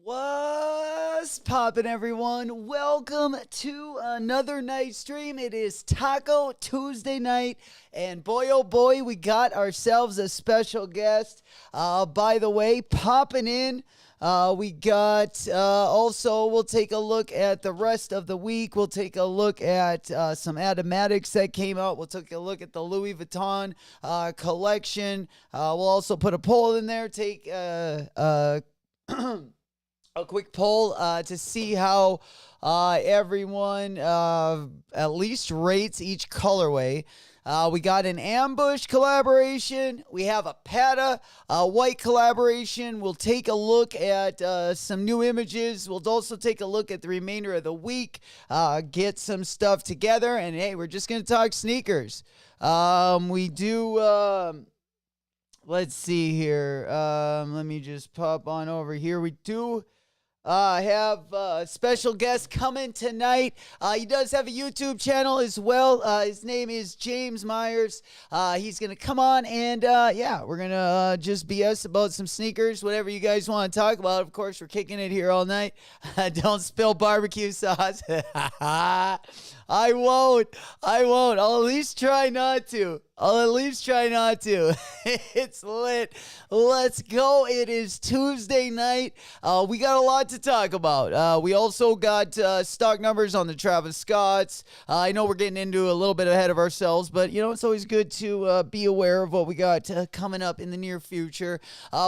What's poppin', everyone? Welcome to another night stream. It is Taco Tuesday night, and boy, oh boy, we got ourselves a special guest. By the way, popping in. We got also, we'll take a look at the rest of the week. We'll take a look at some automatics that came out. We'll take a look at the Louis Vuitton collection. We'll also put a poll in there, take a quick poll to see how everyone at least rates each colorway. We got an ambush collaboration. We have a Pata white collaboration. We'll take a look at some new images. We'll also take a look at the remainder of the week, get some stuff together, and hey, we're just going to talk sneakers. We do... let's see here. Let me just pop on over here. We do... have a special guest coming tonight. He does have a YouTube channel as well. His name is James Myers. He's going to come on and, yeah, we're going to just BS about some sneakers, whatever you guys want to talk about. Of course, we're kicking it here all night. Don't spill barbecue sauce. I won't. I'll at least try not to. It's lit. Let's go. It is Tuesday night. We got a lot to talk about. We also got stock numbers on the Travis Scotts. I know we're getting into a little bit ahead of ourselves, but, you know, it's always good to be aware of what we got coming up in the near future.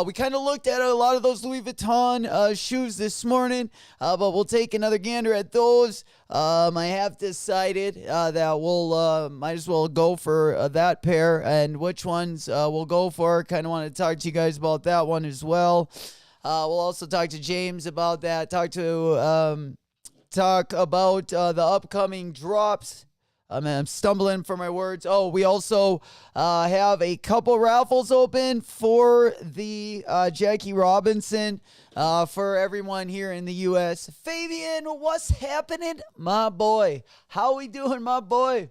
We kind of looked at a lot of those Louis Vuitton shoes this morning, but we'll take another gander at those. I have decided that we'll might as well go for that pair, and which ones we'll go for. Kind of want to talk to you guys about that one as well. We'll also talk to James about that. Talk about the upcoming drops. I'm stumbling for my words. Oh, we also have a couple raffles open for the Jackie Robinson for everyone here in the U.S. Fabian, what's happening, my boy? How we doing, my boy?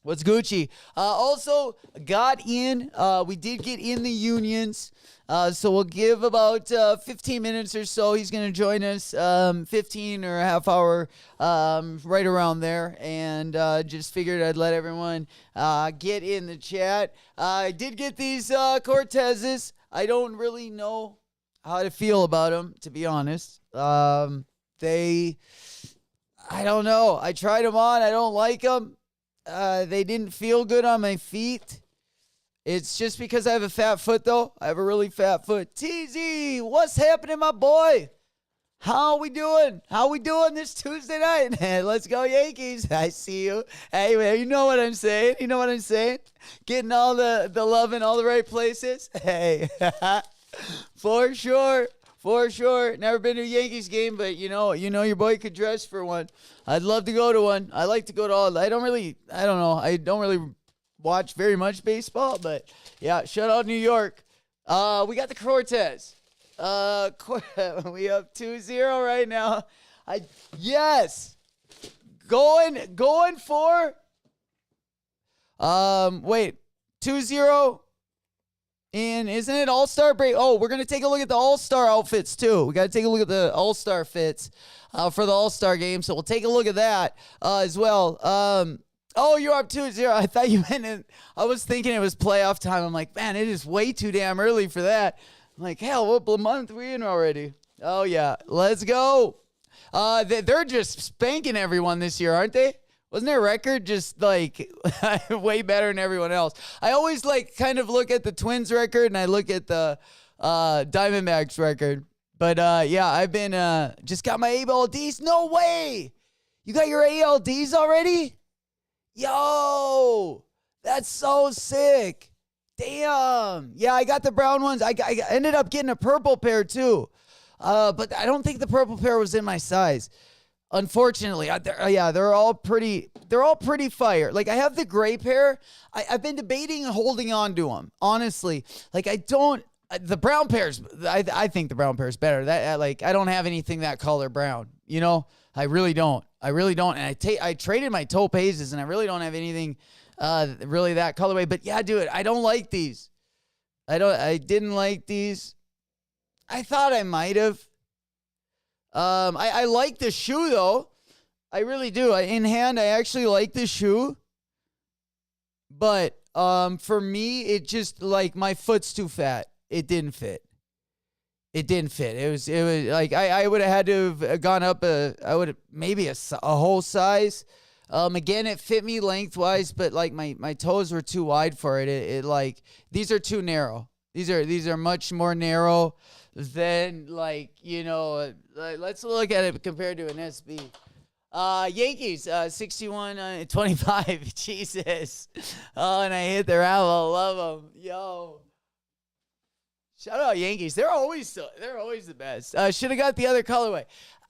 What's Gucci? Also got in. We did get in the unions. So we'll give about 15 minutes or so. He's going to join us 15 or a half hour right around there. And just figured I'd let everyone get in the chat. I did get these Cortezes. I don't really know how to feel about them, to be honest. I don't know. I tried them on. I don't like them. They didn't feel good on my feet. It's just because I have a fat foot, though. I have a really fat foot. TZ, what's happening, my boy? How we doing? This Tuesday night? Let's go Yankees. I see you. Hey, man, you know what I'm saying? Getting all the love in all the right places. Hey, for sure. Never been to a Yankees game, but you know your boy could dress for one. I'd love to go to one. I like to go to all. I don't really watch very much baseball, but yeah, shout out New York. We got the Cortez. We up 2-0 right now. Yes. Going for 2-0. And isn't it All-Star break? Oh, we're going to take a look at the All-Star outfits, too. We got to take a look at the All-Star fits for the All-Star game. So we'll take a look at that as well. Oh, you're up 2-0. I thought you meant I was thinking it was playoff time. I'm like, man, it is way too damn early for that. I'm like, hell, what month are we in already? Oh, yeah. Let's go. They're just spanking everyone this year, aren't they? Wasn't their record just like way better than everyone else? I always kind of look at the Twins record and I look at the Diamondbacks record. But yeah, I've been just got my ALDs. No way. You got your ALDs already? Yo, that's so sick. Damn. Yeah, I got the brown ones. I ended up getting a purple pair too. But I don't think the purple pair was in my size. Unfortunately, they're all pretty fire. Like, I have the gray pair. I've been debating holding on to them, honestly. Like, the brown pairs, I think the brown pair is better. I don't have anything that color brown, you know? I really don't. And I traded my taupe hazes, and I really don't have anything really that colorway. But yeah, dude, I don't like these. I didn't like these. I thought I might have. I like the shoe though. I really do. In hand, I actually like the shoe. But for me, it just like my foot's too fat. It didn't fit. It didn't fit. It was like I would have had to have gone up maybe a whole size. Again, it fit me lengthwise, but like my toes were too wide for it. It like these are too narrow. These are much more narrow than like, you know, let's look at it compared to an SB. Yankees, 61-25. Jesus. Oh, and I hit the raffle. Love them. Yo. Shout out Yankees. They're always the best. Should have got the other colorway.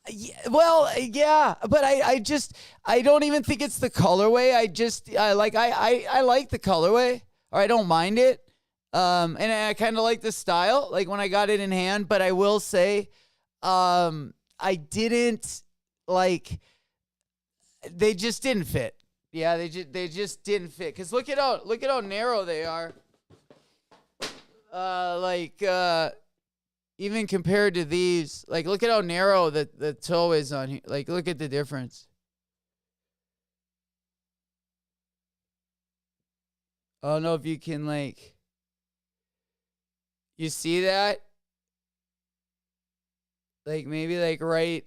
Yeah, but I don't even think it's the colorway. I like the colorway, or I don't mind it. And I kind of like the style, like when I got it in hand. But I will say, I didn't like. They just didn't fit. Yeah, they just didn't fit. Cause look at how narrow they are. Even compared to these, like look at how narrow the toe is on here. Like look at the difference. I don't know if you can like. You see that? Like maybe like right.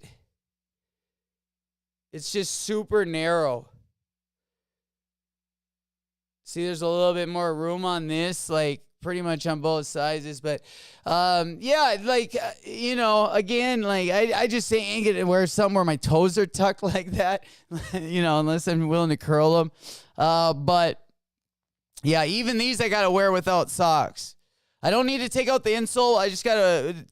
It's just super narrow. See, there's a little bit more room on this, like pretty much on both sizes. But yeah, like, you know, again, like I just ain't gonna wear something where my toes are tucked like that, you know, unless I'm willing to curl them. But yeah, even these I got to wear without socks. I don't need to take out the insole. I just got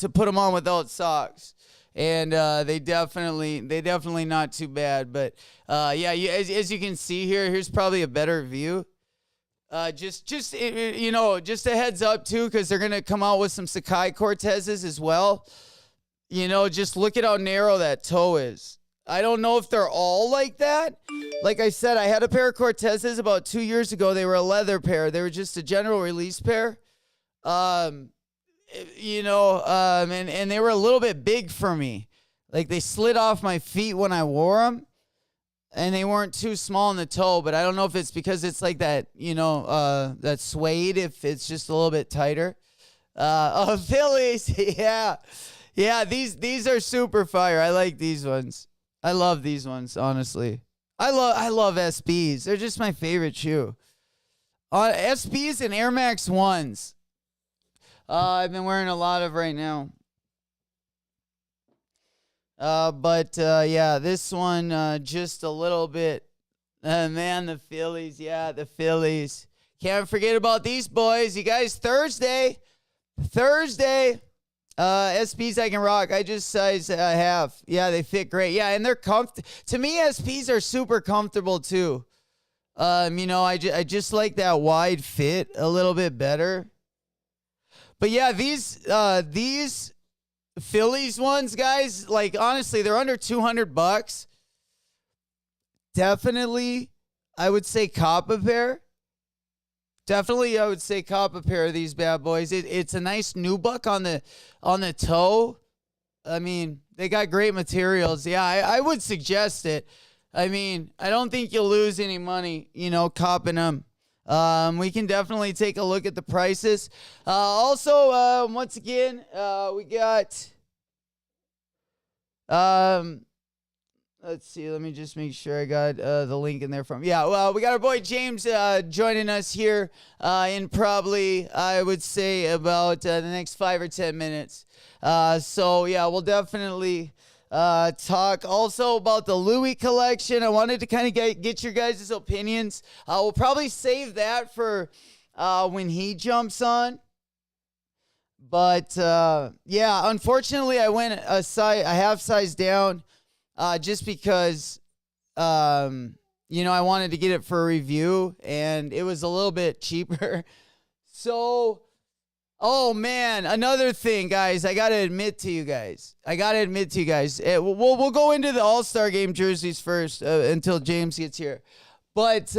to put them on without socks. And they definitely not too bad. But yeah, as you can see here, here's probably a better view. You know, just a heads up too, because they're gonna come out with some Sacai Cortezes as well. You know, just look at how narrow that toe is. I don't know if they're all like that. Like I said, I had a pair of Cortezes about 2 years ago. They were a leather pair. They were just a general release pair. You know, and they were a little bit big for me. Like they slid off my feet when I wore them, and they weren't too small in the toe. But I don't know if it's because it's like that, you know, that suede. If it's just a little bit tighter. Phillies, yeah. These are super fire. I like these ones. I love these ones. Honestly, I love SBs. They're just my favorite shoe. SBs and Air Max 1s. I've been wearing a lot of right now. But yeah, this one just a little bit. Man, the Phillies. Yeah, the Phillies. Can't forget about these boys. You guys, Thursday. SPs I can rock. I just size half. Yeah, they fit great. Yeah, and they're to me, SPs are super comfortable too. You know, I just like that wide fit a little bit better. But yeah, these Phillies ones, guys, like honestly, they're under $200. Definitely, I would say cop a pair. Definitely, I would say cop a pair of these bad boys. It's a nice nubuck on the toe. I mean, they got great materials. Yeah, I would suggest it. I mean, I don't think you'll lose any money, you know, copping them. We can definitely take a look at the prices. Also, once again, we got, let's see, let me just make sure I got the link in there from, yeah, well, we got our boy James joining us here in probably, I would say, about the next 5 or 10 minutes. So, yeah, we'll definitely talk also about the Louis collection. I wanted to kind of get your guys' opinions. We'll probably save that for when he jumps on. But yeah, unfortunately, I went a half size down just because you know, I wanted to get it for a review, and it was a little bit cheaper. So. Oh, man. Another thing, guys, I got to admit to you guys. We'll go into the All-Star Game jerseys first until James gets here. But,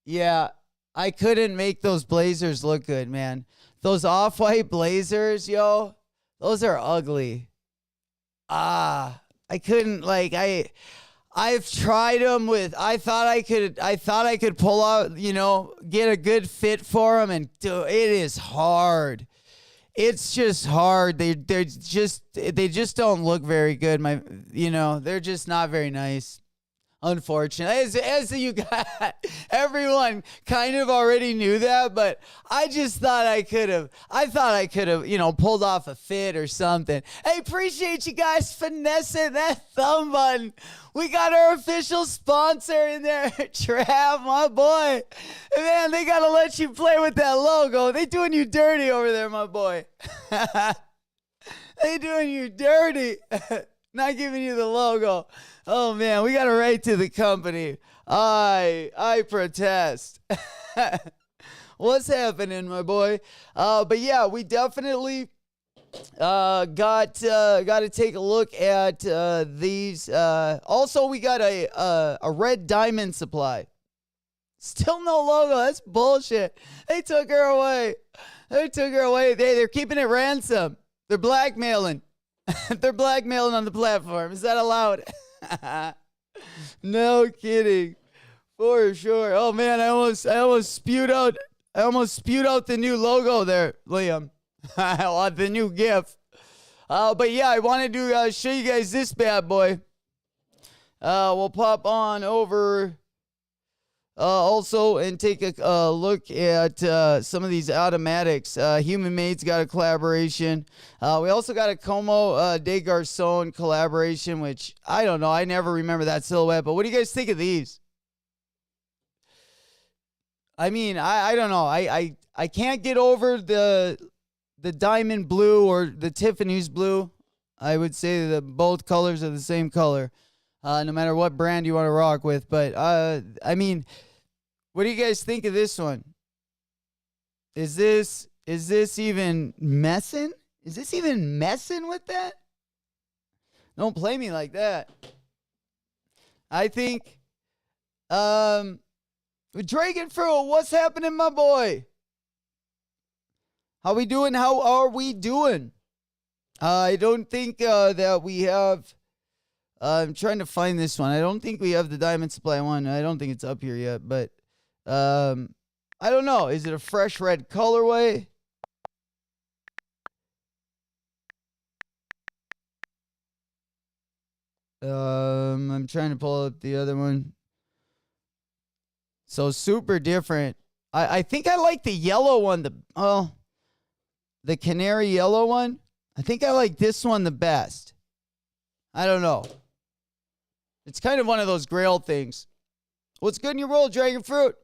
yeah, I couldn't make those Blazers look good, man. Those off-white Blazers, yo, those are ugly. I couldn't like I've tried them with. I thought I could pull out, get a good fit for them, and it is hard. It's just hard. They just don't look very good. They're just not very nice. Unfortunately, as you got, everyone kind of already knew that, but I just thought I could have. I thought I could have, pulled off a fit or something. Hey, appreciate you guys finessing that thumb button. We got our official sponsor in there, Trav, my boy. Man, they gotta let you play with that logo. They doing you dirty over there, my boy. They doing you dirty. Not giving you the logo. Oh man, we got to write to the company. I protest. What's happening, my boy? But yeah, we definitely got to take a look at these. Also, we got a red diamond supply. Still no logo. That's bullshit. They took her away. They're keeping it ransom. They're blackmailing. They're blackmailing on the platform. Is that allowed? No kidding. For sure. Oh man, I almost spewed out the new logo there, Liam. I want the new GIF. But yeah, I wanted to show you guys this bad boy. We'll pop on over also and take a look at some of these automatics. Human Made's got a collaboration. We also got a Como de Garçon collaboration, which I don't know. I never remember that silhouette. But what do you guys think of these? I mean, I don't know. I can't get over the diamond blue or the Tiffany's blue. I would say that both colors are the same color, no matter what brand you want to rock with. But I mean, what do you guys think of this one? Is this even messing? Is this even messing with that? Don't play me like that. I think, Dragon Fruit, what's happening, my boy? How we doing? How are we doing? I don't think that we have. I'm trying to find this one. I don't think we have the Diamond Supply one. I don't think it's up here yet, but I don't know. Is it a fresh red colorway? I'm trying to pull up the other one. So super different. I think I like the yellow one. The canary yellow one. I think I like this one the best. I don't know. It's kind of one of those grail things. What's good in your world, Dragon Fruit?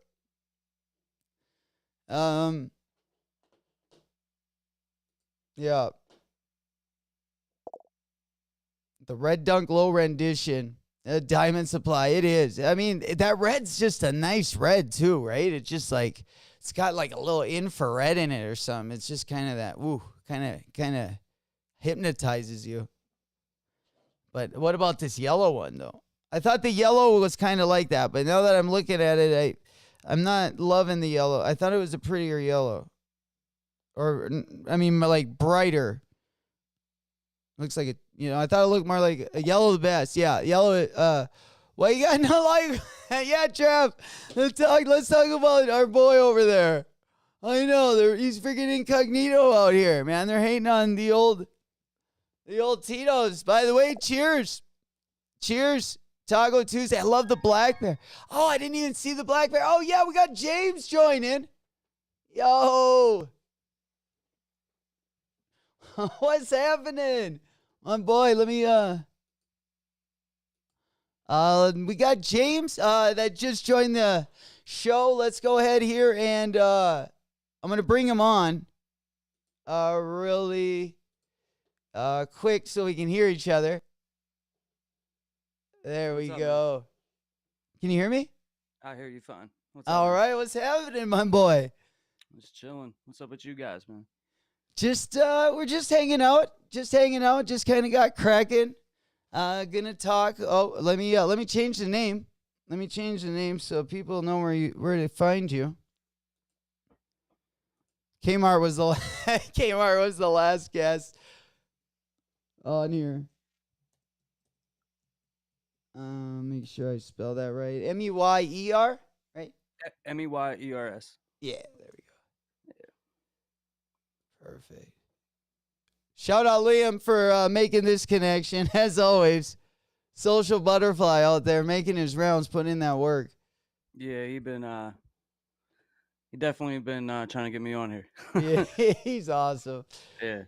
Yeah. The Red Dunk Low rendition. Diamond Supply. It is. I mean, that red's just a nice red too, right? It's just like, it's got like a little infrared in it or something. It's just kind of that, kind of hypnotizes you. But what about this yellow one though? I thought the yellow was kind of like that, but now that I'm looking at it, I'm not loving the yellow. I thought it was a prettier yellow. Or, I mean, like brighter. Looks like it, I thought it looked more like a yellow the best. Yeah, yellow. Well, you got no like, yeah, Trav. Let's talk about our boy over there. I know, he's freaking incognito out here, man. They're hating on the old Tito's. By the way, cheers. Cheers. Taco Tuesday. I love the black bear. Oh, I didn't even see the black bear. Oh, yeah, we got James joining. Yo. What's happening? My boy, let me, we got James, that just joined the show. Let's go ahead here and, I'm going to bring him on, really, quick so we can hear each other. There we go. Man? Can you hear me? I hear you fine. What's up? All right. What's happening, my boy? Just chilling. What's up with you guys, man? We're just hanging out. Just kind of got cracking. Gonna talk. Oh, let me change the name. Let me change the name so people know where to find you. Kmart was the last guest on here. Make sure I spell that right. Meier, right? Meyers. Yeah, there we go. Perfect. Shout out Liam for making this connection. As always, social butterfly out there making his rounds, putting in that work. Yeah, he definitely been trying to get me on here. Yeah, he's awesome. Yeah,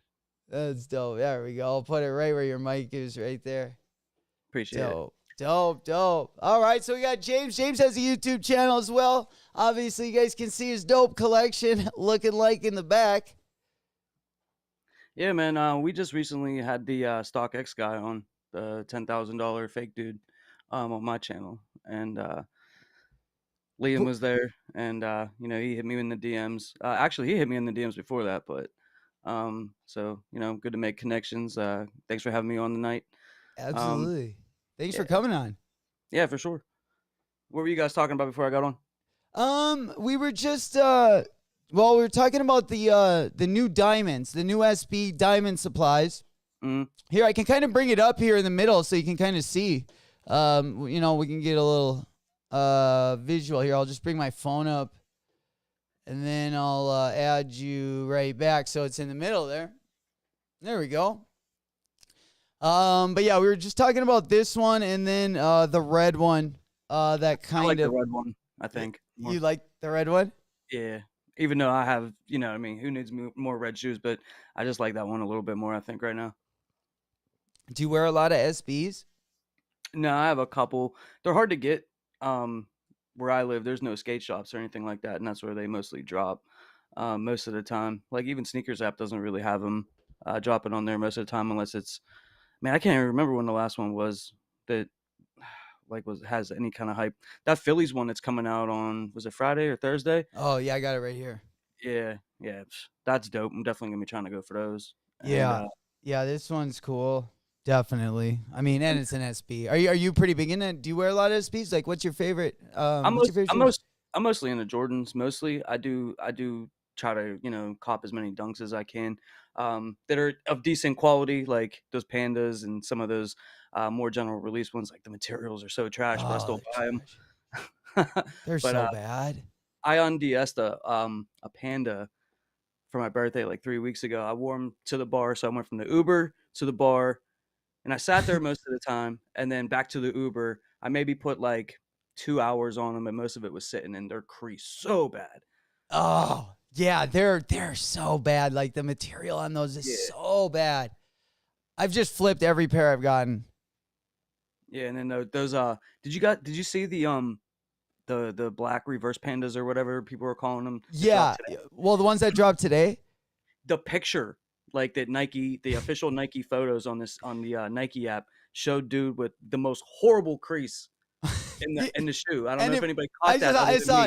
That's dope. There we go. I'll put it right where your mic is, right there. appreciate it. Dope. Dope. All right, so we got James. James has a YouTube channel as well. Obviously, you guys can see his dope collection looking like in the back. Yeah, man. We just recently had the StockX guy on, the $10,000 fake dude, on my channel, and Liam was there, and he hit me in the DMs. Actually, he hit me in the DMs before that, but so good to make connections. Thanks for having me on tonight. Absolutely. Thanks yeah. for coming on. Yeah, for sure. What were you guys talking about before I got on? We were just we were talking about the new diamonds, the new SB diamond supplies. Here, I can kind of bring it up here in the middle so you can kind of see. We can get a little visual here. I'll just bring my phone up and then I'll add you right back so it's in the middle there. There we go. But yeah, we were just talking about this one and then the red one. That kind I like of the red one, I think. More. You like the red one? Yeah. Even though I have, who needs more red shoes, but I just like that one a little bit more, I think, right now. Do you wear a lot of SBs? No, I have a couple. They're hard to get. Where I live, there's no skate shops or anything like that, and that's where they mostly drop most of the time. Like even Sneakers app doesn't really have them dropping on there most of the time unless it's, man, I can't even remember when the last one was that has any kind of hype. That Phillies one that's coming out on, was it Friday or Thursday? Oh yeah, I got it right here. Yeah, that's dope. I'm definitely gonna be trying to go for those. Yeah, this one's cool. Definitely. I mean, and it's an SB. Are you pretty big in it? Do you wear a lot of SBs? Like, what's your favorite? I'm what's your favorite I'm mostly into Jordans. Mostly, I do try to cop as many dunks as I can that are of decent quality, like those Pandas and some of those more general release ones. Like the materials are so trash, but I still buy them. They're so bad. I unds a Panda for my birthday like 3 weeks ago. I wore them to the bar, so I went from the Uber to the bar. And I sat there most of the time, and then back to the Uber. I maybe put like 2 hours on them, and most of it was sitting in their crease so bad. Oh yeah, they're so bad. Like the material on those is so bad. I've just flipped every pair I've gotten. Yeah, and then those did you see the black reverse Pandas or whatever people were calling them? Yeah, well, the ones that dropped today. The picture. Like that Nike, the official Nike photos on the Nike app showed dude with the most horrible crease in the shoe. I don't know if anybody caught that. I saw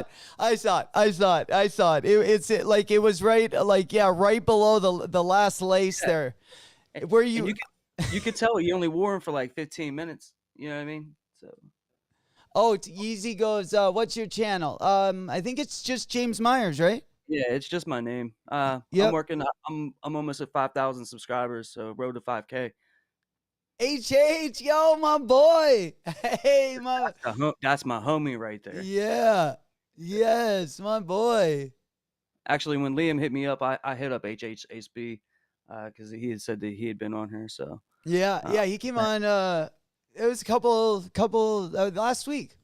it. It was right, right below the last lace there. Where you could tell he only wore them for like 15 minutes. You know what I mean? So. Oh, Yeezy goes. What's your channel? I think it's just James Myers, right? Yeah, it's just my name. I'm working. I'm almost at 5,000 subscribers, so road to 5K. HH, yo, my boy. Hey, that's my homie right there. Yeah. Yes, my boy. Actually, when Liam hit me up, I hit up HHSB because he had said that he had been on here. So yeah, he came on. It was a couple last week.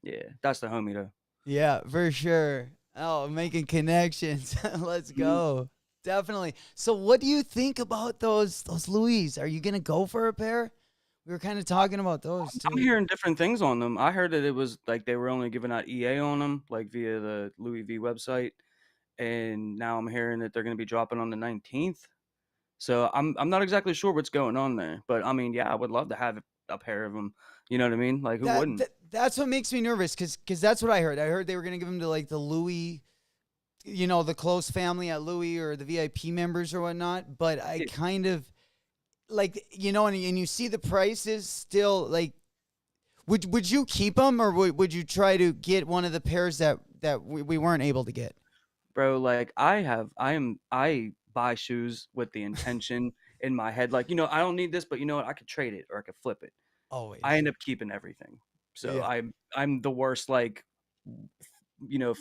Yeah, that's the homie though. Yeah, for sure. Oh, making connections. Let's go. Definitely. So what do you think about those Louis? Are you going to go for a pair? We were kind of talking about those too. I'm hearing different things on them. I heard that it was like they were only giving out EA on them, like via the Louis V website. And now I'm hearing that they're going to be dropping on the 19th. So I'm not exactly sure what's going on there. But I mean, yeah, I would love to have a pair of them. You know what I mean? Like, who wouldn't? That's what makes me nervous because that's what I heard. I heard they were going to give them to like the Louis, the close family at Louis or the VIP members or whatnot. But I kind of like, and you see the prices still like, would you keep them or would you try to get one of the pairs that we weren't able to get? Bro, like I buy shoes with the intention in my head. Like, I don't need this, but you know what? I could trade it or I could flip it. I Always. end up keeping everything. So Yeah. I'm the worst like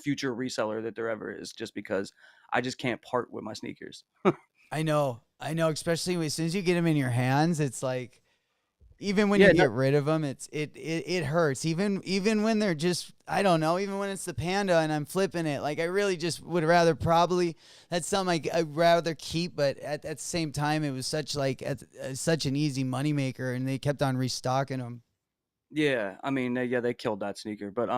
future reseller that there ever is, just because I just can't part with my sneakers. I know. I know. Especially as soon as you get them in your hands, it's like even when you Yeah, no, get rid of them, it hurts. Even when they're just I don't know. Even when it's the panda and I'm flipping it, like I really just would rather probably that's something I'd rather keep. But at the same time, it was such like such an easy moneymaker, and they kept on restocking them. yeah, I mean, yeah, they killed that sneaker, but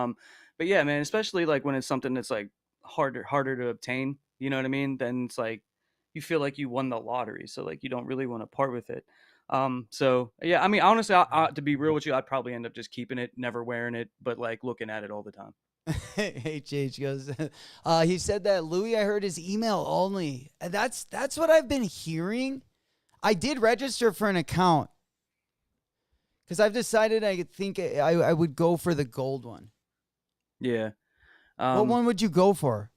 yeah, man, especially like when it's something that's like harder to obtain. You know what I mean? Then it's like you feel like you won the lottery, so like you don't really want to part with it. So yeah, I mean, honestly, to be real with you, I'd probably end up just keeping it, never wearing it, but like looking at it all the time. HH goes. He said that Louis. I heard his email only. And that's what I've been hearing. I did register for an account because I've decided I think I would go for the gold one. Yeah. What Um, one would you go for?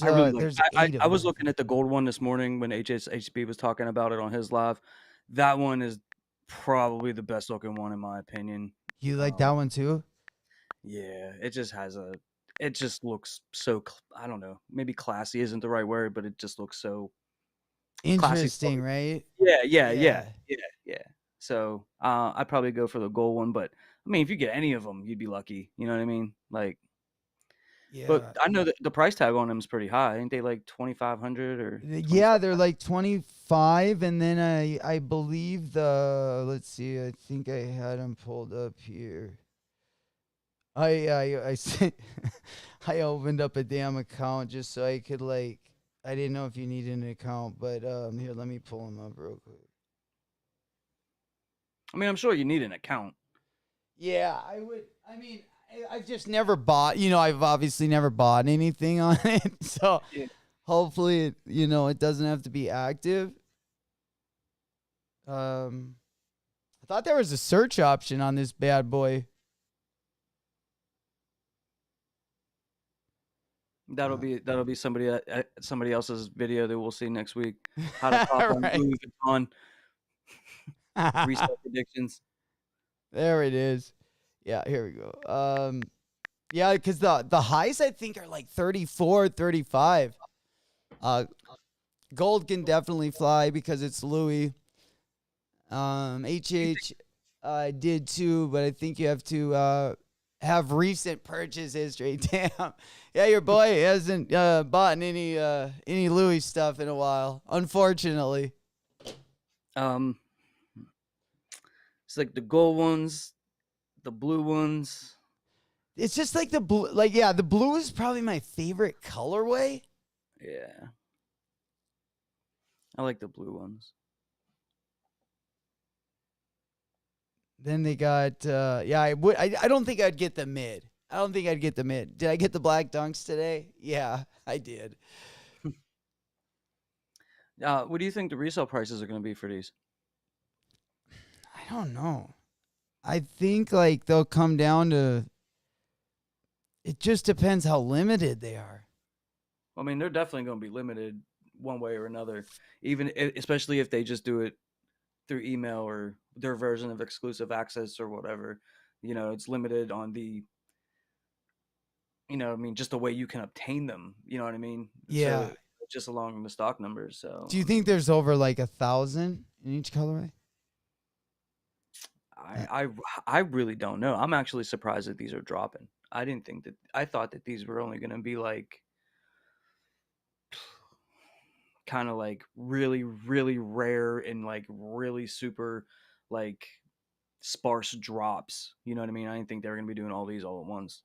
I really like. There's I 8 of I was them. looking at the gold one this morning when HSHB was talking about it on his live. That one is probably the best looking one in my opinion. You like that Um, one too? yeah, it just has a. It just looks so. I don't know. Maybe classy isn't the right word, but it just looks so classy. Interesting, right? Yeah, yeah, yeah, Yeah. yeah, yeah. So I'd probably go for the gold one, but I mean, if you get any of them, you'd be lucky. You know what I mean? Like, but Yeah. I know that the price tag on them is pretty high. Ain't they like 2,500 or Yeah, 27? they're like 25 and then I believe the let's see, I think I had them pulled up here. I I opened up a damn account just so I could like I didn't know if you needed an account, but here let me pull them up real quick. I mean, I'm sure you need an account. Yeah, I would. I mean, I've just never bought. I've obviously never bought anything on it, so Yeah. hopefully, it doesn't have to be active. Um, I thought there was a search option on this bad boy. That'll Uh, be that'll be somebody else's video that we'll see next week. How to cop on right. Louis Vuitton resale predictions. There it is. Yeah, here we go. Yeah, because the highs I think are like 34, 35. Gold can definitely fly because it's Louis. HH did too, but I think you have to have recent purchase history. Damn. Yeah, your boy hasn't bought any Louis stuff in a while, unfortunately. Um, it's like the gold ones, the blue ones. It's just like the blue, like yeah, the blue is probably my favorite colorway. Yeah, I like the blue ones. Then they got yeah, I don't think I'd get the mid. I don't think I'd get the mid. Did I get the black dunks today? Yeah, I did. What do you think the resale prices are going to be for these? I don't know. I think like they'll come down to it just depends how limited they are. I mean, they're definitely going to be limited one way or another, especially if they just do it through email or their version of exclusive access or whatever. It's limited on I mean, just the way you can obtain them. You know what I mean? Yeah. So just along the stock numbers. Do So you I think mean, there's over like 1,000 in each colorway? Uh, I I really don't know. I'm actually surprised that these are dropping. I thought that these were only going to be like kind of like really really rare and like really super like sparse drops. You know what I mean? I didn't think they were going to be doing all these all at once.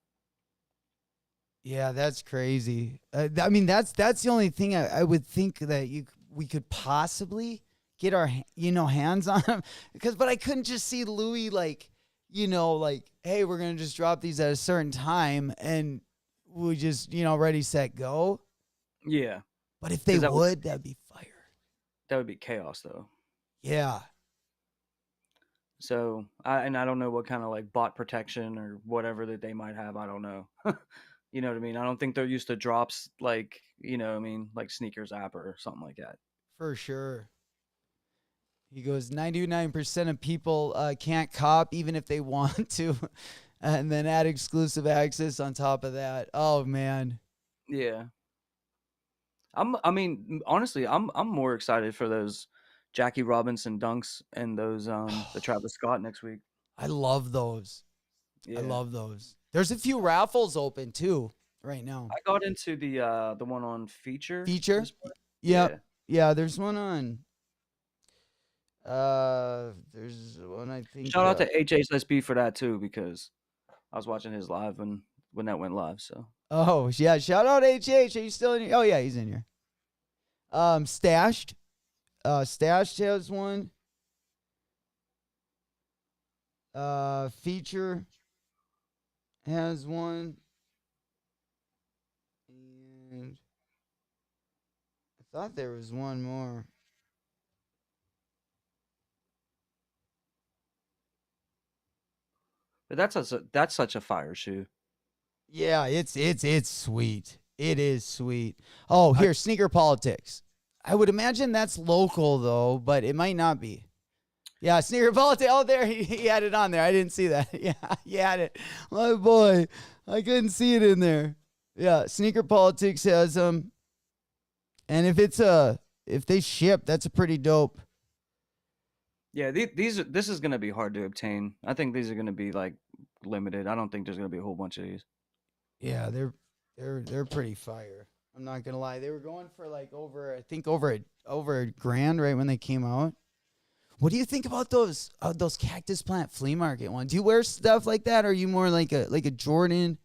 Yeah, that's crazy. I mean, that's the only thing I would think that we could possibly get our hands on them because, but I couldn't just see Louis like like hey, we're gonna just drop these at a certain time and we just ready set go. Yeah, But if they because would, that'd be fire. that would be chaos though. Yeah, So I don't know what kind of like bot protection or whatever that they might have. I don't know. You know what I mean? I don't think they're used to drops like, what I mean, like sneakers app or something like that. for sure. He goes, 99% of people can't cop even if they want to, and then add exclusive access on top of that. Oh man. Yeah. I mean, honestly, I'm more excited for those Jackie Robinson dunks and those the Travis Scott next week. I love those. I Yeah. love those. There's a few raffles open too right now. I got into the one on feature Feature? display. Yep. Yeah. Yeah, there's one on there's one I think Shout out to HSSB for that too, because I was watching his live when that went live. So oh yeah, shout out HH. Are you still in here? Oh yeah, he's in here. Stashed. Stashed has one. Feature has one. And I thought there was one more. but that's such a fire shoe. Yeah, it's sweet. It is sweet. Oh, I here, sneaker politics. I would imagine that's local though, but it might not be. Yeah, sneaker politics. Oh, there he had it on there. I didn't see that. Yeah, he had it. My boy, I couldn't see it in there. Yeah, sneaker politics has them, and if they ship, that's a pretty dope. Yeah, this is gonna be hard to obtain. I think these are gonna be like limited. I don't think there's gonna be a whole bunch of these. Yeah, they're pretty fire. I'm not gonna lie. They were going for like I think over a grand right when they came out. What do you think about those cactus plant flea market ones? Do you wear stuff like that, or are you more like a Jordan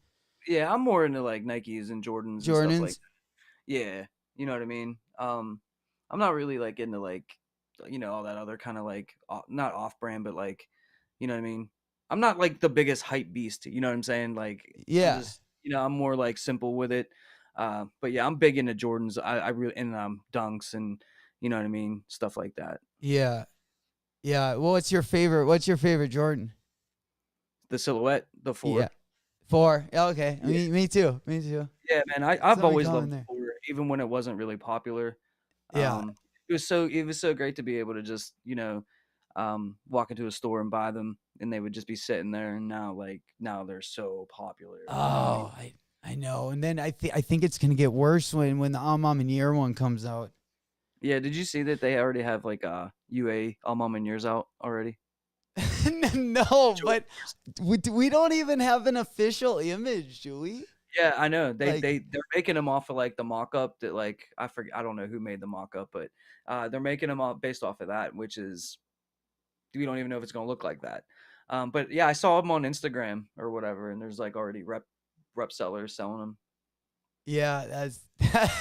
Yeah, I'm more into like Nikes and Jordans and stuff like Jordans? that. Yeah, you know what I mean. I'm not really like into like all that other kind of like not off brand, but like you know what I mean. I'm not like the biggest hype beast. You know what I'm saying? Like I'm Yeah, just I'm more like simple with it. But yeah, I'm big into Jordans. I really and dunks and you know what I mean, stuff like that. yeah, yeah. Well, what's your favorite? What's your favorite Jordan? The silhouette, the Yeah, four. four. Yeah, okay. Yeah, Me too. Me too. yeah, man. I've Something always common loved the there. four, even when it wasn't really popular. Yeah, It was so great to be able to just walk into a store and buy them, and they would just be sitting there. And now they're so popular. You know what I mean? oh, I know. And then I think it's gonna get worse when the Mom and Year one comes out. Yeah. Did you see that they already have like UA All Mom and Years out already? No, Jordan but we don't even have an official image, do we? Yeah, I know. Like, They're making them off of like the mock-up that like I forget I don't know who made the mock-up, but they're making them all based off of that, which is we don't even know if it's gonna look like that. But yeah, I saw them on Instagram or whatever, and there's like already rep sellers selling them. yeah,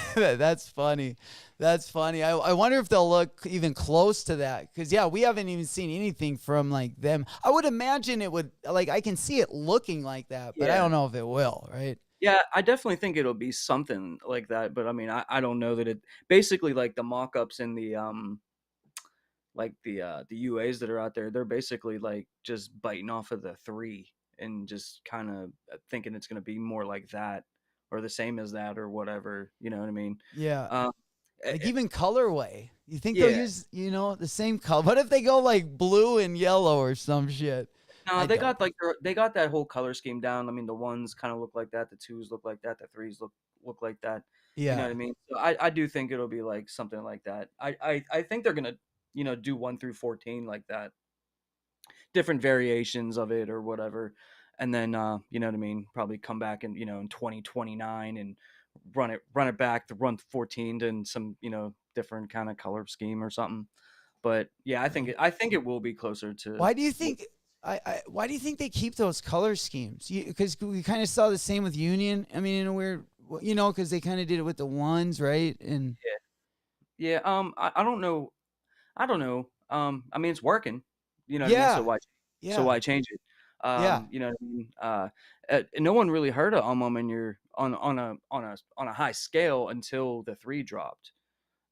that's funny. That's funny. I wonder if they'll look even close to that because yeah, we haven't even seen anything from like them. I would imagine it would like I can see it looking like that, but I Yeah. don't know if it will. Right? Yeah, I definitely think it'll be something like that, but I mean, I don't know that it basically like the mock-ups and the UAs that are out there, they're basically like just biting off of the 3 and just kind of thinking it's going to be more like that or the same as that or whatever, you know what I mean? Yeah. Um, eh, Like eh, even colorway. You think they'll yeah. use the same color? What if they go like blue and yellow or some shit? No, I they doubt got it. like they got that whole color scheme down. I mean, the ones kind of look like that, the twos look like that, the threes look like that. You know Yeah. what I mean? So I do think it'll be like something like that. I think they're gonna do 1 through 14 like that, different variations of it or whatever, and then you know what I mean? Probably come back in 2029 and run it back to run 14 to some different kind of color scheme or something. But yeah, I think it will be closer to. Why do you think why do you think they keep those color schemes? Because we kind of saw the same with Union. I mean, in a weird, because they kind of did it with the ones, right? And Yeah, I don't know. I don't know. I mean, it's working. You know what I mean? So yeah, why yeah, change it? yeah, You know what I mean? No one really heard of Almam and you're on a high scale until the 3 dropped.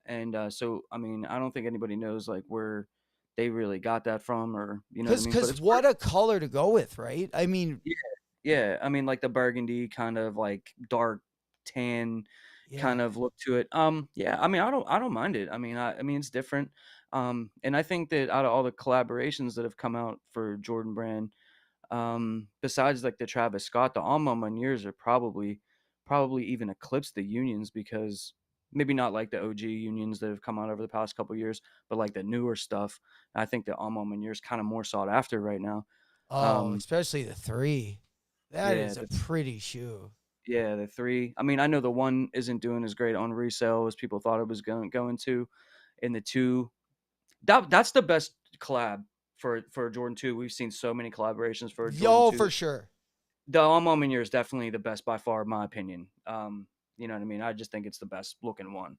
And so I mean, I don't think anybody knows like where they really got that from or you know what I mean? But because it's what working. a color to go with, right? I mean, Yeah. Yeah, I mean like the burgundy kind of like dark tan Yeah. kind of look to it. Yeah, I mean, I don't mind it. I mean, it's different. And I think that out of all the collaborations that have come out for Jordan Brand, besides like the Travis Scott, the Alma Meuniers are probably even eclipsed the unions because maybe not like the OG unions that have come out over the past couple years, but like the newer stuff. I think the Alma Meunier is kind of more sought after right now. Oh, Um, especially the 3. That yeah, is a pretty shoe. the three. I mean, I know the one isn't doing as great on resale as people thought it was going to, and the two that's the best collab for Jordan 2. We've seen so many collaborations for Jordan Yo, 2. for sure. The Alma Meunier is definitely the best by far, in my opinion. You know what I mean? I just think it's the best looking one.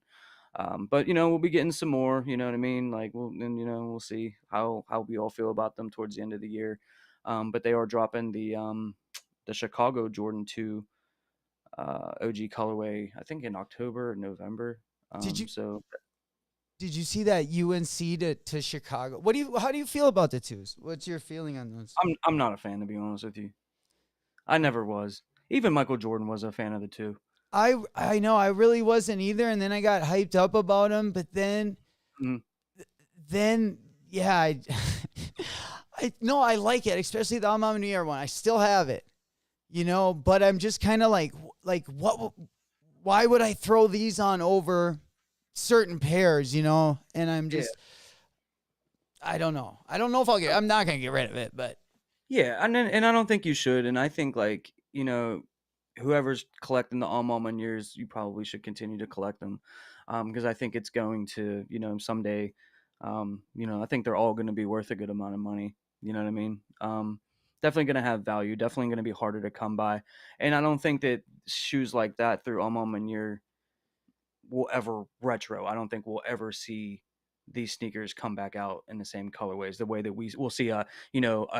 But we'll be getting some more. You know what I mean? Like, we'll see how we all feel about them towards the end of the year. But they are dropping the Chicago Jordan 2 OG colorway, I think in October or November. Did you So did you see that UNC to Chicago? How do you feel about the twos? What's your feeling on those? I'm not a fan, to be honest with you. I never was. Even Michael Jordan was a fan of the two. I know I really wasn't either, and then I got hyped up about them, but Mhm. then yeah, I no, I like it, especially the Alma Mater one. I still have it, but I'm just kind of like what? Why would I throw these on over certain pairs? And I'm Yeah. just I don't know. I don't know if I'll get. I'm not gonna get rid of it, but Yeah, and I don't think you should. And I think like whoever's collecting the Alma Meuniers, you probably should continue to collect them, because I think it's going to someday, I think they're all going to be worth a good amount of money. You know what I mean? Definitely going to have value. Definitely going to be harder to come by. And I don't think that shoes like that through Alma Meunier will ever retro. I don't think we'll ever see these sneakers come back out in the same colorways the way that we'll see a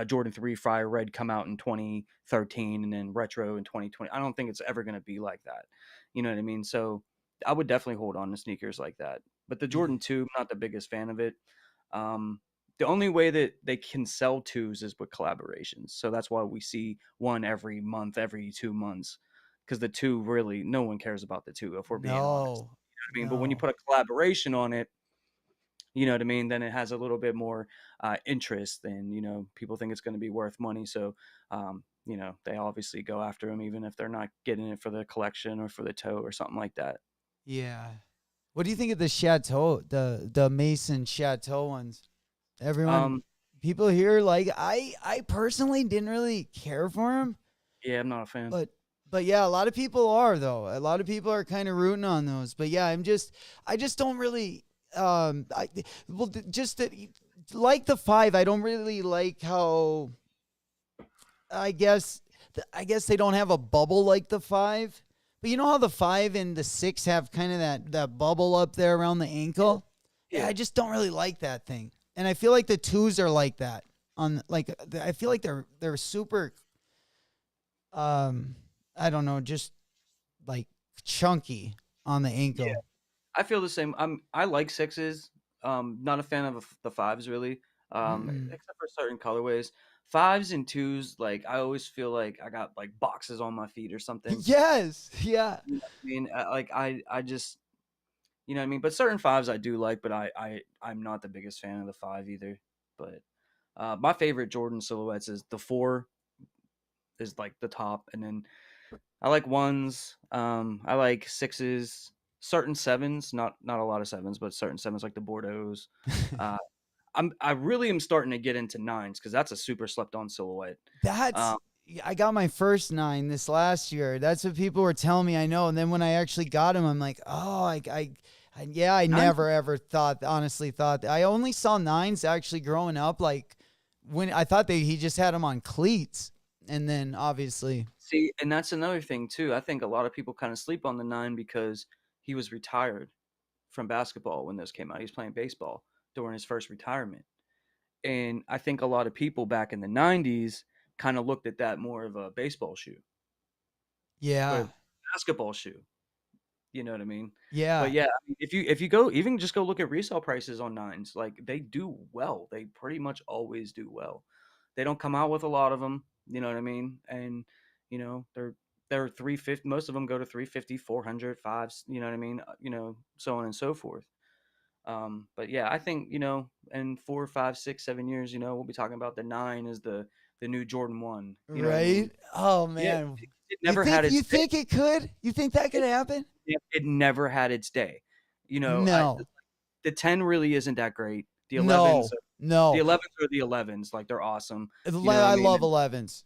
Jordan 3 Fire Red come out in 2013 and then retro in 2020. I don't think it's ever going to be like that. You know what I mean? So I would definitely hold on to sneakers like that. But the yeah, Jordan 2, I'm not the biggest fan of it. The only way that they can sell twos is with collaborations. So that's why we see one every month, every 2 months, because the two really no one cares about the two if we're being honest. no, I mean, but when you no. put a collaboration on it, you know what I mean, then it has a little bit more interest, and people think it's going to be worth money. So, they obviously go after them, even if they're not getting it for the collection or for the toe or something like that. Yeah. What do you think of the Chateau, the Mason Chateau ones? Everyone, Um, people here like I personally didn't really care for them, yeah, I'm not a fan. but yeah, a lot of people are though. A lot of people are kind of rooting on those. But yeah, I just don't really I well just that like the 5, I don't really like how I guess I guess they don't have a bubble like the 5. But you know how the 5 and the 6 have kind of that bubble up there around the ankle? Yeah, Yeah, I just don't really like that thing. And I feel like the 2s are like that. I feel like they're super um I don't know, just like chunky on the yeah, ankle. I feel the same. I like sixes. Not a fan of the fives really. Mm-mm. Except for certain colorways. Fives and twos, like I always feel like I got like boxes on my feet or something. Yes. Yeah. You know what I mean, like I just you know what I mean. But certain fives I do like, but I'm not the biggest fan of the five either. But my favorite Jordan silhouettes is the four is like the top, and then I like ones. I like sixes, certain sevens, not a lot of sevens, but certain sevens like the Bordeaux's. Uh, I really am starting to get into nines because that's a super slept on silhouette. Um, That's I got my first 9 this last year. That's what people were telling me. I know. And then when I actually got him, I'm like, oh, yeah. I nines, never ever honestly thought. I only saw 9s actually growing up. Like when I thought he just had them on cleats, and then obviously, see, and that's another thing too. I think a lot of people kind of sleep on the nine because he was retired from basketball when those came out. He was playing baseball during his first retirement. And I think a lot of people back in the 90s kind of looked at that more of a baseball shoe, but yeah, basketball shoe. You know what I mean? But yeah, yeah, I mean, if you go even just go look at resale prices on nines, like they do well. They pretty much always do well. They don't come out with a lot of them. You know what I mean? And they're they're 350. Most of them go to 350, 400, fives. You know what I mean? So on and so forth. But yeah, I think in 4, 5, 6, 7 years, we'll be talking about the 9 is the new Jordan 1. You know what I mean? Right? Oh Yeah, man. it You never think had you its day. think it could? You think that could It, happen? it never had its day. I No. the 10 really isn't that great. The 11s, No. the No. 11s are the 11s. Like they're awesome. You know what I I mean? love And 11s.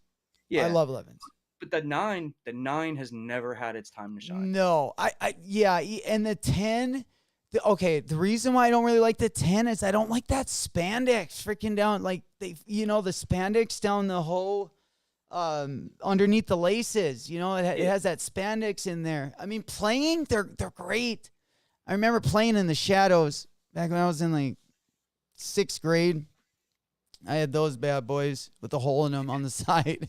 I yeah, love 11s. but the 9 has never had its time to shine. No. Yeah, and the 10 okay, the reason why I don't really like the 10 is I don't like that spandex freaking down like the spandex down the whole underneath the laces, it Yeah. has that spandex in there. I mean, playing they're great. I remember playing in the shadows back when I was in like 6th grade. I had those bad boys with the hole in them on the side.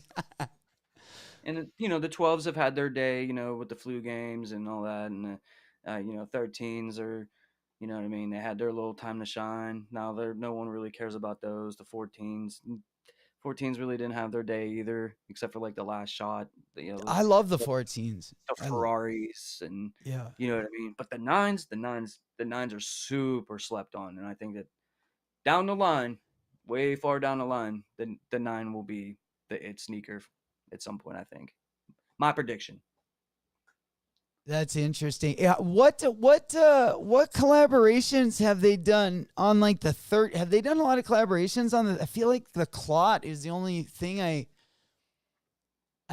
And the 12s have had their day, with the flu games and all that, and 13s are, you know what I mean. They had their little time to shine. Now no one really cares about those. The 14s really didn't have their day either, except for like the last shot. I love the The, 14s. the Ferraris, and Yeah. you know what I mean. But the nines are super slept on, and I think that down the line, way far down the line, the 9 will be the it sneaker at some point. I think. My prediction. That's interesting. Yeah, what collaborations have they done on like the third? Have they done a lot of collaborations on the? I feel like the clot is the only thing I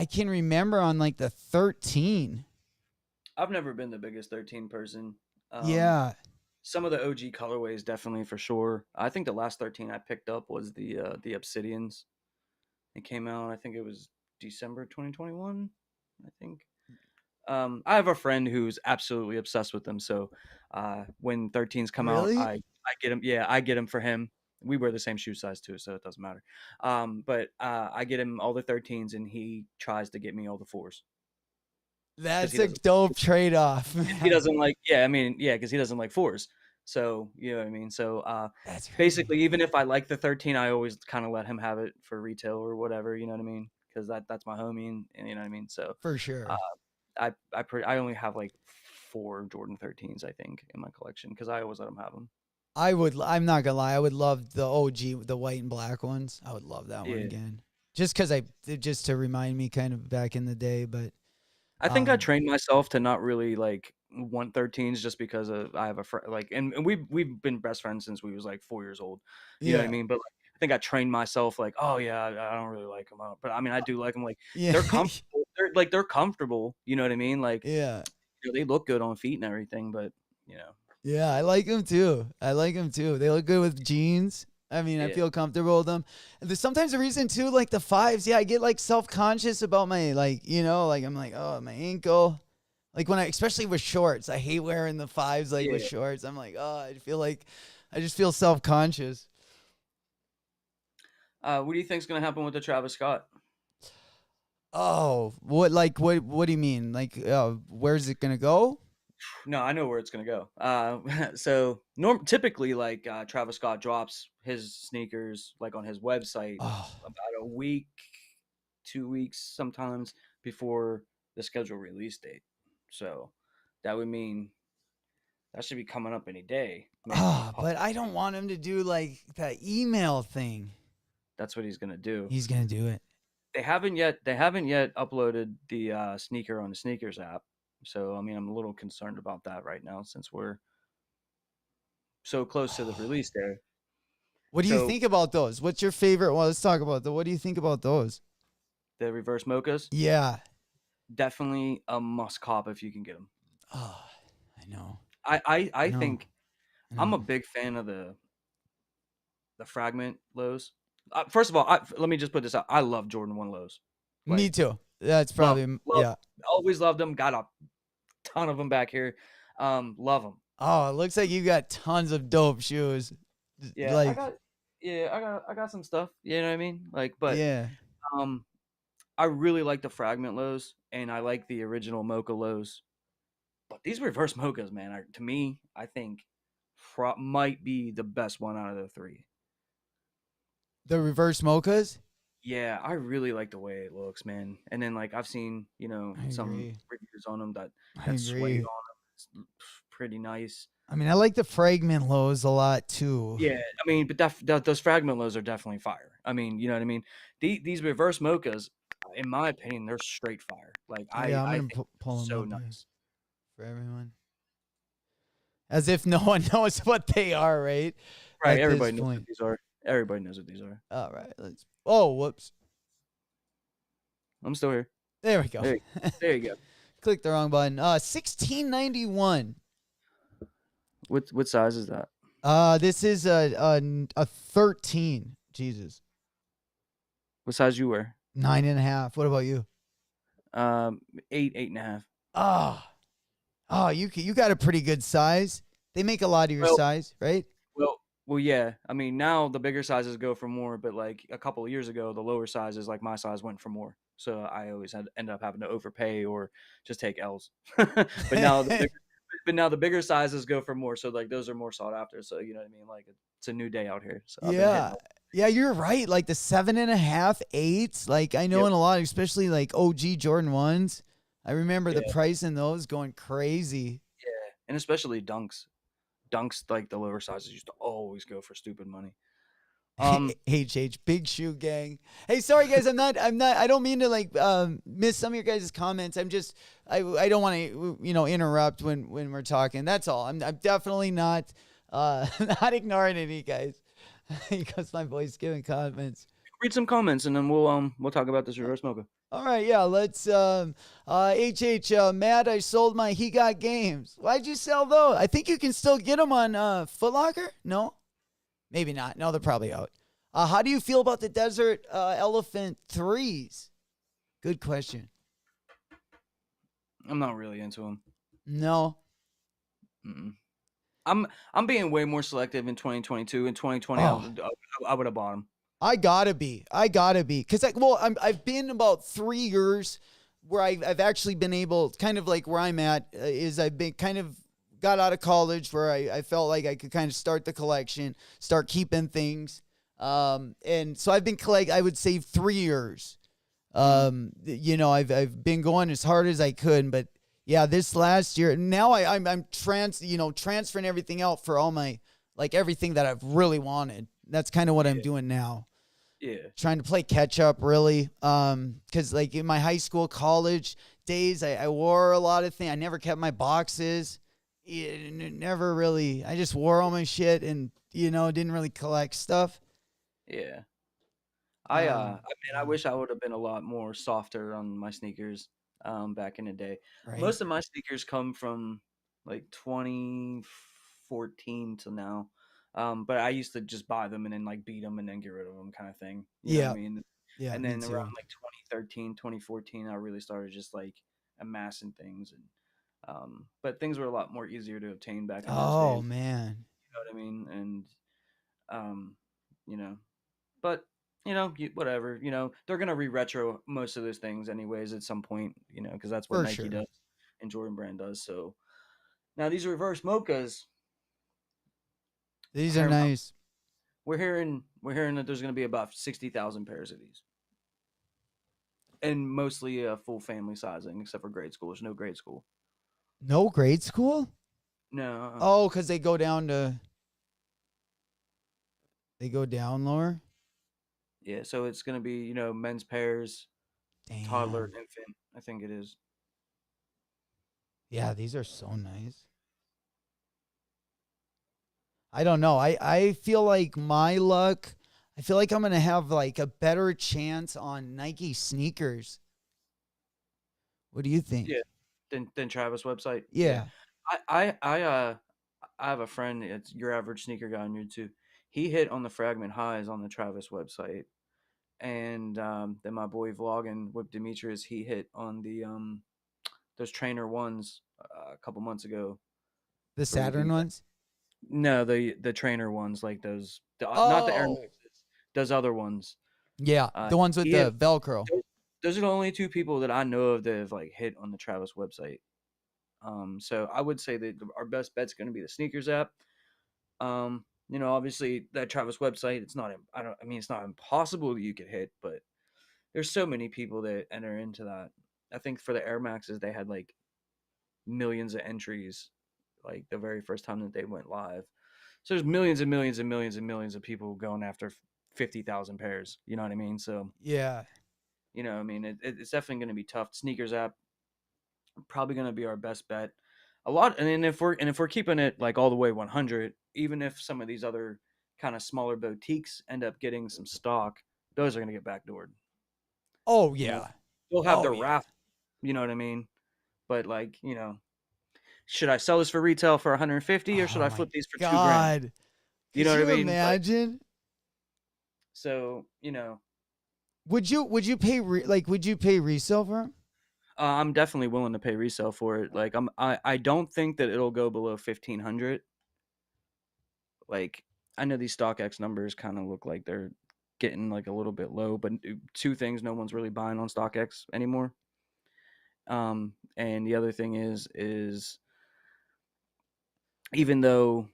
can remember on like the 13. I've never been the biggest 13 person. Um, Yeah, some of the OG colorways, definitely for sure. I think the last 13 I picked up was the Obsidians. It came out. I think it was December 2021. I think. I have a friend who's absolutely obsessed with them. So when 13s come out, really? I get them. Yeah, I get them for him. We wear the same shoe size too, so it doesn't matter. But I get him all the 13s, and he tries to get me all the 4s because That's a dope trade off, he man. doesn't like. Yeah, I mean, yeah, because he doesn't like 4s. So you know what I mean. So That's crazy. basically, even if I like the 13, I always kind of let him have it for retail or whatever. You know what I mean? Because that's my homie, and you know what I mean. So For uh, sure. I only have like 4 Jordan 13s, I think, in my collection because I always let him have them. I'm not gonna lie. I would love the OG, the white and black ones. I would love that one Yeah. again. Just to remind me kind of back in the day, but I think I um, trained myself to not really like want 13s just because I have a friend like and we've been best friends since we was like 4 years old. You know what I yeah, mean? But like, I think I trained myself like, oh yeah, I don't really like them, but I mean I do like them. Like yeah, they're comfortable. They're comfortable. You know what I mean? Like yeah. they look good on feet and everything, but you know, Yeah, I like them too. I like them too. They look good with jeans. I mean, I yeah, feel comfortable with them. And there's sometimes the reason too, like the fives. Yeah, I get like self conscious about my like I'm like, oh, my ankle. Like when especially with shorts, I hate wearing the fives like with yeah. shorts. I'm like, oh, I just feel self conscious. What do you think's gonna happen with the Travis Scott? Oh, what do you mean? Like, where's it gonna go? No, I know where it's gonna go. So typically, like Travis Scott drops his sneakers like on his website Oh, about a week, 2 weeks sometimes before the scheduled release date. So that would mean that should be coming up any day, maybe. but I don't want him to do like that email thing. That's what he's gonna do. He's gonna do it. They haven't yet uploaded the sneaker on the sneakers app. So I mean, I'm a little concerned about that right now since we're so close to the release day. What do you So think about those? What's your favorite? Well, let's talk about what do you think about those? the reverse mochas, Yeah. definitely a must cop if you can get them. Oh, I know. I I know. think I I'm a know. big fan of the fragment lows. First of all, let me just put this out. I love Jordan 1 lows. Me Like too. That's love, probably love, yeah. always loved them. Got a ton of them back here. Love them. Oh, it looks like you got tons of dope shoes. Yeah, Like, I got some stuff. You know what I mean? Like, but yeah. um, I really like the fragment lows, and I like the original mocha lows. But these reverse mochas, man, to me, I think might be the best one out of the three. The reverse mochas? Yeah, I really like the way it looks, man. And then like I've seen, I some agree. reviews on them I that suede agree. on them. It's pretty nice. I mean, I like the fragment lows a lot too. Yeah, I mean, but those fragment lows are definitely fire. I mean, you know what I mean? These reverse mochas, in my opinion, they're straight fire. Like Yeah, I'm I gonna think pull them so up here nice. for everyone, as if no one knows what they are, right? Right, At this everybody knows what point. these are. Everybody knows what these are. All right, let's. Oh, whoops. I'm still here. There we go. There, there you go. Click the wrong button. 1691. What size is that? This is a 13. Jesus, What size you wear? 9.5. What about you? Um, 8.5. Ah, you got a pretty good size. They make a lot of your Well, size, right? well, yeah. I mean, now the bigger sizes go for more, but like a couple of years ago, the lower sizes, like my size, went for more. So I always had ended up having to overpay or just take L's. But now the bigger sizes go for more. So like those are more sought after. So you know what I mean? Like it's a new day out here. So I've been hitting Yeah. them. Yeah, you're right. Like the 7.5, 8s. Like I know Yep. in a lot, especially like OG Jordan 1s. I remember the Yeah. price in those going crazy. Yeah. And especially dunks. Dunks, like the lower sizes used to always go for stupid money. HH, big shoe gang. Hey, sorry guys, I don't mean to like miss some of your guys' comments. I don't want to interrupt when we're talking. That's all. I'm definitely not not ignoring any guys because my boy's giving comments. Read some comments and then we'll talk about this reverse mocha. All right, yeah, let's HH Matt, I sold my He Got Games. Why'd you sell those? I think you can still get them on Foot Locker? No? Maybe not. No, they're probably out. How do you feel about the Desert Elephant 3s? Good question. I'm not really into them. No. Mm-mm. I'm being way more selective in 2022. In 2020, Oh, I would have bought them. I gotta be. Because, I've been about 3 years where I've actually been able, kind of like where I'm at, is I've been kind of got out of college where I felt like I could kind of start the collection, start keeping things. And so I've been I would say 3 years. I've been going as hard as I could, but yeah, this last year now I'm transferring everything out for all my like everything that I've really wanted. That's kind of what I'm Yeah, doing now. yeah, Trying to play catch up really. Cause like in my high school, college days, I wore a lot of things. I never kept my boxes. Never really, I just wore all my shit and, didn't really collect stuff. yeah. I mean, I Yeah, wish I would have been a lot more softer on my sneakers, back in the day. right. Most of my sneakers come from like 2014 to now. But I used to just buy them and then like beat them and then get rid of them kind of thing. You know what I Yeah. mean? Yeah. And Me then around too. like 2013, 2014, I really started just like amassing things and but things were a lot more easier to obtain back in those Oh days. man. You know what I mean? And um, you know, but whatever. They're gonna re-retro most of those things anyways at some point. Because that's what For Nike sure. does and Jordan Brand does. So now these reverse mochas, These are I- nice. we're hearing that there's gonna be about 60,000 pairs of these, and mostly a full family sizing, except for grade school. There's no grade school. No grade school? No. Oh, because they go down lower. Yeah. So it's gonna be men's pairs, toddler, Damn. infant. I think it is. Yeah, these are so nice. I don't know. I feel like my luck. I feel like I'm gonna have like a better chance on Nike sneakers. What do you think? Yeah. Then Travis website. Yeah. Yeah. I have a friend. It's your average sneaker guy on YouTube. He hit on the fragment highs on the Travis website, and then my boy vlogging with Demetrius, he hit on the those trainer ones a couple months ago The for the Saturn ones? no the trainer ones like those not the Air Oh. Maxes, those other ones. Yeah, Uh, the ones with he hit the Velcro. those are the only two people that I know of that have like hit on the Travis website. So I would say that our best bet's going to be the sneakers app. Obviously that Travis website, it's not. I mean, it's not impossible that you could hit, but there's so many people that enter into that. I think for the Air Maxes, they had like millions of entries, like the very first time that they went live. So there's millions and millions and millions and millions of people going after 50,000 pairs. You know what I mean? So, Yeah. I mean, it's definitely going to be tough. Sneakers app probably going to be our best bet. A lot, and then if we're keeping it like all the way 100, even if some of these other kind of smaller boutiques end up getting some stock, those are going to get backdoored. Oh You know, yeah. they'll have Oh their yeah. raft. You know what I mean? But like, should I sell this for retail for 150 or should Oh I my flip these for 2 grand? God. You know Could what I you mean? Like, imagine? so Would you pay resale for 'em? I'm definitely willing to pay resale for it. Like, I don't think that it'll go below 1,500. Like, I know these StockX numbers kind of look like they're getting like a little bit low, but two things no one's really buying on StockX anymore. And the other thing is even though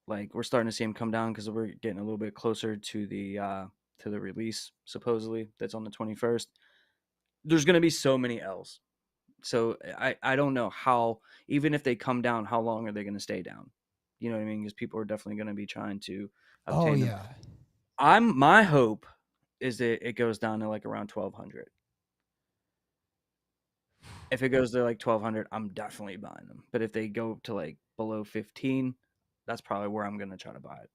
like we're starting to see them come down because we're getting a little bit closer to the release supposedly that's on the 21st. There's gonna be so many L's. So I don't know how, even if they come down, how long are they gonna stay down? You know what I mean? Because people are definitely gonna be trying to Oh obtain them. yeah. My hope is that it goes down to like around 1,200. If it goes to like 1,200, I'm definitely buying them. But if they go to like below 15, that's probably where I'm gonna try to buy it.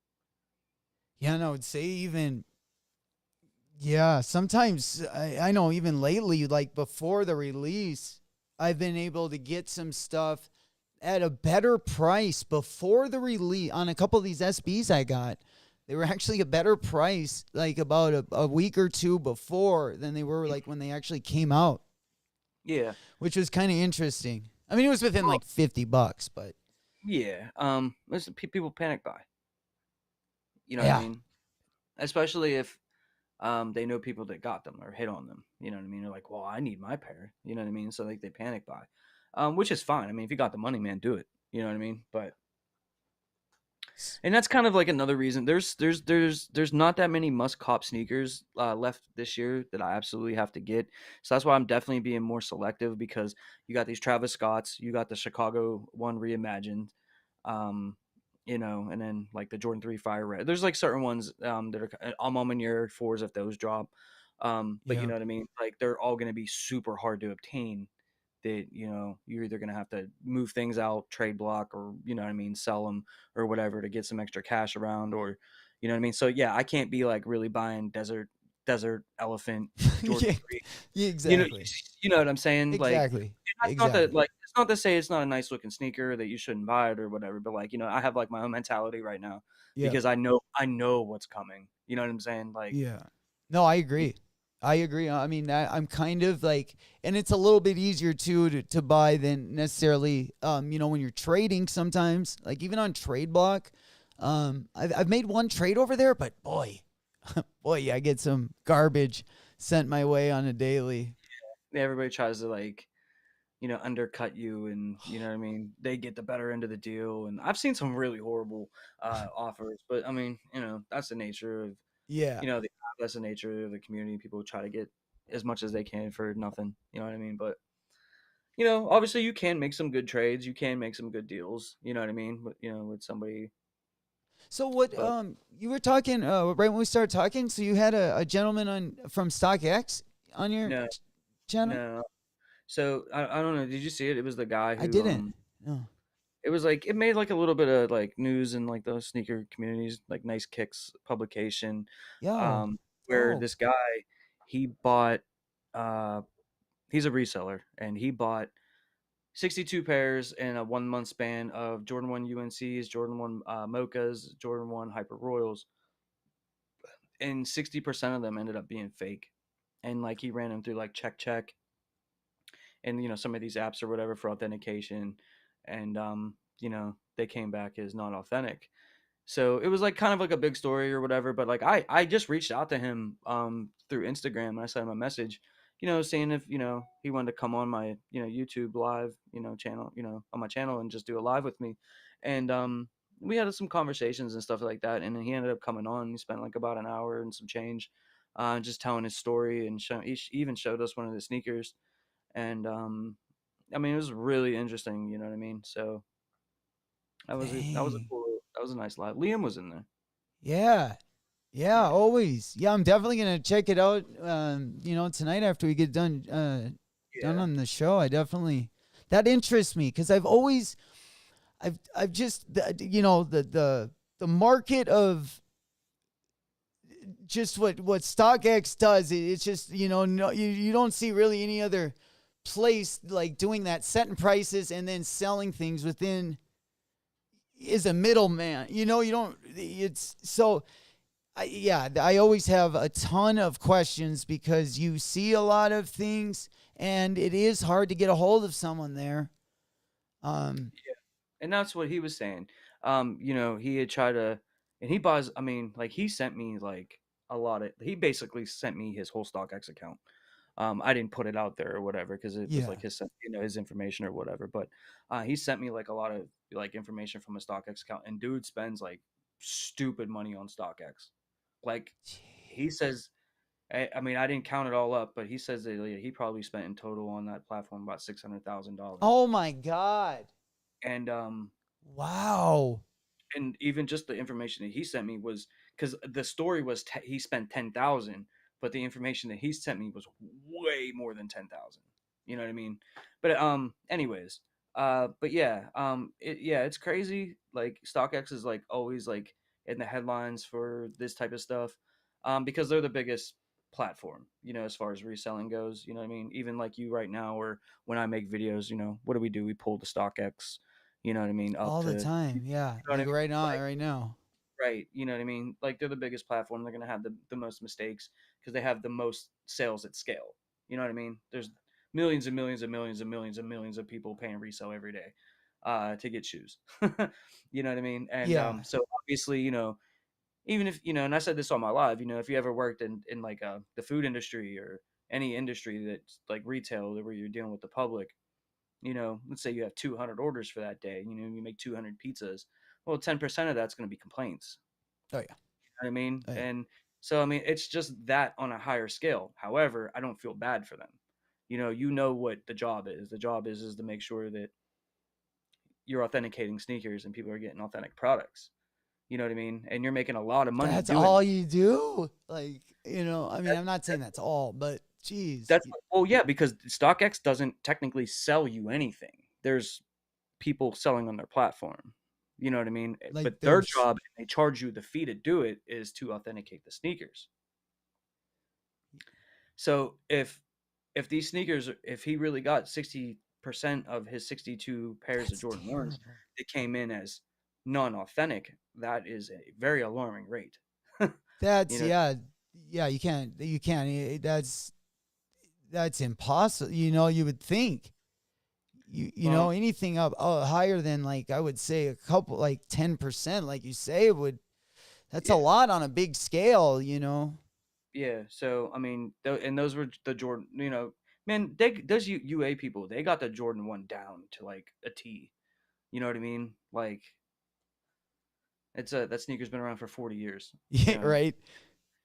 Yeah, no, I'd say even yeah, sometimes I know even lately, like before the release, I've been able to get some stuff at a better price before the release on a couple of these SBs I got. They were actually a better price, like about a week or two before than they were like when they actually came out, Yeah. which was kind of interesting. I mean, it was within Well, like $50, but yeah. Listen, people panic buy. You know what I yeah, mean? Especially if they know people that got them or hit on them. You know what I mean? They're like, well, I need my pair. You know what I mean? So like they panic buy, which is fine. I mean, if you got the money, man, do it. You know what I mean? But and that's kind of like another reason. There's not that many must cop sneakers left this year that I absolutely have to get. So that's why I'm definitely being more selective because you got these Travis Scotts, you got the Chicago one reimagined, um, and then like the Jordan 3 Fire Red. There's like certain ones that are I'm on your fours if those drop. But you yeah, know what I mean? Like they're all going to be super hard to obtain that you're either going to have to move things out, trade block, or you know what I mean, sell them or whatever to get some extra cash around, or you know what I mean. So yeah, I can't be like really buying desert elephant Jordan yeah, 3. yeah, you know exactly, you know what I'm saying, like, exactly, that's not that, exactly. like, it's not to say it's not a nice looking sneaker that you shouldn't buy it or whatever, but like, I have like my own mentality right now Yeah, because I know what's coming, you know what I'm saying, like. yeah. No, I agree. I agree. I mean, I'm kind of like, and it's a little bit easier too to buy than necessarily, when you're trading sometimes, like even on trade block. I've made one trade over there, but boy, boy, I get some garbage sent my way on a daily. Everybody tries to like undercut you, and you know what I mean, they get the better end of the deal, and I've seen some really horrible offers, but I mean, that's the nature of Yeah. the that's the nature of the community. People try to get as much as they can for nothing, you know what I mean, but obviously you can make some good trades, you can make some good deals, you know what I mean, but with somebody. So what? But You were talking right when we started talking. So you had a gentleman on from StockX on your no, channel. no. So I don't know, did you see it? It was the guy I who didn't. No. it was like it made like a little bit of like news in like those sneaker communities, like Nice Kicks publication, Yo. um, where Oh. this guy, he bought, uh, he's a reseller, and he bought 62 pairs in a 1 month span of Jordan 1 UNCs, Jordan 1 Mochas, Jordan 1 Hyper Royals, and 60% of them ended up being fake. And like he ran them through like check and some of these apps or whatever for authentication, and they came back as not authentic. So it was like kind of like a big story or whatever, but like I just reached out to him through Instagram, and I sent him a message, saying if he wanted to come on my YouTube live channel, on my channel and just do a live with me, and we had some conversations and stuff like that, and then he ended up coming on. He spent like about an hour and some change, just telling his story, and he even showed us one of the sneakers, and I mean, it was really interesting. You know what I mean? So Dang. that was a nice live. Liam was in there. Yeah. Yeah, Yeah, always. Yeah, I'm definitely gonna check it out. Tonight after we get done yeah, on the show. I definitely that interests me because I've just the market of just what StockX does. It's just no, you don't see really any other place like doing that, setting prices and then selling things within is a middleman. You don't. It's so. I always have a ton of questions because you see a lot of things, and it is hard to get a hold of someone there. Um, yeah. And that's what he was saying. He had tried to, and he buys. I mean, like he sent me like a lot of. He basically sent me his whole StockX account. I didn't put it out there or whatever because it was yeah. like his information or whatever. But he sent me like a lot of like information from a StockX account, and dude spends like stupid money on StockX. Like he says, I mean, I didn't count it all up, but he says that he probably spent in total on that platform about $600,000. Oh my God! And Wow. and even just the information that he sent me was because the story was he spent 10,000, but the information that he sent me was way more than 10,000. You know what I mean? But anyways, but yeah, it's crazy. Like StockX is like always like in the headlines for this type of stuff, because they're the biggest platform, as far as reselling goes. You know what I mean? Even like you right now, or when I make videos, what do? We pull the StockX, you know what I mean, up All to, the time. Yeah. know what I Like mean? right now. Like, Right now. right, you know what I mean? Like they're the biggest platform. They're gonna have the most mistakes because they have the most sales at scale. You know what I mean? There's millions and millions and millions and millions and millions of people paying resale every day to get shoes. You know what I mean? And Yeah. so obviously, even if and I said this on my live, if you ever worked in like the food industry or any industry that's like retail where you're dealing with the public, let's say you have 200 orders for that day, you make 200 pizzas. Well, 10% of that's going to be complaints. Oh yeah. You know what I mean? Oh yeah. And so, I mean, it's just that on a higher scale. However, I don't feel bad for them. What the job is. The job is to make sure that you're authenticating sneakers and people are getting authentic products. You know what I mean? And you're making a lot of money That's doing all that. you do. Like I mean, That- I'm not saying that's all, but geez, That's well, yeah, because StockX doesn't technically sell you anything. There's people selling on their platform. You know what I mean? like But their there's job, and they charge you the fee to do it, is to authenticate the sneakers. So if these sneakers, if he really got 60% of his 62 pairs of that's Jordan 1s terrible. that came in as non-authentic, that is a very alarming rate. That's You know, yeah. Yeah, you can't. That's impossible. You would think. well, Anything up higher than like I would say a couple like 10%, like you say, would that's a yeah, lot on a big scale. yeah. So I mean, and those were the Jordan. Man, those UA people, they got the Jordan 1 down to like a T. You know what I mean? Like that sneaker's been around for 40 years. You Yeah, know, right.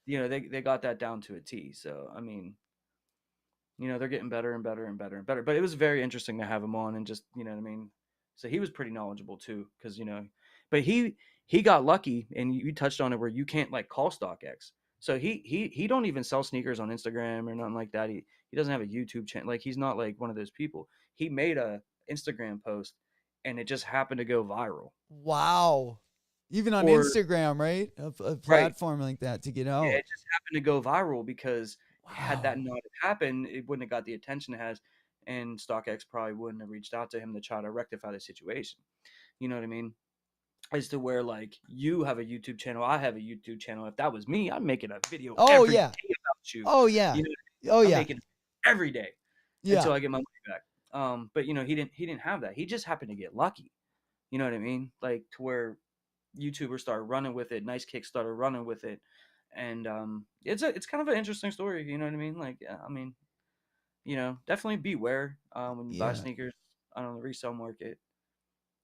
they got that down to a T. So I mean, they're getting better and better and better and better. But it was very interesting to have him on, and just, what I mean. So he was pretty knowledgeable too, because but he got lucky, and you touched on it where you can't like call StockX. So he don't even sell sneakers on Instagram or nothing like that. He doesn't have a YouTube channel. Like he's not like one of those people. He made a Instagram post, and it just happened to go viral. Wow. Even on Or Instagram, right? A right, platform like that to get yeah, out. it just happened to go viral because had that Wow. not have happened, it wouldn't have got the attention it has, and StockX probably wouldn't have reached out to him to try to rectify the situation. You know what I mean? As to where like you have a YouTube channel, I have a YouTube channel. If that was me, I'm making a video Oh every day yeah. about you. Oh yeah. You know, Oh I'm yeah. making it every day Yeah. until I get my money back. But he didn't have that. He just happened to get lucky. You know what I mean? Like to where YouTubers started running with it, Nice Kick started running with it, and it's kind of an interesting story. You know what I mean? Like, I mean, definitely beware when you buy Yeah. sneakers on the resale market.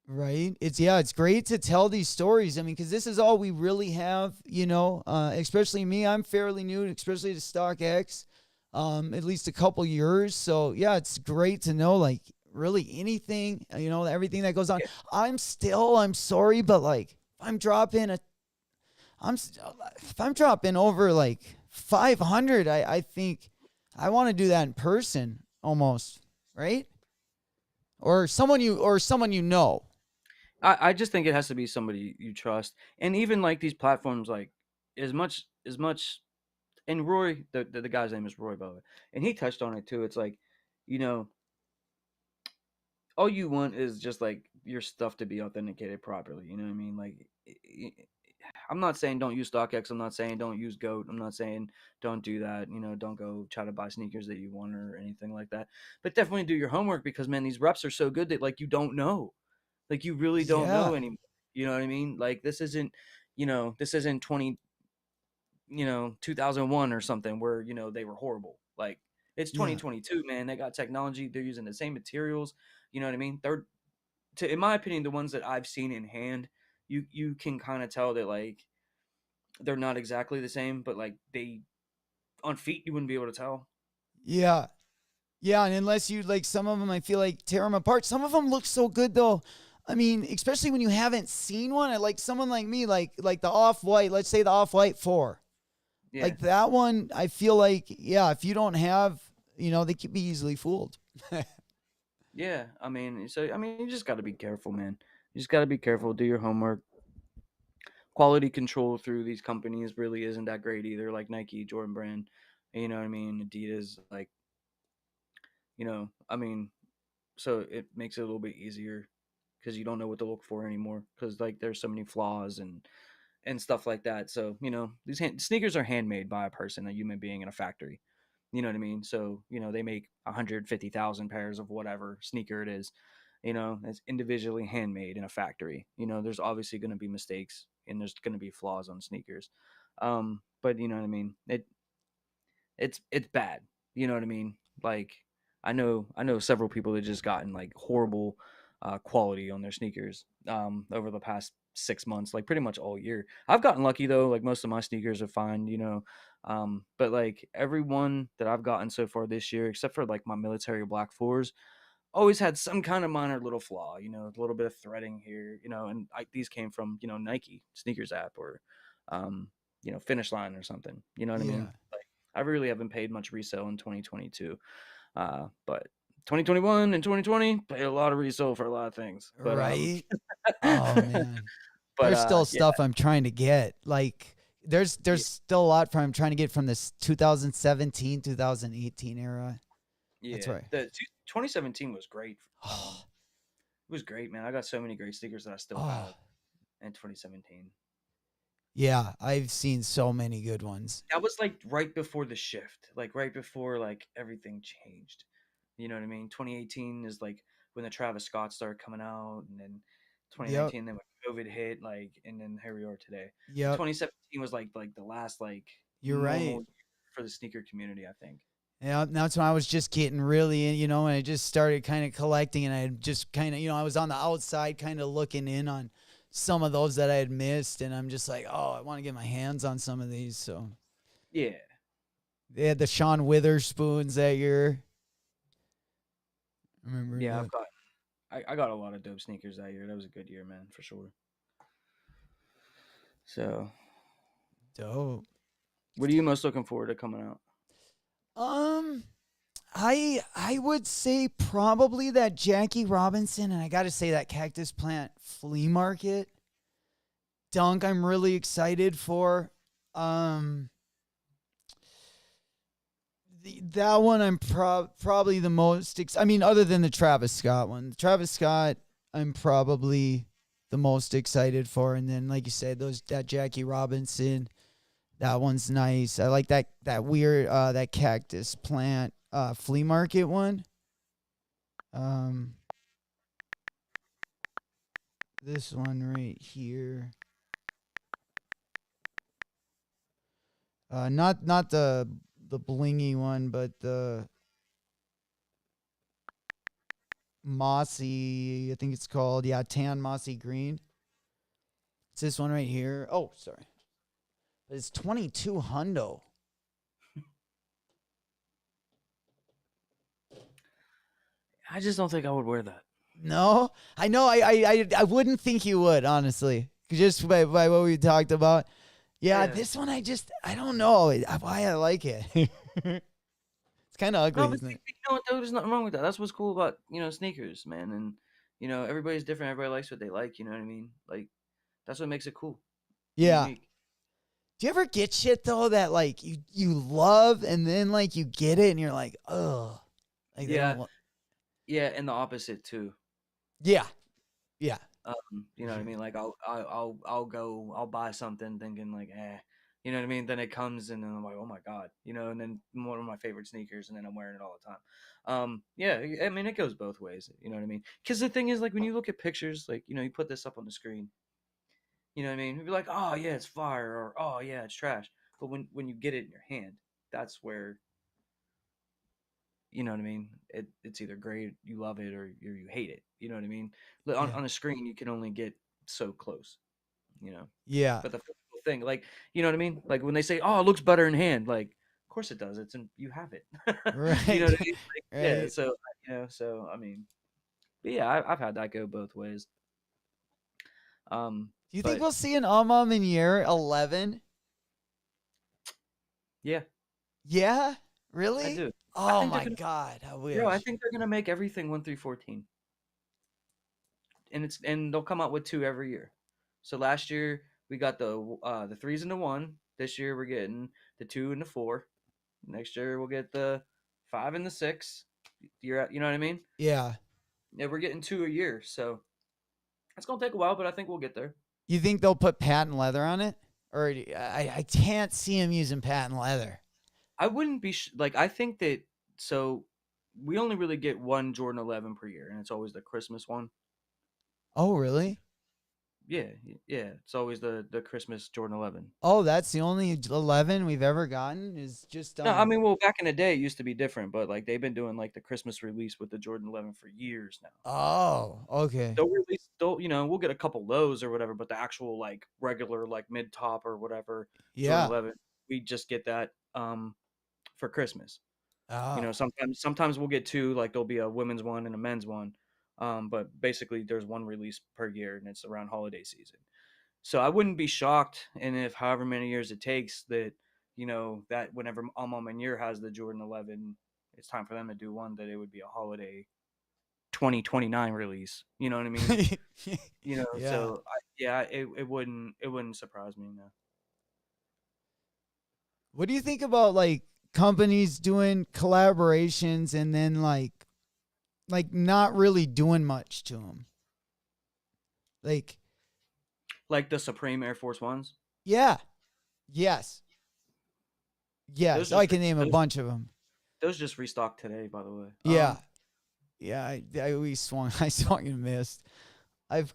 Right. It's great to tell these stories. I mean, because this is all we really have, especially me. I'm fairly new, especially to StockX, at least a couple years. So yeah, it's great to know like really anything, everything that goes on. Yeah. I'm sorry, but like I'm, if I'm dropping over like 500, I think I want to do that in person almost, right? Or someone you know. I just think it has to be somebody you trust, and even like these platforms, like as much. And Roy, the guy's name is Roy, by the way, and he touched on it too. It's like, you know, all you want is just like your stuff to be authenticated properly. You know what I mean? Like, I'm not saying don't use StockX. I'm not saying don't use Goat. I'm not saying don't do that. Don't go try to buy sneakers that you want or anything like that. But definitely do your homework because man, these reps are so good that like you don't know, like you really don't Yeah. know anymore. You know what I mean? Like this isn't 2001 or something where they were horrible. Like it's Yeah. 2022, man. They got technology. They're using the same materials. You know what I mean? In my opinion, the ones that I've seen in hand, you can kind of tell that like they're not exactly the same, but like they on feet you wouldn't be able to tell. Yeah. Yeah. And unless you like some of them, I feel like tear them apart. Some of them look so good though. I mean, especially when you haven't seen one. I like someone like me, like the off white. Let's say the off white four, Yeah, like that one. I feel like yeah, if you don't have, they could be easily fooled. yeah. I mean, you just got to be careful, man. You just got to be careful. Do your homework. Quality control through these companies really isn't that great either. Like Nike, Jordan Brand, you know what I mean. Adidas, like I mean, so it makes it a little bit easier because you don't know what to look for anymore because like there's so many flaws and stuff like that. So these sneakers are handmade by a person, a human being in a factory. You know what I mean? So they make 150,000 pairs of whatever sneaker it is. It's individually handmade in a factory. There's obviously going to be mistakes and there's going to be flaws on sneakers. But you know what I mean? It's bad. You know what I mean? Like I know several people that just gotten like horrible quality on their sneakers over the past 6 months, like pretty much all year. I've gotten lucky though, like most of my sneakers are fine. But like every one that I've gotten so far this year, except for like my military black fours, always had some kind of minor little flaw, a little bit of threading here, and these came from Nike sneakers app or Finish Line or something. You know what I mean? Yeah. I really haven't paid much resale in 2022. But 2021 and 2020 paid a lot of resale for a lot of things. But Right. Oh man. There's still yeah, stuff I'm trying to get. Like there's yeah, still a lot from I'm trying to get from this 2017, 2018 era. That's yeah. right. The 2017 was great. It was great, man. I got so many great stickers that I still Oh, have in 2017. yeah, I've seen so many good ones. That was like right before the shift, like right before like everything changed. You know what I mean? 2018 is like when the Travis Scott started coming out, and then Yep. 2019, then when COVID hit, like, and then here we are today. But Yep. 2017 was like the last like You're normal right. year for the sneaker community, I think. Yeah, that's when I was just getting really in, and I just started kind of collecting and I had just kind of, I was on the outside kind of looking in on some of those that I had missed and I'm just like, oh, I want to get my hands on some of these. So Yeah, they had the Sean Witherspoons that year. Remember yeah. that? I got a lot of dope sneakers that year. That was a good year, man, for sure. So, Dope. what are you most looking forward to coming out? Um, I would say probably that Jackie Robinson, and I got to say that Cactus Plant Flea Market Dunk. I'm really excited for. Um, that one I'm probably the most. I mean, other than the Travis Scott one, the Travis Scott I'm probably the most excited for, and then like you said, that Jackie Robinson. That one's nice. I like that weird that Cactus Plant flea market one. Um, this one right here. Not the blingy one, but mossy, I think it's called. Yeah, tan mossy green. It's this one right here. Oh, sorry. But it's 22 hundo. I just don't think I would wear that. No, I know. I wouldn't think you would, honestly, just by what we talked about. Yeah, Yeah. this one I don't know why I like it. It's kind of No, ugly, but isn't it? you know what? There's nothing wrong with that. That's what's cool about sneakers, man. And everybody's different. Everybody likes what they like. You know what I mean? Like that's what makes it cool and Yeah. unique. Do you ever get shit though that like you love and then like you get it and you're like, oh, like they Yeah, don't. yeah, and the opposite too. Yeah, yeah, You know what I mean? Like I'll buy something thinking like, you know what I mean? Then it comes and then I'm like, oh my god, and then one of my favorite sneakers, and then I'm wearing it all the time. Yeah, I mean it goes both ways. You know what I mean? Because the thing is, like when you look at pictures, like you put this up on the screen, you know what I mean? You'd be like, oh yeah, it's fire, or oh yeah, it's trash. But when you get it in your hand, that's where you know what I mean? It's either great, you love it, or you hate it. You know what I mean? yeah, On a screen, you can only get so close, you know. yeah. But the physical thing, like, you know what I mean? Like when they say, "Oh, it looks better in hand," like, of course it does. It's in you have it. You know Right, what I mean? Like, yeah. right. So so I mean, but yeah, I've had that go both ways. Do you think But we'll see an in year 11? yeah, Yeah, I really? do. I Oh think they're my gonna, god, I I wish. think they're gonna make everything 1 through 14, and they'll come out with two every year. So last year we got the threes and the one. This year we're getting the two and the four. Next year we'll get the five and the six. You know what I mean? Yeah. Yeah, we're getting two a year, so it's gonna take a while, but I think we'll get there. You think they'll put patent leather on it? Or I can't see him using patent leather. I wouldn't be like I think that so we only really get one Jordan 11 per year, and it's always the Christmas one. Oh, really? Yeah, yeah, it's always the Christmas Jordan 11. Oh, that's the only 11 we've ever gotten is just No, I mean, well, back in the day, it used to be different, but like they've been doing like the Christmas release with the Jordan 11 for years now. Oh, okay. We'll get a couple lows or whatever, but the actual like regular like mid top or whatever Jordan Yeah. 11, we just get that for Christmas. Oh. Sometimes we'll get two, like there'll be a women's one and a men's one. But basically there's one release per year and it's around holiday season. So I wouldn't be shocked, and if however many years it takes that, that whenever Alma Year has the Jordan 11, it's time for them to do one that it would be a holiday 2029 release. You know what I mean? Yeah. So yeah, it wouldn't surprise me. No. What do you think about like companies doing collaborations and then like not really doing much to them? Like, Like the Supreme Air Force Ones. yeah. Yes. Those Yes. I just can name a those, bunch of them. those just restocked today, by the way. Yeah. Yeah, we swung. I swung and missed. I've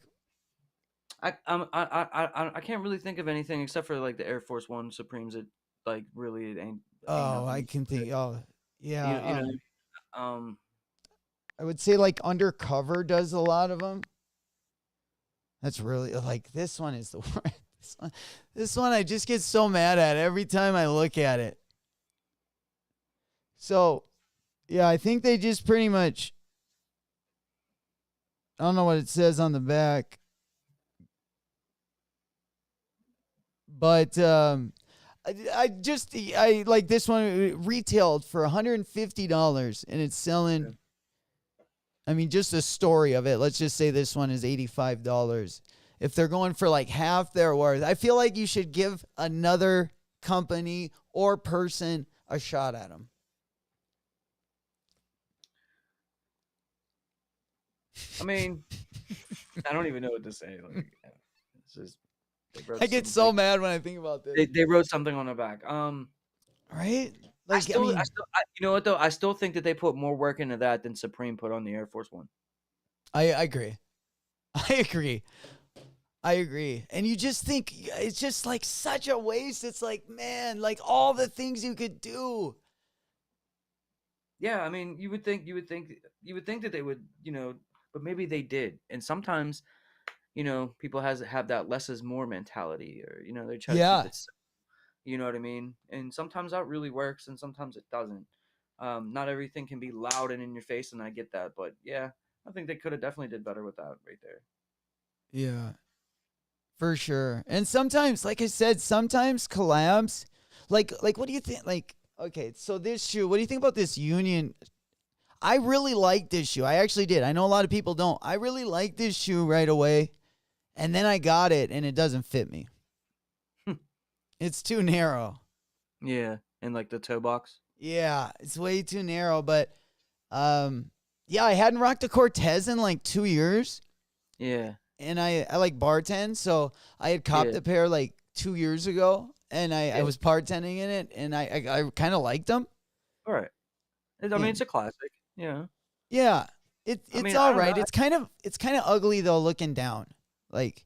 I can't really think of anything except for like the Air Force One Supremes that like really ain't oh, I nothing. can think. Oh, You yeah. you know um I would say like Undercover does a lot of them. That's really like this one is the worst. This one I just get so mad at every time I look at it. So, yeah, I think they just pretty much. I don't know what it says on the back, but I like this one retailed for $150 and it's selling. I mean, just the story of it. Let's just say this one is $85. If they're going for like half their worth, I feel like you should give another company or person a shot at them. I mean, I don't even know what to say. Like, it's just I get so mad when I think about this. they wrote something on the back. Right? I Like, still, you know what though? I still think that they put more work into that than Supreme put on the Air Force One. I agree. I agree. I agree. And you just think it's just like such a waste. It's like, man, like all the things you could do. Yeah, I mean, you would think that they would, but maybe they did. And sometimes, people have that less is more mentality, or they try to keep Yeah. it. You know what I mean? And sometimes that really works, and sometimes it doesn't. Not everything can be loud and in your face, and I get that. But yeah, I think they could have definitely did better with that right there. Yeah. For sure. And sometimes, like I said, sometimes collabs, like what do you think? Like, okay, so this shoe, what do you think about this Union? I really like this shoe. I actually did. I know a lot of people don't. I really like this shoe right away. And then I got it and it doesn't fit me. It's too narrow. Yeah, and like the toe box. Yeah, it's way too narrow. But yeah, I hadn't rocked a Cortez in like 2 years. Yeah, And I like bartend, so I had copped yeah, a pair like 2 years ago, and I yeah. was bartending in it, and I kind of liked them. All right. I mean, Yeah, it's a classic. Yeah. yeah, I it's mean, I all don't know. right. It's kind of ugly though, looking down, like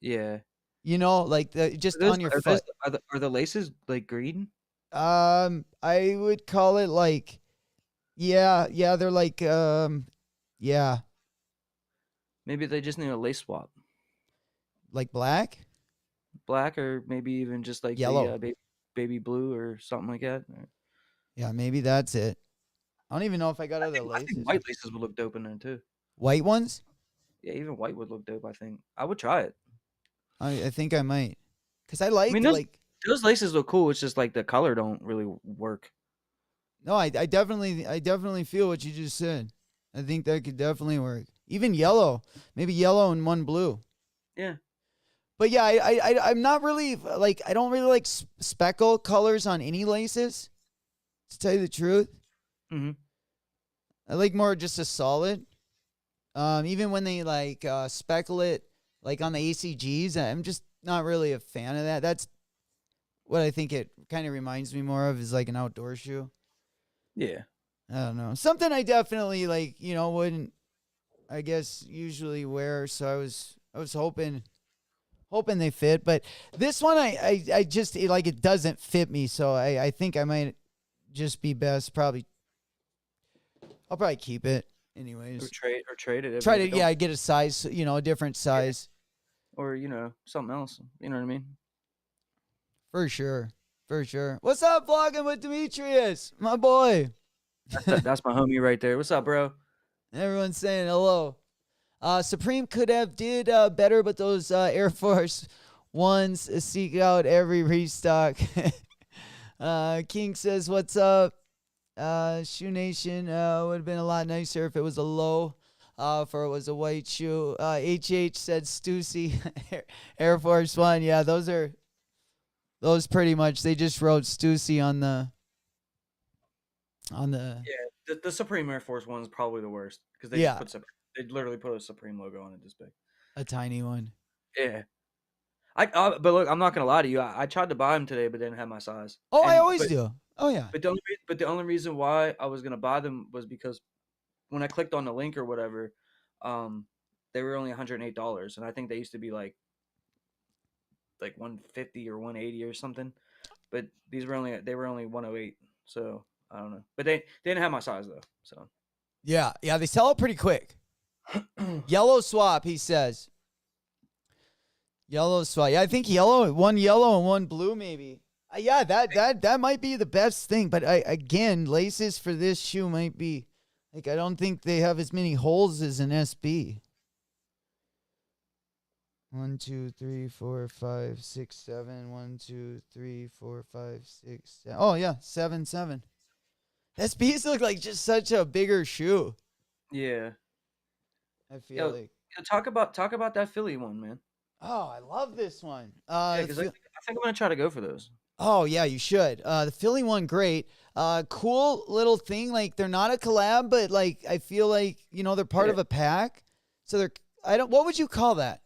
Yeah. like Are just those on your are those foot. are the laces like green? I would call it like yeah, they're like yeah, Maybe they just need a lace swap. like black, Black, or maybe even just like the yellow. baby blue or something like that. Yeah, maybe that's it. I don't even know if I got I other think I think laces. white laces would look dope in there too. White ones. Yeah, even white would look dope. I think I would try it. I think I might, cause I I mean, like those like those laces look cool. It's just like the color don't really work. No, I definitely feel what you just said. I think that could definitely work. Even yellow, maybe yellow and one blue. Yeah. But yeah, I'm not really like I don't really like speckle colors on any laces. To tell you the truth, Hmm. I like more just a solid. Even when they like speckle it like on the ACGs, I'm just not really a fan of that. That's what I think it kind of reminds me more of is like an outdoor shoe. Yeah. I don't know. Something I definitely like, wouldn't I guess usually wear. So I was hoping they fit, but this one I just like it doesn't fit me. So I think I might just be best. I'll probably keep it Or anyways. trade it Try if to it don't. get a size, a different Yeah. size Or something else. You know what I mean? for sure. For sure. What's up, vlogging with Demetrius, my boy? That's my homie right there. What's up, bro? Everyone's saying hello. Supreme could have did better, but those Air Force Ones seek out every restock. King says, "What's up?" Shoe Nation would have been a lot nicer if it was a low. For it was a white shoe. HH said Stussy Air Force One. Yeah, those pretty much. They just wrote Stussy on the Yeah, the Supreme Air Force One is probably the worst because yeah, they literally put a Supreme logo on it this big. a tiny one. Yeah. But look, I'm not gonna lie to you. I tried to buy them today, but they didn't have my size. Oh, I And always do. Oh yeah. but the only reason why I was gonna buy them was because when I clicked on the link or whatever, um, they were only $108, and I think they used to be like 150 or 180 or something. But they were only 108. So I don't know. But they didn't have my size though. So Yeah, yeah, they sell it pretty quick. Yellow swap, he says. Yellow swap. Yeah, I think one yellow and one blue, maybe. Yeah, that might be the best thing. But again, laces for this shoe might be like I don't think they have as many holes as an SB. 1, 2, 3, 4, 5, 6, 7. 1, 2, 3, 4, 5, 6, 7. Oh yeah, 7, 7. SBs look like just such a bigger shoe. yeah. I feel Yo, like. talk about that Philly one, man. Oh, I love this one. Yeah, because I think I'm gonna try to go for those. Oh yeah, you should. The Philly one, great. Cool little thing. Like they're not a collab, but like I feel like they're part Yeah. of a pack. So they're I don't. What would you call that?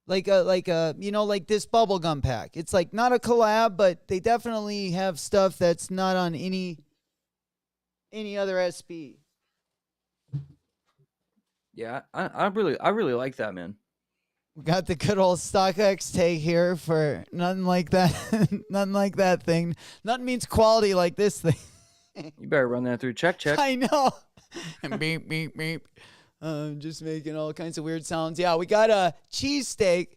Like this bubblegum pack. It's like not a collab, but they definitely have stuff that's not on any other SB. Yeah, I really like that, man. We got the good old StockX take here for nothing like that. Nothing like that thing. Nothing means quality like this thing. You better run that through check. I know. And beep, beep, beep. Just making all kinds of weird sounds. Yeah, we got a cheesesteak.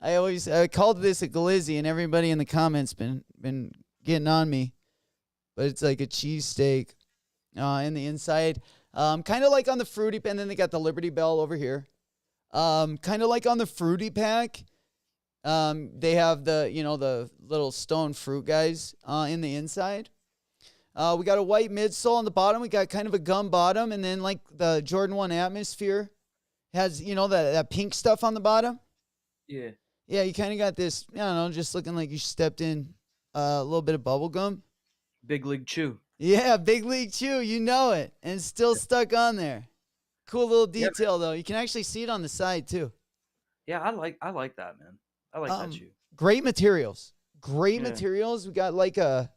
I called this a glizzy, and everybody in the comments been getting on me. But it's like a cheesesteak in the inside. Kind of like on the fruity, and then they got the Liberty Bell over here. Kind of like on the fruity pack. They have the little stone fruit guys in the inside. We got a white midsole on the bottom. We got kind of a gum bottom, and then like the Jordan 1 Atmosphere has that pink stuff on the bottom. Yeah. Yeah, you kind of got this. I don't know, just looking like you stepped in a little bit of bubble gum. Big League Chew. Yeah, Big League Chew. You know it, and it's still stuck on there. Cool little detail though. You can actually see it on the side too. Yeah, I like that, man. I like that shoe. Great materials. Great Yeah. materials. We got like a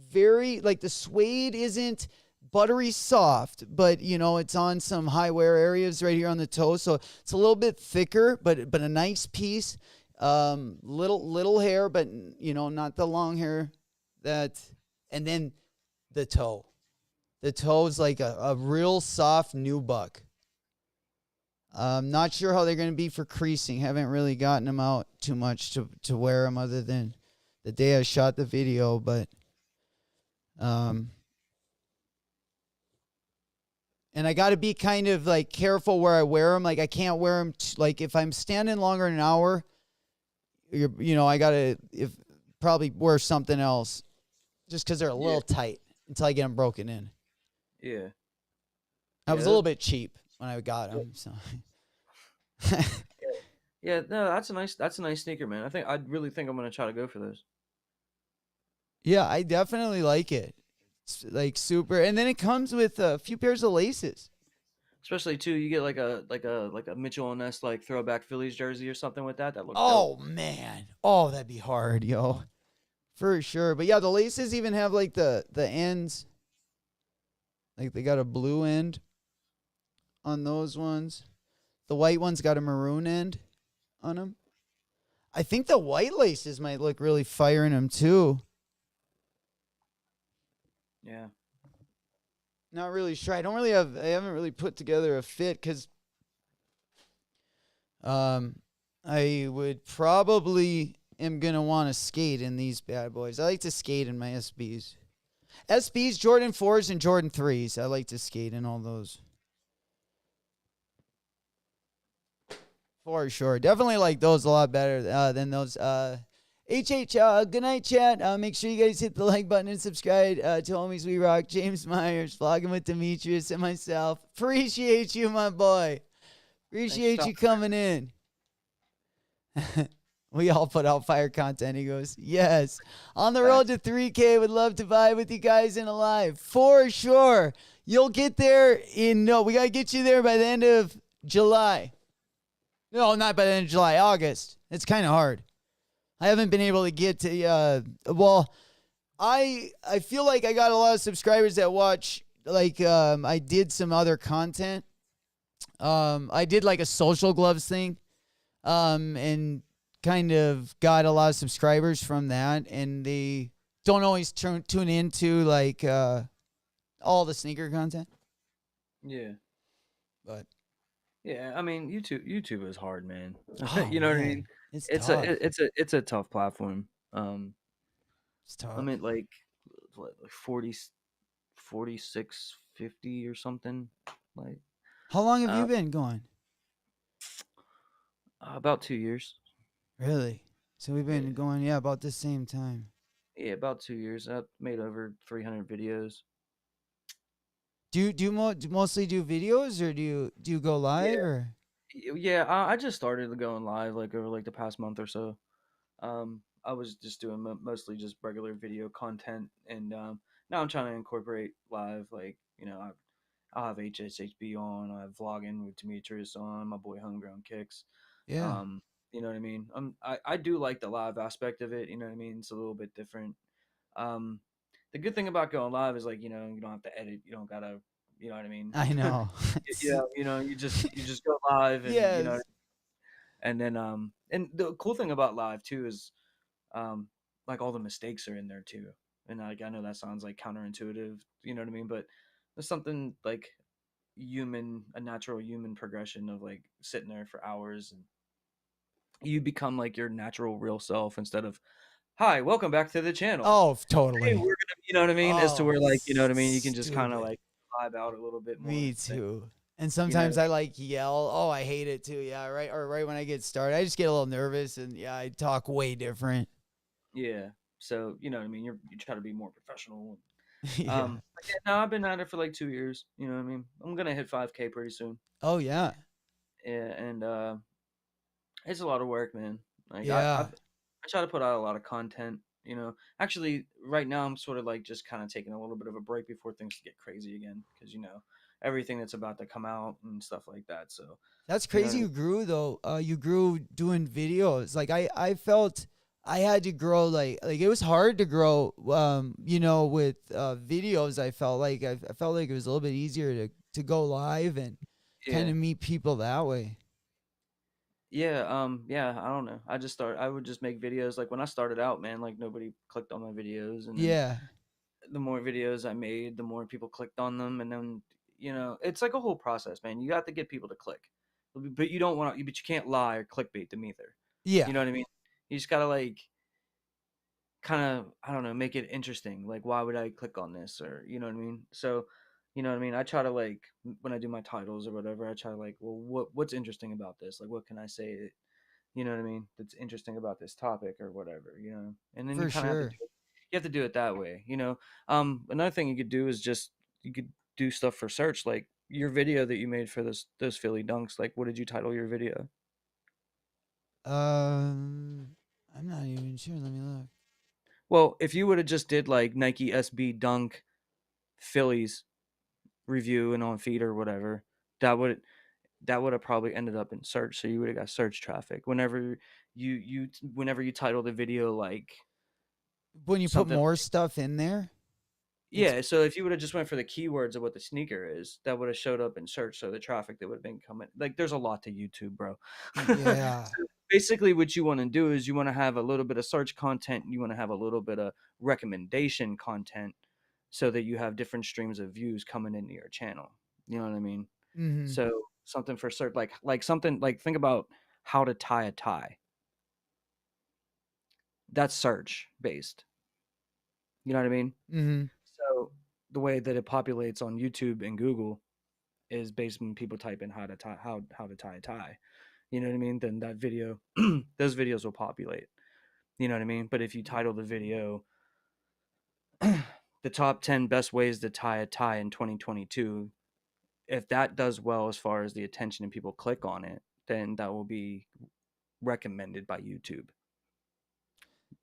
very, like the suede isn't buttery soft, but it's on some high wear areas right here on the toe. So it's a little bit thicker, but a nice piece. Little hair, but not the long hair and then the toe. The toe is like a real soft nubuck. Not sure how they're going to be for creasing. Haven't really gotten them out too much to wear them other than the day I shot the video, but and I got to be kind of like careful where I wear them. Like I can't wear them like if I'm standing longer than an hour, I got to probably wear something else just cuz they're a little tight until I get them broken in. Yeah. I was a little bit cheap when I got them, so Yeah, no, that's a nice sneaker, man. I really think I'm gonna try to go for those. Yeah, I definitely like it. It's like super, and then it comes with a few pairs of laces. Especially too, you get like a Mitchell and Ness like throwback Phillies jersey or something with that. That looks dope. Man, that'd be hard, yo, for sure. But yeah, the laces even have like the ends, like they got a blue end on those ones. The white one's got a maroon end on them. I think the white laces might look really fire in them too. Yeah. Not really sure. I haven't really put together a fit because I would probably am going to want to skate in these bad boys. I like to skate in my SBs. SBs, Jordan 4s, and Jordan 3s. I like to skate in all those. For sure. Definitely like those a lot better than those. Good night, chat. Make sure you guys hit the like button and subscribe to homies WeRock, James Myers, Vlogging with Demetrius, and myself. Appreciate you, my boy. Appreciate you coming in. We all put out fire content. He goes, yes. On the road to 3K. Would love to vibe with you guys in a live. For sure. You'll get there we got to get you there by the end of July. No, not by the end of July. August. It's kind of hard. I haven't been able to get to, I feel like I got a lot of subscribers that watch, like, I did some other content. I did like a social gloves thing, and kind of got a lot of subscribers from that, and they don't always tune into like, all the sneaker content. Yeah. But. Yeah, I mean, YouTube is hard, man. Oh, You know what I man. mean? It's tough. It's a tough platform. It's tough. I mean, like 40, 46, 50 or something. Like, how long have you been going? About 2 years. Really? So we've been going, about the same time. Yeah, about 2 years. I've made over 300 videos. Do you mostly do videos, or do you go live? Or? Yeah, I just started going live like over like the past month or so. I was just doing mostly just regular video content, and now I'm trying to incorporate live. Like, I'll have HSHB on, I have vlogging with Demetrius on, my boy Homegrown Kicks. Yeah. You know what I mean? I do like the live aspect of it. You know what I mean? It's a little bit different. The good thing about going live is, like, you don't have to edit. You don't gotta, you know what I mean? I know. You just go live, and yes. and then and the cool thing about live too is like all the mistakes are in there too. and like I know that sounds like counterintuitive, you know what I mean? But there's something like a natural human progression of like sitting there for hours, and you become like your natural real self instead of, hi, welcome back to the channel. Oh, Hey, totally. we're gonna, you know what I mean? As to Oh, where like, you know what I mean? You can just kind of stupid. like vibe out a little bit more. Me too. And You know? sometimes I like yell. Oh, I hate it too. Yeah, right. Or right when I get started, I just get a little nervous and yeah, I talk way different. Yeah. So, you know what I mean? You try to be more professional. Yeah. But yeah, no, I've been at it for like 2 years. You know what I mean? I'm gonna hit 5K pretty soon. Oh yeah. Yeah, and it's a lot of work, man. Like Yeah. I try to put out a lot of content. You know, actually, right now I'm sort of like just kind of taking a little bit of a break before things get crazy again, because you know everything that's about to come out and stuff like that. So, That's you know what crazy I mean? you grew though. You grew doing videos. Like I felt I had to grow like it was hard to grow with videos. I felt like I felt like it was a little bit easier to go live and kind Yeah, of meet people that way. yeah, yeah. I don't know. I would just make videos. Like when I started out, man, like nobody clicked on my videos, and then Yeah. the more videos I made, the more people clicked on them, and then you know it's like a whole process, man. You got to get people to click, but you don't want to. But you can't lie or clickbait them either. Yeah. You know what I mean? You just gotta like kind of, I don't know, make it interesting. Like why would I click on this, or you know what I mean? So, you know what I mean? I try to like when I do my titles or whatever, I try to like, well, what's interesting about this? Like what can I say? You know what I mean? That's interesting about this topic or whatever, you know. And then you For kind of have to do sure. it. You have to do it that way, you know. Another thing you could do is just you could do stuff for search, like your video that you made for those Philly dunks. Like, what did you title your video? Um, I'm not even sure. Let me look. Well, if you would have just did like Nike SB dunk Phillies review and on feed or whatever, that would that would have probably ended up in search. So you would have got search traffic whenever whenever you title the video like When you put something. more stuff in there, it's Yeah, so if you would have just went for the keywords of what the sneaker is, that would have showed up in search. So the traffic that would have been coming, like, there's a lot to YouTube, bro. yeah. So basically, what you want to do is you want to have a little bit of search content, and you want to have a little bit of recommendation content, so that you have different streams of views coming into your channel. You know what I mean? Mm-hmm. So something for search, like something like think about how to tie a tie. That's search based. You know what I mean? Mm-hmm. So the way that it populates on YouTube and Google is based when people type in how to tie a tie. You know what I mean? Then that video, those videos will populate. You know what I mean? But if you title the video, the top 10 best ways to tie a tie in 2022, if that does well as far as the attention and people click on it, then that will be recommended by YouTube.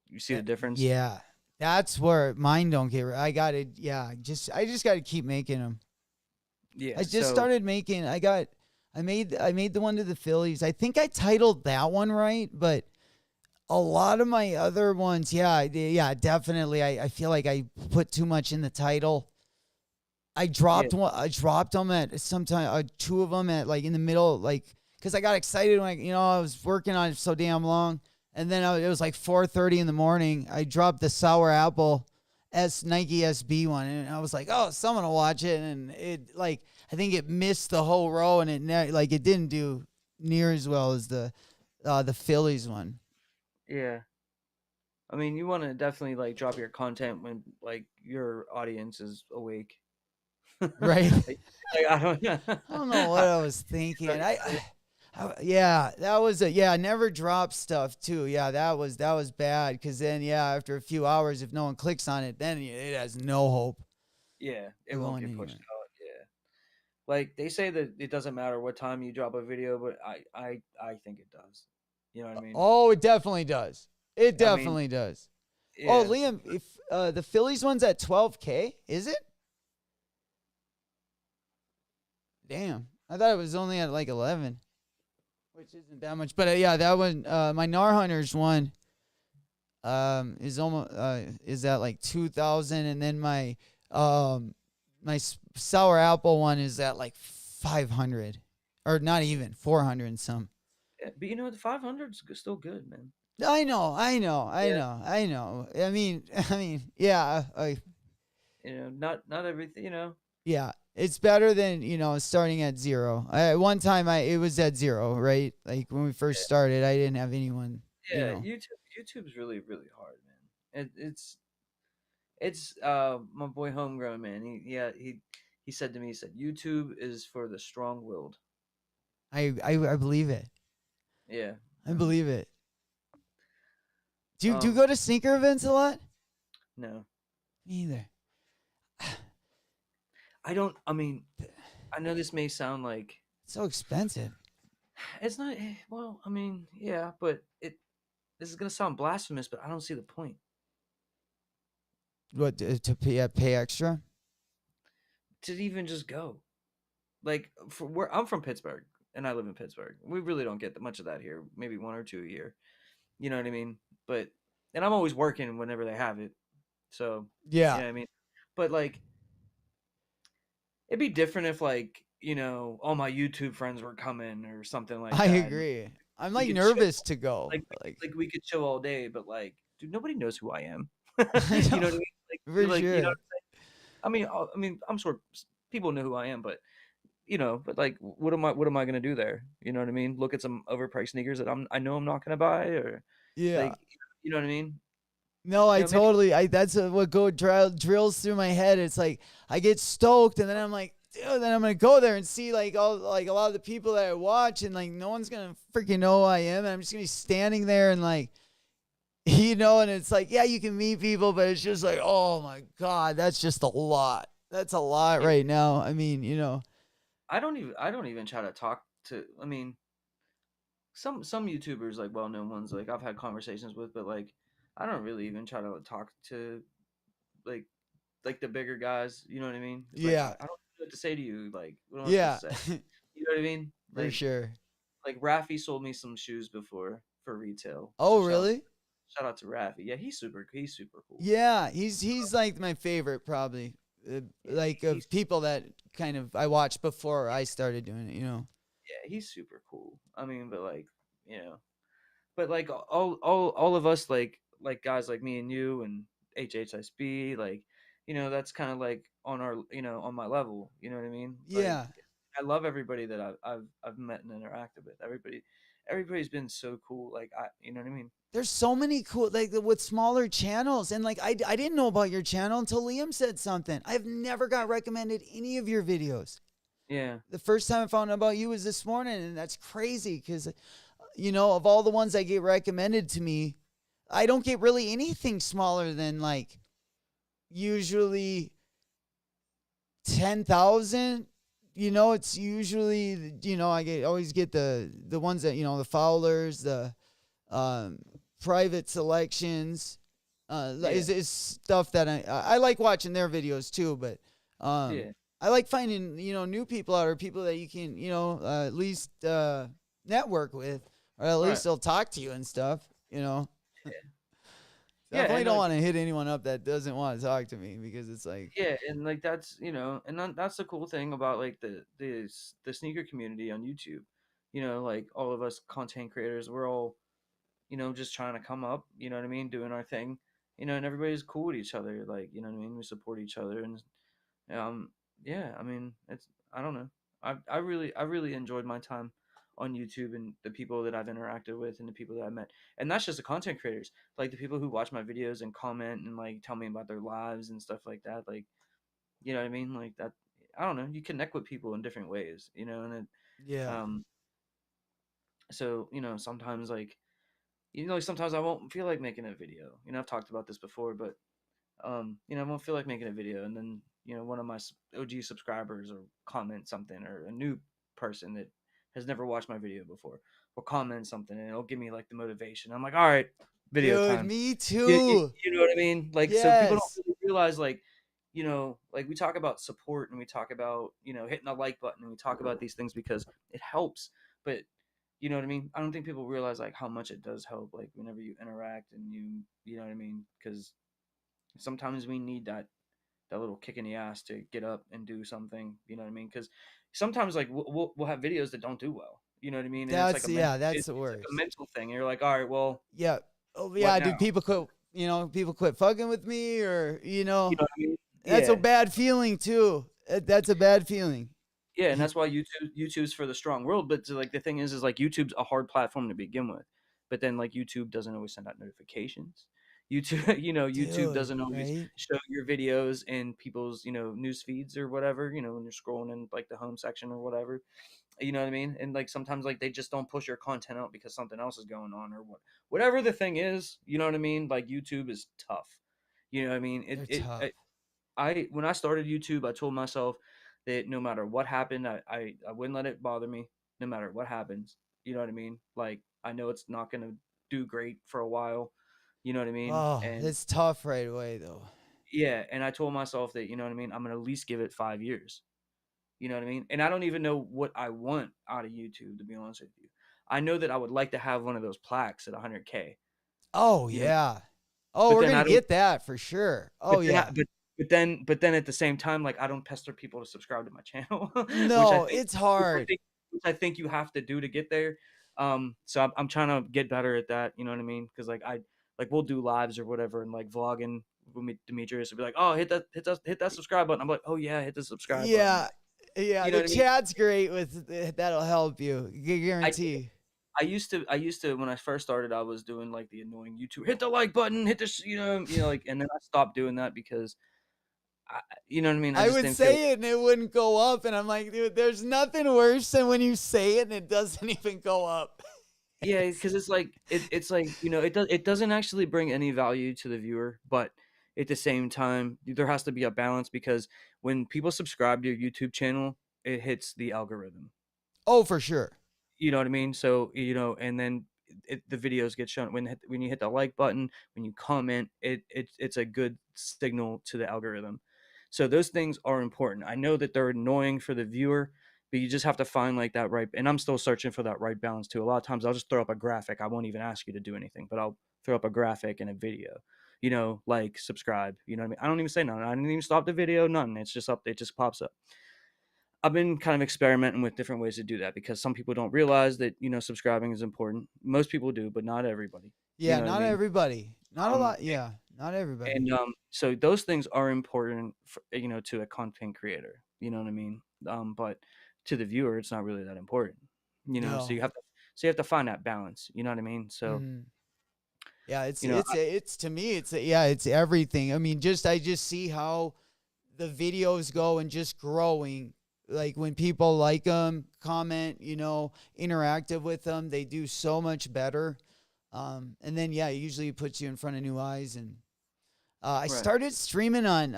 You see the difference? Yeah. That's where mine don't get. I got to. Yeah. I just got to keep making them. I Yeah. just So started making. I made the one to the Phillies. I think I titled that one right, but a lot of my other ones, yeah, definitely. I feel like I put too much in the title. I yeah, dropped one. I dropped them at sometime. Two of them at like in the middle, like because I got excited when I was working on it so damn long, and then it was like 4:30 in the morning. I dropped the sour apple Nike SB one, and I was like, oh, someone will watch it, and it like I think it missed the whole row, and it didn't do near as well as the Phillies one, yeah. I mean, you want to definitely like drop your content when like your audience is awake. right? I don't know. I don't know what I was thinking. Yeah, that was I never drop stuff too. Yeah, that was bad because then after a few hours, if no one clicks on it, then it has no hope Yeah, it of won't going get pushed anywhere. out. Yeah, like they say that it doesn't matter what time you drop a video, but I think it does. You know what I mean? Oh, it definitely does. It I mean, definitely does. Oh, yeah, Liam, if the Phillies one's at 12K, is it? Damn, I thought it was only at like 11, which isn't that much. But yeah, that one, my Nar Hunters one, is almost is at like 2,000, and then my sour apple one is at like 500, or not even 400 and some. yeah. But you know, the 500 is still good, man. I know, I know, I Yeah. know, I know. Yeah, Not everything, yeah. It's better than starting at zero. One time, it was at zero, right? Like when we first started, I didn't have anyone. Yeah, YouTube's really, really hard, man. It's my boy Homegrown, man. He said to me, he said, YouTube is for the strong willed. I believe it. Yeah. I I mean, believe it. Do you um, go to sneaker events a lot? no. Me either. I mean, I know this may sound like It's so expensive. it's not well, I mean, yeah, but this is gonna sound blasphemous, but I don't see the point. What to pay extra? To even just go. Like for where I'm from Pittsburgh and I live in Pittsburgh. We really don't get that much of that here. Maybe one or two a year. You know what I mean? But and I'm always working whenever they have it. So, you Yeah, know what I mean? But like it'd be different if like, all my YouTube friends were coming or something like I that. agree. I'm We like could chill nervous to go. like Like we could chill all day, but like, dude, nobody knows who I am. I You know know what I mean? Like for you know sure. what I'm saying? I mean, I'm sure people know who I am, but but like, what am I gonna do there? You know what I mean? Look at some overpriced sneakers that I know I'm not gonna buy, or Yeah. like, you know what I mean? No, I Maybe totally. That's what drills through my head. It's like I get stoked, and then I'm like, dude. Then I'm gonna go there and see like a lot of the people that I watch, and like no one's gonna freaking know who I am, and I'm just gonna be standing there and like, and it's like, yeah, you can meet people, but it's just like, oh my god, that's just a lot. That's a lot right now. I mean, I don't even try to talk to. I mean, some YouTubers, like well-known ones, like I've had conversations with, but like I don't really even try to talk to like the bigger guys. You know what I mean? It's like yeah, I don't know what to say to you. Like, what am I supposed yeah, to say? You know what I mean? for sure. Like Raffy sold me some shoes before for retail. Oh, So really? shout out to Raffy. Yeah, he's super cool. Yeah, he's like my favorite probably. Yeah, Like he's of people that kind of I watched before I started doing it. yeah, he's super cool. I mean, but like, you know, but like all of us, like guys like me and you and HHSB, like, that's kind of like on our, on my level. You know what I mean? Like, Yeah. I love everybody that I've met and interacted with. Everybody's been so cool. Like, you know what I mean? There's so many cool like with smaller channels and like I didn't know about your channel until Liam said something. I've never got recommended any of your videos. Yeah, The first time I found out about you was this morning, and that's crazy cuz of all the ones that get recommended to me, I don't get really anything smaller than like usually 10,000. It's usually I always get the ones that the Fowlers, the um, private selections. yeah, Is stuff that I like watching their videos too, but yeah, I like finding new people out or people that you can at least network with, or at right, least they'll talk to you and stuff. yeah, Definitely and don't like, want to hit anyone up that doesn't want to talk to me because it's like yeah, and like that's that's the cool thing about like the sneaker community on YouTube. Like all of us content creators, we're all just trying to come up, you know what I mean, doing our thing, and everybody's cool with each other, like, you know what I mean, we support each other, and um, yeah, I mean, I don't know, I really enjoyed my time on YouTube and the people that I've interacted with and the people that I met, and that's just the content creators, like the people who watch my videos and comment and like tell me about their lives and stuff like that, like, you know what I mean, like that. I don't know. You connect with people in different ways, and yeah, um, so sometimes like sometimes I won't feel like making a video. I've talked about this before, but I won't feel like making a video, and then one of my OG subscribers or comment something, or a new person that has never watched my video before will comment something, and it'll give me like the motivation. I'm like, all right, video dude, time. me You, you, too. you know what I mean? Like, so people don't Yes, really realize, like, like we talk about support and we talk about hitting the like button and we talk about these things because it helps, but you know what I mean? I don't think people realize like how much it does help, like whenever you interact and you know what I mean? Because sometimes we need that little kick in the ass to get up and do something. You know what I mean? Because sometimes like we'll have videos that don't do well. You know what I mean? And it's like That's a mental, yeah, that's the it's like a worst. mental thing. You're like, all right, well, Yeah. Oh what yeah, do now? people quit? People quit fucking with me, or You know what I mean? that's a Yeah. bad feeling too. That's a bad feeling. Yeah, and that's why YouTube's for the strong world. But like the thing is like YouTube's a hard platform to begin with. But then like YouTube doesn't always send out notifications. YouTube, YouTube Dude, doesn't always right? show your videos in people's, news feeds or whatever, when you're scrolling in like the home section or whatever. You know what I mean? And like sometimes like they just don't push your content out because something else is going on or whatever the thing is, you know what I mean? Like YouTube is tough. You know what I mean? They're tough. I when I started YouTube, I told myself that no matter what happened, I wouldn't let it bother me, no matter what happens. You know what I mean? Like I know it's not gonna do great for a while. You know what I mean? Oh, And it's tough right away though. yeah, and I told myself that, you know what I mean, I'm gonna at least give it 5 years. You know what I mean? And I don't even know what I want out of YouTube, to be honest with you. I know that I would like to have one of those plaques at 100K. Oh You know, yeah. Oh, but we're then gonna I don't. get that for sure. But Oh then, yeah. but then at the same time, like I don't pester people to subscribe to my channel, which I No, think, it's which I hard. think, which I think you have to do to get there. So I'm trying to get better at that. You know what I mean? Because like we'll do lives or whatever, and like vlogging with me, Demetrius will be like, oh, hit that subscribe button. I'm like, oh yeah, hit the subscribe button. Yeah. Like, Yeah, you know the what I mean? chat's great with that'll help you. I Guarantee. I used to when I first started, I was doing like the annoying YouTube, hit the like button, hit this, like, and then I stopped doing that because you know what I mean. I I just would didn't feel. say it and it wouldn't go up, and I'm like, dude, there's nothing worse than when you say it and it doesn't even go up. Yeah, It's because it's like it doesn't actually bring any value to the viewer, but at the same time, there has to be a balance because when people subscribe to your YouTube channel, it hits the algorithm. oh, for sure. You know what I mean? So and then the videos get shown when you hit the like button, when you comment, it's a good signal to the algorithm. So those things are important. I know that they're annoying for the viewer, but you just have to find like that right. And I'm still searching for that right balance too. A lot of times I'll just throw up a graphic. I won't even ask you to do anything, but I'll throw up a graphic and a video. Like subscribe. You know what I mean? I don't even say nothing. I didn't even stop the video. Nothing. It's just up. It just pops up. I've been kind of experimenting with different ways to do that because some people don't realize that, subscribing is important. Most people do, but not everybody. You Yeah, know what I not mean? everybody. Not a Um, lot. Yeah, not everybody. and so those things are important, for, to a content creator. You know what I mean? But to the viewer, it's not really that important. So No. you have to find that balance. You know what I mean? So Hmm. Yeah, you know, it's to me it's everything. I mean, I just see how the videos go and just growing. Like when people like them, comment, interactive with them, they do so much better. And then yeah, it usually puts you in front of new eyes. And I right. started streaming on.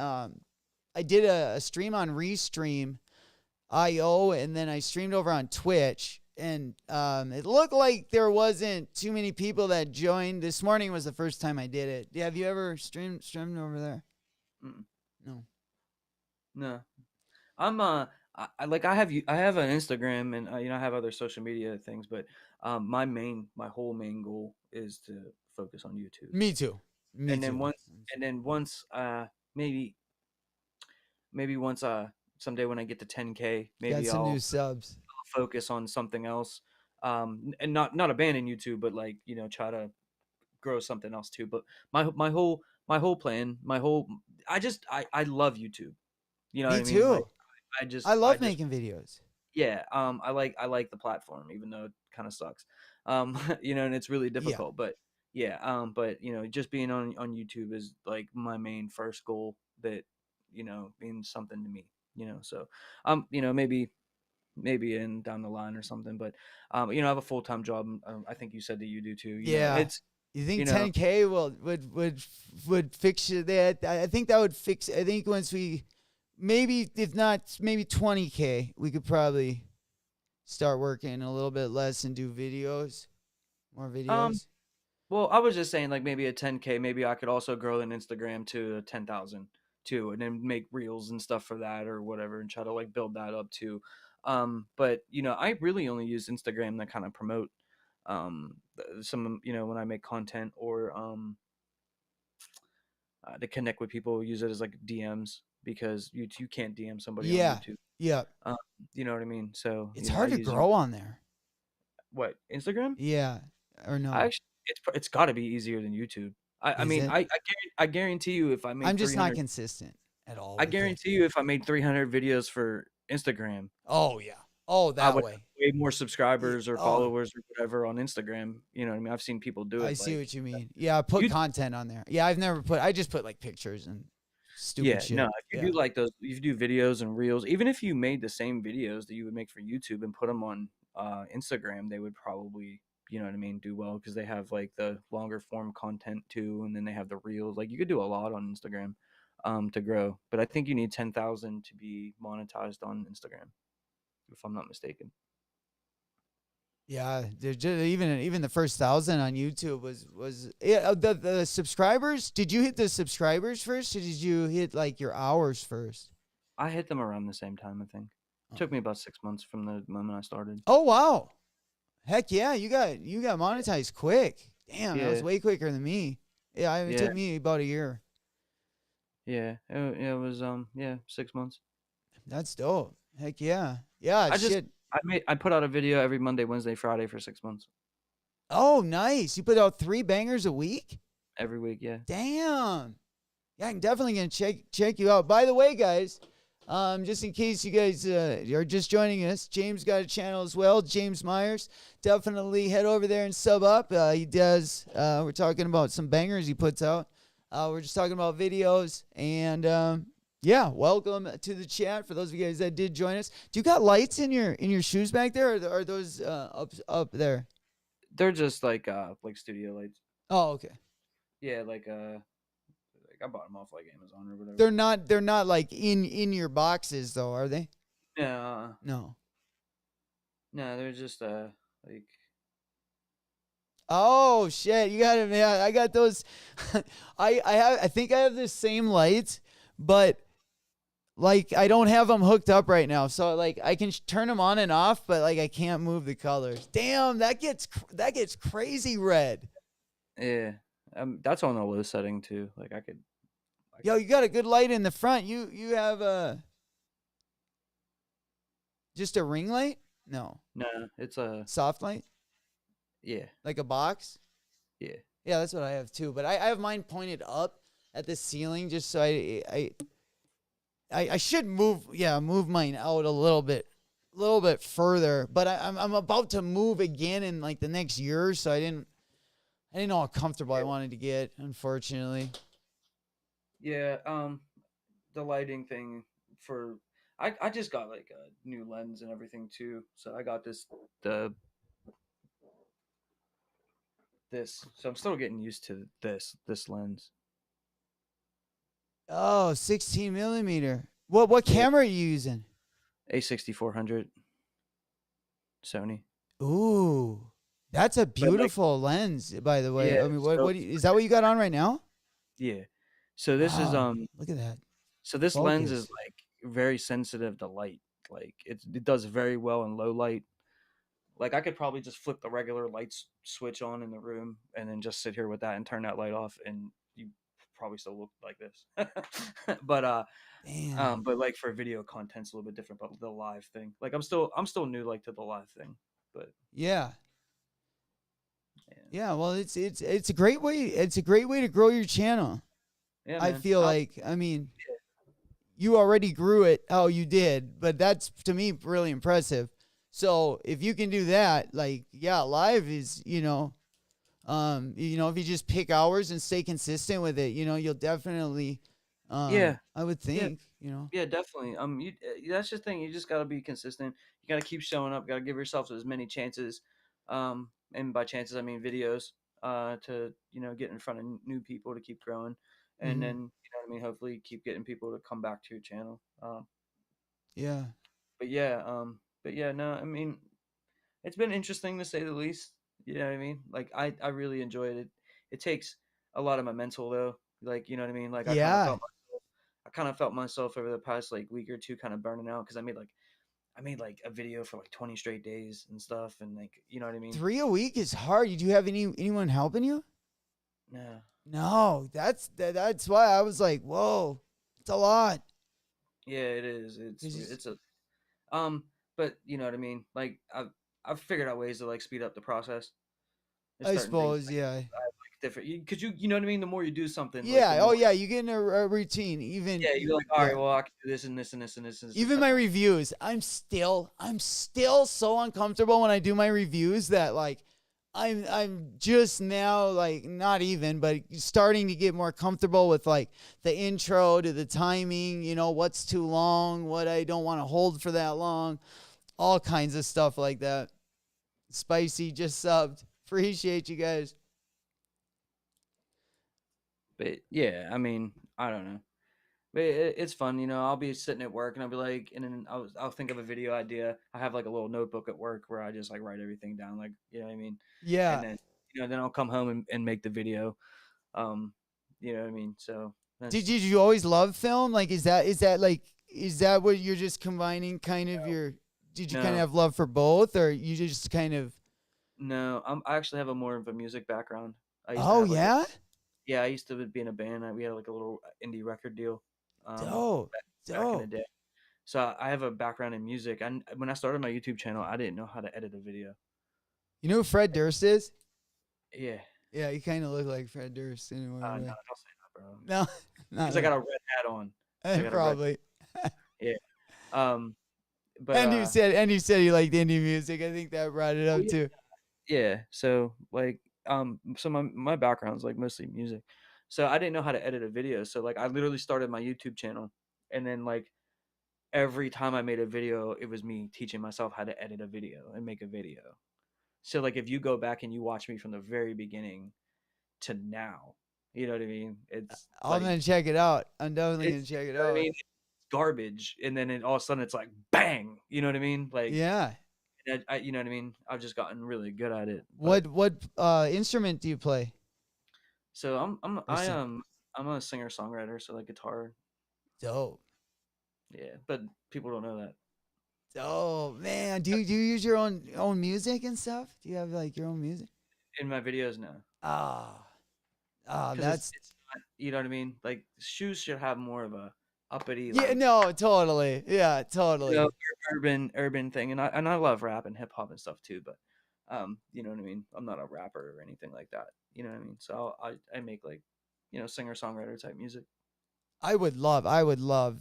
I did a stream on Restream IO, and then I streamed over on Twitch. And it looked like there wasn't too many people that joined. This morning was the first time I did it. Yeah, have you ever streamed over there? Mm, No. no, I'm I have an Instagram and I have other social media things, but my whole main goal is to focus on YouTube. Me too. Me And then too. once maybe once someday when I get to 10K, Got maybe some new I'll subs. focus on something else. And not abandon YouTube, but like, try to grow something else too. But my whole plan, I love YouTube. You know what Me I mean? Like too. I I love just making videos. yeah, I like the platform, even though it kind of sucks. And it's really Yeah. difficult. But yeah, but just being on YouTube is like my main first goal that means something to me. So maybe in down the line or something. But I have a full time job. I think you said that you do too. Yeah. It's You you think know 10K would fix you that? I think that would fix. I think once we maybe if not maybe 20K, we could probably start working a little bit less and do more um. videos. Well, I was just saying, like maybe a 10K, maybe I could also grow an Instagram to 10,000 too, and then make reels and stuff for that or whatever, and try to like build that up too. But I really only use Instagram to kind of promote some when I make content or to connect with people. Use it as like DMs because you can't DM somebody on Yeah. YouTube. Yeah. Um, you know what I mean? So It's I hard to use grow on there. What, Instagram? Yeah, or I no? actually, it's got to be easier than YouTube. I Is mean, it? I guarantee you if I I'm made just not 300, consistent at all I with it. guarantee you if I made 300 videos for Instagram, Oh yeah. Oh, I that would have way. way more Yeah. subscribers or Oh, followers or whatever on Instagram. You know what I mean? I've seen people do I it see like what you mean. Yeah, put you. content on there. Yeah, I've never put. I just put like pictures and stupid Yeah, no, shit. if you Yeah. do like those, if you do videos and reels, even if you made the same videos that you would make for YouTube and put them on Instagram, they would probably, you know what I mean, do well because they have like the longer form content too, and then they have the reels. Like you could do a lot on Instagram to grow, but I think you need 10,000 to be monetized on Instagram, if I'm not mistaken. Yeah, even the first 1,000 on YouTube was yeah, the subscribers. Did you hit the subscribers first, or did you hit like your hours first? I hit them around the same time, I think. It Oh, took me about 6 months from the moment I started. oh wow, heck yeah, you got monetized quick. Damn, that was Yeah, way quicker than me. Yeah, it yeah, took me about a year. yeah. It was yeah, 6 months. That's dope. Heck yeah, yeah, I just shit. I put out a video every Monday, Wednesday, Friday for 6 months. Oh, nice. You put out 3 bangers a week. Every week, yeah. Damn. Yeah, I'm definitely gonna check you out. By the way, guys, just in case you guys are just joining us, James got a channel as well. James Myers. Definitely head over there and sub up. He does. We're talking about some bangers he puts out. We're just talking about videos and yeah. Welcome to the chat for those of you guys that did join us. Do you got lights in your shoes back there, or are those up there? They're just like studio lights. Oh, okay. Yeah, like I bought them off like Amazon or whatever. They're not like in your boxes though, are they? No, No. no, they're just like Oh shit, you got it, man. I got those. I think I have the same lights, but like I don't have them hooked up right now. So like I can turn them on and off, but like I can't move the colors. Damn, that gets crazy red. yeah. That's on a low setting too. Like I Yo, could you got a good light in the front. You have just a ring light? No, no, it's a soft light, yeah, like a box. yeah, Yeah, that's what I have too. But I have mine pointed up at the ceiling just so I should move mine out a little bit further. But I'm about to move again in like the next year, so I didn't know how comfortable I wanted to get. Unfortunately, yeah. The lighting thing for I just got like a new lens and everything too. So I got the this. So I'm still getting used to this lens. oh, 16 millimeter. What Yeah, camera are you using? A6400 Sony. Ooh, that's a But like beautiful lens, by the way. yeah, I mean, so is that what you got on right now? yeah. So this is Wow, look at that so this lens is focus. like very sensitive to light. Like it does very well in low light. Like I could probably just flip the regular lights switch on in the room and then just sit here with that and turn that light off and you probably still look like this. but Damn. but like for video content's a little bit different, but the live thing. Like I'm still new like to the live thing. But Yeah. yeah. Yeah, well, it's a great way. It's a great way to grow your channel. Yeah, I man. feel like, I mean, you already grew it how you did, but that's to me really impressive. So if you can do that, like, yeah, live is, if you just pick hours and stay consistent with it, you'll definitely, Yeah. I would Yeah. think. Yeah, definitely. That's the thing. You just gotta be consistent. You gotta keep showing up. Gotta give yourself as many chances. And by chances, I mean videos. To get in front of new people to keep growing, and Hmm. then what I mean. Hopefully, keep getting people to come back to your channel. Yeah. But yeah, no, I mean, it's been interesting to say the least. You know what I mean? Like I really enjoyed it. It takes a lot of my mental though. Like you know what I mean? Like Yeah. I kind of felt myself over the past like week or two kind of burning out because I made like a video for like 20 straight days and stuff and like you know what I mean? 3 a week is hard. Do you have anyone helping you? No. No, that's why I was like, whoa, it's a lot. Yeah, it is. 'Cause It's a um but you know what I mean? Like I've figured out ways to like speed up the process. There's I certain things suppose, yeah. I like different because you know what I mean. The more you do something, like the Yeah. Oh, more yeah. You get in a routine. Even, yeah, you're like, all right, yeah. well, I can do this and this and this and this and this. Just Even cut my down. reviews, I'm still so uncomfortable when I do my reviews that like I'm just now like not even, but starting to get more comfortable with like the intro to the timing, what's too long, what I don't want to hold for that long, all kinds of stuff like that. Spicy just subbed. Appreciate you guys. But yeah, I mean, I don't know. But it's fun, you know. I'll be sitting at work and I'll be like, and then I'll think of a video idea. I have like a little notebook at work where I just like write everything down, like you know what I mean. And Yeah. then then I'll come home and make the video. Um, you know what I mean. So Did that's you always love film? Like, is that what you're just combining kind of your, did you kind of no, have love for both or you just kind of, no. I actually have a more of a music background. I used to oh, have like a yeah? yeah, I used to be in a band. We had like a little indie record deal, Dope. back in the Dope. day. So I have a background in music. And when I started my YouTube channel, I didn't know how to edit a video. You know who Fred Durst is? Yeah. Yeah, you kind of look like Fred Durst in a No, weird way. don't say that, bro. No, Because not I got a red hat on. I got a red. probably. Yeah. Um. But And you said you liked indie music. I think that brought it oh, up yeah. too. Yeah. So like so my background's like mostly music. So I didn't know how to edit a video. So like I literally started my YouTube channel, and then like every time I made a video, it was me teaching myself how to edit a video and make a video. So like if you go back and you watch me from the very beginning to now, you know what I mean? It's I'm like gonna check it out. I'm definitely gonna it's check it you know what I out. mean? It's garbage, and then all of a sudden it's like bang, you know what I mean? Like Yeah. and you know what I mean? I've just gotten really good at it. But What instrument do you play? so Or sing? I'm a singer songwriter, so like guitar, Dope. yeah. But people don't know that Oh man, do you use your own music and stuff? Do you have like your own music? in my videos now. Ah, ah, Because that's it's not, you know what I mean? Like shoes should have more of a uppity yeah, like no, totally, yeah, you know totally. urban thing, and I love rap and hip hop and stuff too. But you know what I mean? I'm not a rapper or anything like that. You know what I mean? So I make like singer songwriter type music. I would love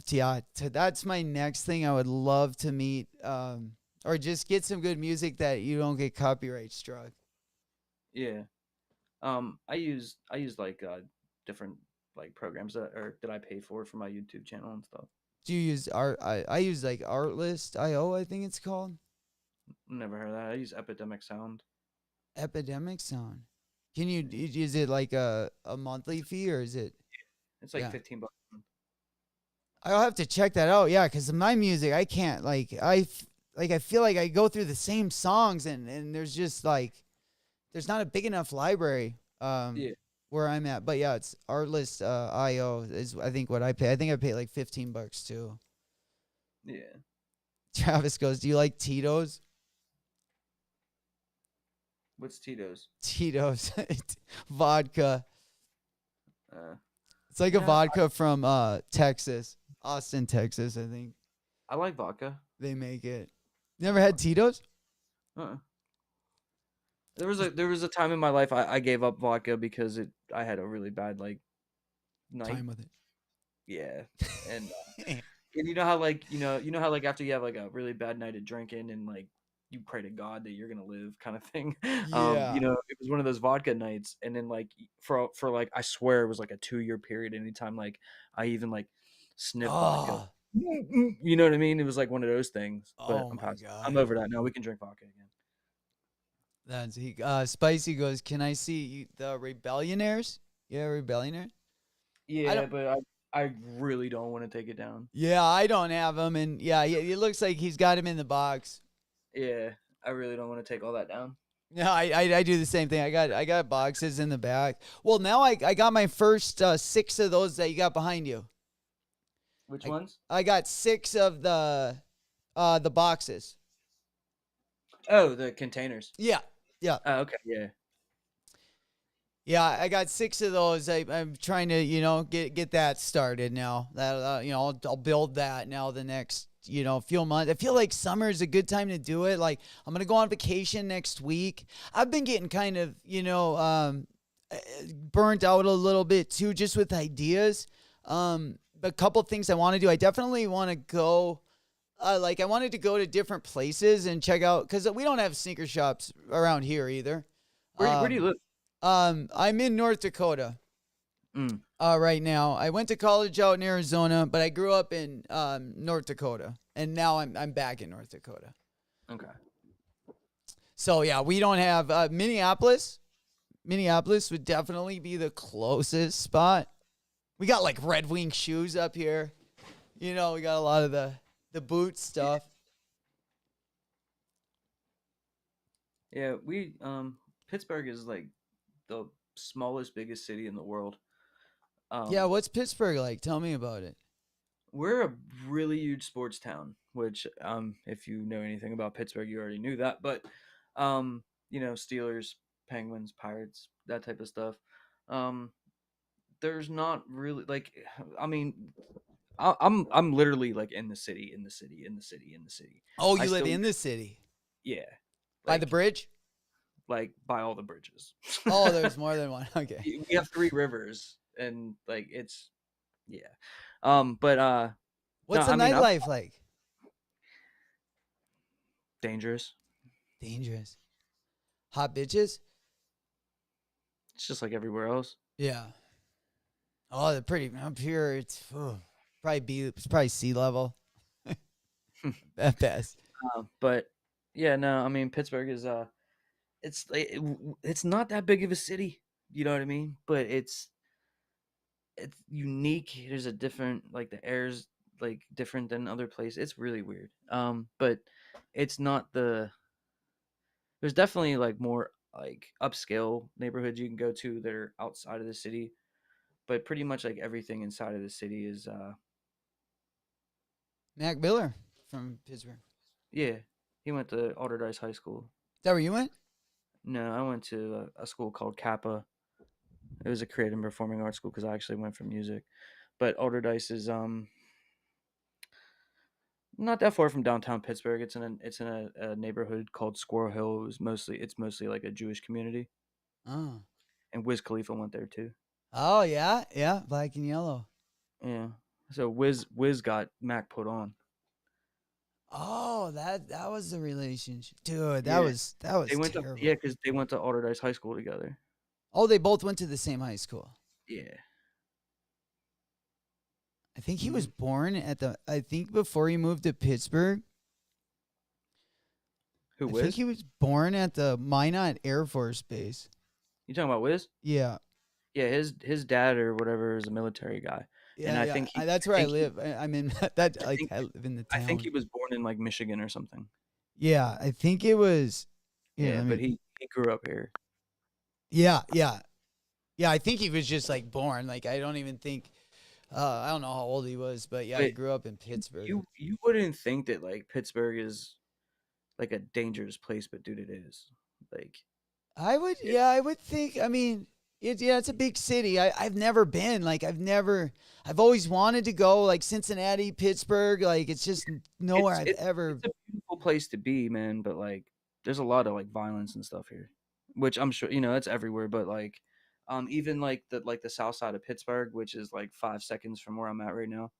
to, yeah, that's my next thing. I would love to meet, or just get some good music that you don't get copyright struck. Yeah. I use like different like programs that I pay for my YouTube channel and stuff. Do you use art? I use like Artlist.io, I think it's called. Never heard of that. I use Epidemic Sound. Epidemic Sound. Can you, is it like a monthly fee or is it, It's like yeah. 15 bucks. I'll have to check that out. Yeah, because my music, I can't I feel like I go through the same songs and there's just like there's not a big enough library Yeah, where I'm at. But yeah, it's Artlist IO is I think what I pay. I think I pay like $15 too. yeah. Travis goes, "Do you like Tito's?" What's Tito's? Tito's vodka. Uh, It's like a yeah, vodka from Texas, Austin, Texas. I think I like vodka. they make it. Never had Tito's? Uh-uh. There was a time in my life I gave up vodka because I had a really bad like night. Time with it. Yeah, and and you know how like you know how like after you have like a really bad night of drinking and like you pray to God that you're gonna live kind of thing. Yeah. It was one of those vodka nights, and then like for like I swear it was like a 2 year period. Anytime like I even like sniff vodka, Oh, you know what I mean? It was like one of those things. But oh I'm my past. I'm God. over that now. We can drink vodka again. That's he. Spicy goes, "Can I see the Rebellionaires?" Yeah, Rebellionaire. I Yeah, don't. but I really don't want to take it down. Yeah, I don't have him, and yeah, it looks like he's got him in the box. Yeah, I really don't want to take all that down. No, I do the same thing. I got boxes in the back. Well, now I got my first 6 of those that you got behind you. Which I ones? I got 6 of the boxes. Oh, the containers. Yeah, yeah. Oh, okay, yeah. Yeah, I got 6 of those. I'm trying to, get that started now. That I'll build that now the next few months. I feel like summer is a good time to do it. Like I'm gonna go on vacation next week. I've been getting kind of burnt out a little bit too, just with ideas. A couple things I want to do. I definitely want to go. Like I wanted to go to different places and check out because we don't have sneaker shops around here either. Where do you Um, live? I'm in North Dakota Mm, right now. I went to college out in Arizona, but I grew up in North Dakota, and now I'm back in North Dakota. okay. So yeah, we don't have Minneapolis. Minneapolis would definitely be the closest spot. We got like Red Wing shoes up here. We got a lot of the boot stuff. Yeah, we Pittsburgh is like the smallest, biggest city in the world. Yeah, Um, what's Pittsburgh like? Tell me about it. we're a really huge sports town, which if you know anything about Pittsburgh, you already knew that. But Steelers, Penguins, Pirates, that type of stuff. Um, there's not really like, I mean, I'm literally like in the city, in the city, in the city, in the city. Oh, I you live still, in the city yeah, by the like bridge? by all the bridges. Oh, there's more than one. Okay. We have three rivers, and like it's yeah. But no, What's the I mean I'm nightlife like? dangerous. Dangerous. Hot bitches? It's just like everywhere else. Yeah. Oh, they're pretty up here. It's probably sea level at best. But yeah, no, I mean Pittsburgh is it's like it's not that big of a city. You know what I mean? But it's unique. There's a different like the air's like different than other places. It's really weird. But it's not there's definitely like more like upscale neighborhoods you can go to that are outside of the city, but pretty much like everything inside of the city is Mac Miller from Pittsburgh. Is yeah. He went to Alderdice High School. that where you went? No, I went to a school called Kappa. It was a creative and performing arts school because I actually went for music. But Alderdice is not that far from downtown Pittsburgh. It's in a neighborhood called Squirrel Hill. It's mostly like a Jewish community, Oh. and Wiz Khalifa went there too. Oh, yeah. Yeah. Black and yellow. Yeah, so Wiz got Mac put on. Oh, that was the relationship. Dude, that Yeah, was that they was went to yeah terrible. because they went to Alderdice High School together. Oh, they both went to the same high school. Yeah. I think he was Hmm. born I think before he moved to Pittsburgh, Who I think Wiz? he was born at the Minot Air Force Base. You talking about Wiz? Yeah. Yeah, his dad or whatever is a military guy, and Yeah, yeah. That's where I live. I'm in that I like think I live in the I think town. he was born in like Michigan or something. Yeah, I think it was. Yeah, Yeah, I but mean, he grew up here. yeah, yeah, yeah. I think he was just like born. Like I don't even think. I don't know how old he was, but yeah, he But grew up in Pittsburgh. you wouldn't think that like Pittsburgh is like a dangerous place, but dude, it is. Like it, Yeah, I would think. I mean, it's a big city. I've never been. Like, I've always wanted to go. Like Cincinnati, Pittsburgh. Like, it's just nowhere it's I've it's ever. it's a beautiful place to be, man. But like, there's a lot of like violence and stuff here, which I'm sure that's everywhere. But like, even like the south side of Pittsburgh, which is like 5 seconds from where I'm at right now.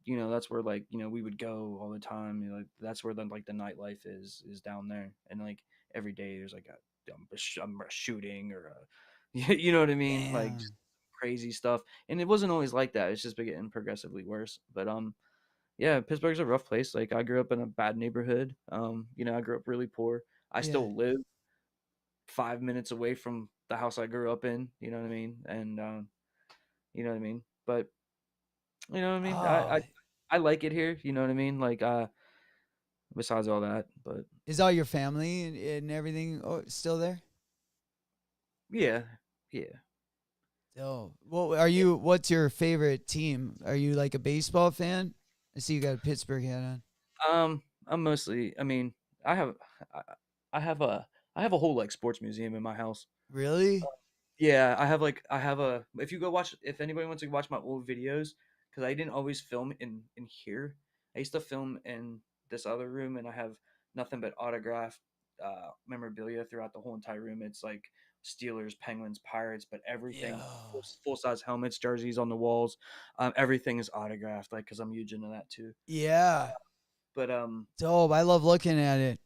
That's where like we would go all the time. Like that's where the nightlife is down there, and like every day there's like a shooting or you know what I mean, like just Damn. crazy stuff. And it wasn't always like that. It's just been getting progressively worse. But yeah, Pittsburgh's a rough place. Like I grew up in a bad neighborhood. I grew up really poor. I Yeah. still live 5 minutes away from the house I grew up in. You know what I mean? And you know what I mean. But you know what I mean. Oh, I like it here. You know what I mean. Like besides all that, but is all your family and everything still there? yeah, yeah. Oh, well, are you? What's your favorite team? Are you like a baseball fan? I see you got a Pittsburgh hat on. I'm mostly. I mean, I have, I, I have a, I have a whole like sports museum in my house. Really? Yeah, I have a. If you go watch, if anybody wants to watch my old videos, because I didn't always film in here. I used to film in this other room, and I have nothing but autographed memorabilia throughout the whole entire room. It's like Steelers, Penguins, Pirates, but everything Yeah. full size helmets, jerseys on the walls. Everything is autographed, like because I'm huge into that too. Yeah. But Dope. I love looking at it.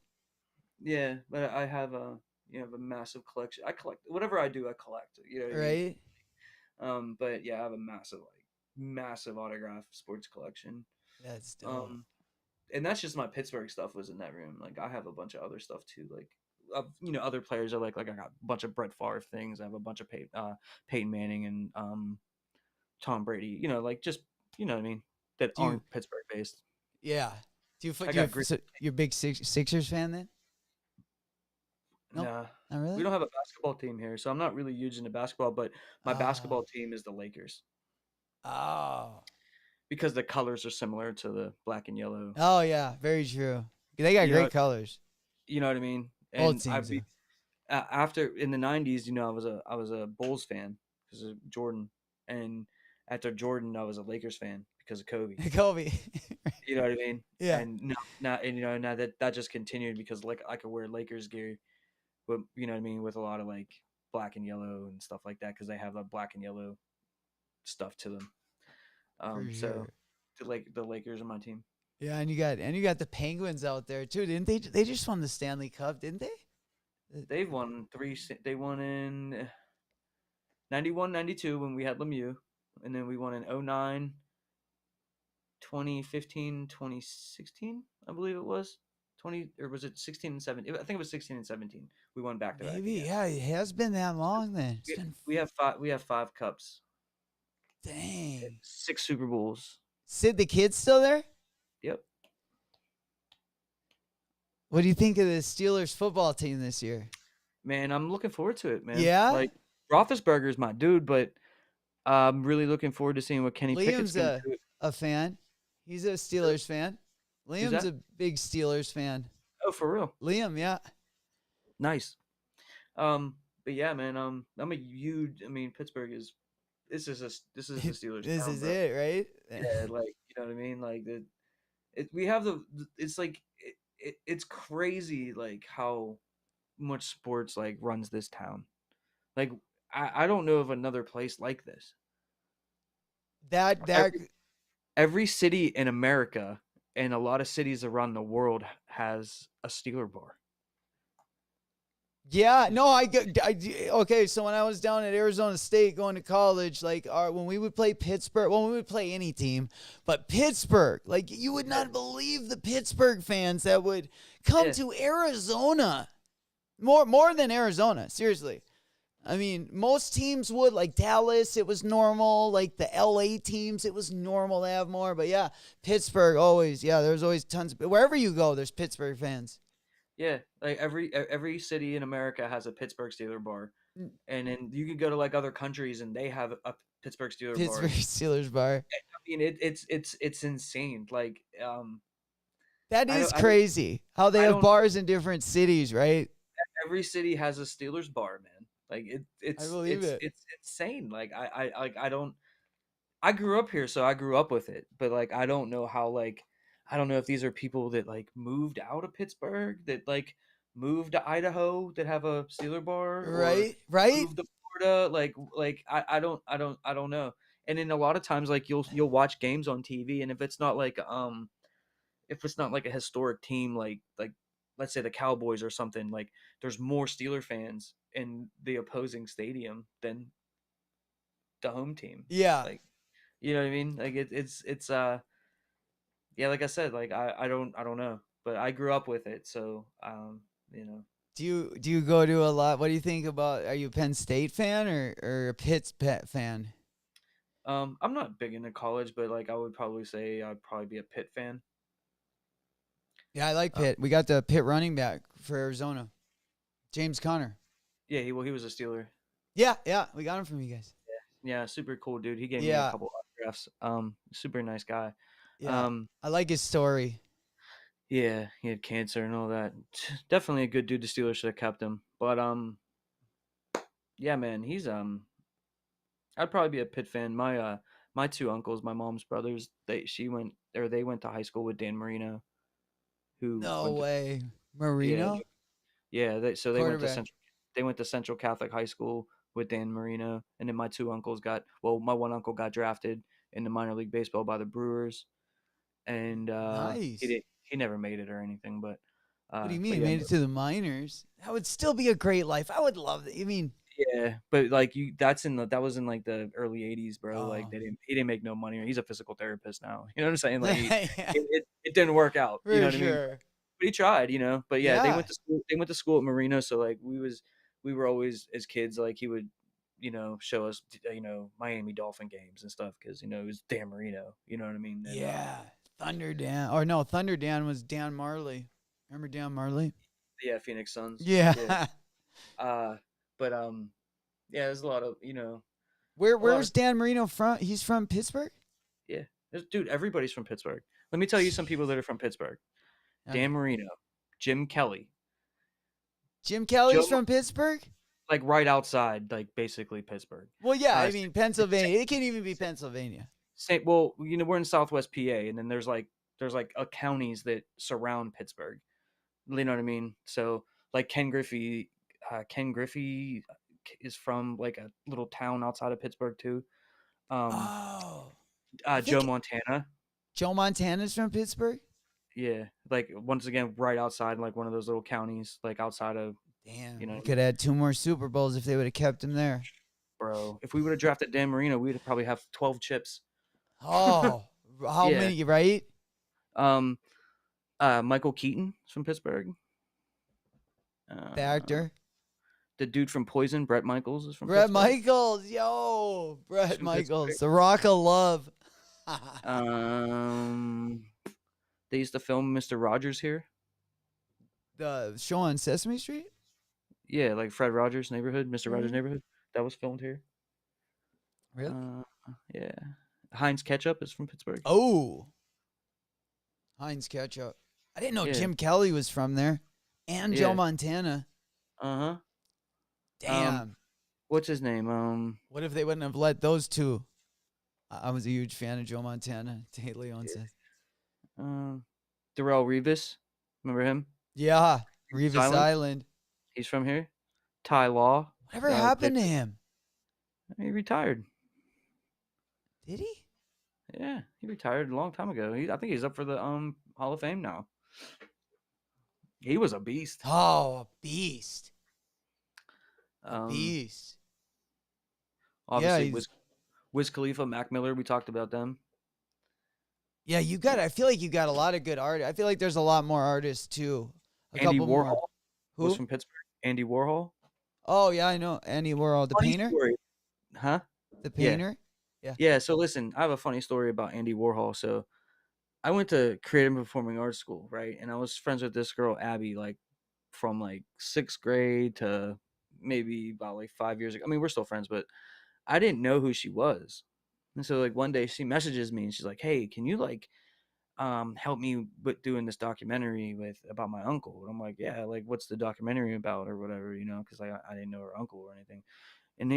yeah, but I have a massive collection. I collect whatever I do. I collect. You know what I mean? Right? But yeah, I have a massive autograph sports collection. That's dope. Um, and that's just my Pittsburgh stuff was in that room. Like I have a bunch of other stuff too. Like other players are like I got a bunch of Brett Favre things. I have a bunch of Peyton Manning and Tom Brady. Like just what I mean, that Do you aren't Pittsburgh based. Yeah. Do you I you're got great. so you're a big Sixers fan then? Nope. Nah, Not we really? don't have a basketball team here, so I'm not really huge into basketball. But my Oh. basketball team is the Lakers Oh. because the colors are similar to the black and yellow. Oh yeah, very true. They got You know, great colors. you know what I mean. Both And teams do. after in the '90s, I was a Bulls fan because of Jordan, and after Jordan, I was a Lakers fan because of Kobe. Kobe. You know what I mean? Yeah. And now that just continued because like I could wear Lakers gear, but you know what I mean with a lot of like black and yellow and stuff like that because they have a black and yellow stuff to them. For So sure. the Lakers are my team. Yeah, and you got the Penguins out there too, didn't they? They just won the Stanley Cup, didn't they? They've won three. They won in 91, 92 when we had Lemieux, and then we won in 09, 2015, 2016, I believe it was. 20 or was it 16 and 17? I think it was 16 and 17. We won back to back Maybe. again. Yeah, it has been that long then. It's been We have 5 cups, dang. 6 Super Bowls. Sid the kid's still there? Yep. What do you think of the Steelers football team this year? Man, I'm looking forward to it, man. Yeah? Like Roethlisberger's my dude, but I'm really looking forward to seeing what Kenny Pickett's Liam's going to do. a fan. He's a Steelers fan. Who's Liam's that? a big Steelers fan. Oh, for real? Liam, yeah. Nice. But yeah, man. I'm a huge. I mean, Pittsburgh is. This is the Steelers This town, is bro. it, right? Yeah, like you know what I mean. Like we have it's like it's crazy, like how much sports like runs this town. Like I don't know of another place like this. that Every city in America and a lot of cities around the world has a Steeler bar. Yeah, no, okay. So when I was down at Arizona State going to college, like when we would play Pittsburgh, well, we would play any team, but Pittsburgh, like you would not believe the Pittsburgh fans that would come Yeah. to Arizona, more than Arizona, seriously. I mean, most teams would, like Dallas, it was normal. Like the LA teams, it was normal to have more. But yeah, Pittsburgh always, yeah, there's always tons of, wherever you go, there's Pittsburgh fans. Yeah, like every city in America has a Pittsburgh Steeler bar, Mm. and then you can go to like other countries and they have a Pittsburgh Steeler bar. Pittsburgh Steelers bar. I mean, it's insane. Like That I is don't I don't crazy how they I have don't bars in different cities, right? every city has a Steelers bar, man. Like I believe it. it's insane. Like I don't. I grew up here, so I grew up with it. But like I don't know how like I don't know if these are people that like moved out of Pittsburgh that like moved to Idaho that have a Steeler bar or Right? Right? moved to Florida. Like I don't know. And then a lot of times like you'll watch games on TV, and if it's not like a historic team like let's say the Cowboys or something, like there's more Steeler fans in the opposing stadium than the home team. Yeah. Like you know what I mean? Like it's yeah, like I said, like I don't know. But I grew up with it, so you know. Do you go to a lot? What do you think about? Are you a Penn State fan or a Pitt's Pet fan? I'm not big into college, but like I would probably say I'd probably be a Pitt fan. Yeah, I like Uh, Pitt. We got the Pitt running back for Arizona, James Conner. yeah, he was a Steeler. Yeah, we got him from you guys. Yeah, super cool dude. He gave me a Yeah, couple autographs. Super nice guy. yeah, Um, I like his story. yeah, he had cancer and all that. Definitely a good dude. The Steelers should have kept him. But yeah, man, he's I'd probably be a Pitt fan. my two uncles, my mom's brothers, they went to high school with Dan Marino, who No went to way. yeah Marino, so quarterback. they went to Central Catholic High School with Dan Marino, and then my two uncles my one uncle got drafted into minor league baseball by the Brewers, and Nice. he never made it or anything, What do you mean? but He yeah. made it to the minors? That would still be a great life. I would love that. I mean, Yeah, but like that was in like the early '80s, bro. Like oh, he didn't make no money. He's a physical therapist now. You know what I'm saying? Like yeah, it didn't work out. You know for what I mean? sure. But he tried, you know. But yeah, Yeah, they went to school at Marino, so like we were always as kids like he would show us Miami Dolphin games and stuff because it was Dan Marino. You know what I mean? And yeah. Thunder Dan, or no, Thunder Dan was Dan Marley. Remember Dan Marley? yeah, Phoenix Suns. Yeah. Yeah. Uh, but yeah, there's a lot of a lot of Where's Dan Marino from? He's from Pittsburgh. yeah. Dude, everybody's from Pittsburgh. Let me tell you some people that are from Pittsburgh. Dan Okay. Marino, Jim Kelly, Jim Kelly's Joe, from Pittsburgh. like right outside, like basically Pittsburgh. Well, yeah, I Uh, mean Sa- Pennsylvania. It can even be Pennsylvania. well, we're in Southwest PA, and then there's like counties that surround Pittsburgh. You know what I mean? So like Ken Griffey is from like a little town outside of Pittsburgh too. Um, Oh, I Joe think Montana, Joe Montana's from Pittsburgh. yeah, like once again right outside like one of those little counties, like outside of Damn, you know, we could have had 2 more Super Bowls if they would have kept him there. bro. If we would have drafted Dan Marino, we'd probably have 12 chips. Oh, how Yeah. many? Right? Um. Michael Keaton is from Pittsburgh. The Uh, actor. the dude from Poison, Brett Michaels, is from Brett Pittsburgh. Michaels. Yo, He's Brett from Michaels. Pittsburgh. The Rock of Love. Um. They used to film Mr. Rogers here. The show on Sesame Street? Yeah, like Fred Rogers' Neighborhood, Mr. Rogers' Mhm. Neighborhood. That was filmed here. Really? Uh, yeah. Heinz Ketchup is from Pittsburgh. Oh, Heinz Ketchup. I didn't know Yeah. Jim Kelly was from there. And Joe Yeah. Montana. Uh huh. Damn. What's his name? What if they wouldn't have let those two? I was a huge fan of Joe Montana. Tate Leon says. Darrell Revis. Remember him? Yeah, Revis Revis Island. He's from here. Ty Law. Whatever happened to him? He retired. Did he? Yeah, he retired a long time ago. I think he's up for the Hall of Fame now. He was a beast. Oh, a beast. A Um, beast. obviously, Yeah, Wiz Khalifa, Mac Miller. We talked about them. yeah, you got. I feel like you got a lot of good art. I feel like there's a lot more artists too. A Andy couple more. Warhol was Who? from Pittsburgh. Andy Warhol. Oh yeah, I know Andy Warhol, the Funny painter. story. Huh? The Yeah. painter. Yeah. Yeah. So listen, I have a funny story about Andy Warhol. So I went to Creative and Performing Arts School, right? And I was friends with this girl, Abby, like from like 6th grade to maybe about like 5 years ago. I mean, we're still friends, but I didn't know who she was. And so like one day she messages me and she's like, "Hey, can you like help me with doing this documentary about my uncle?" And I'm like, "Yeah, like what's the documentary about or whatever, because I didn't know her uncle or anything." And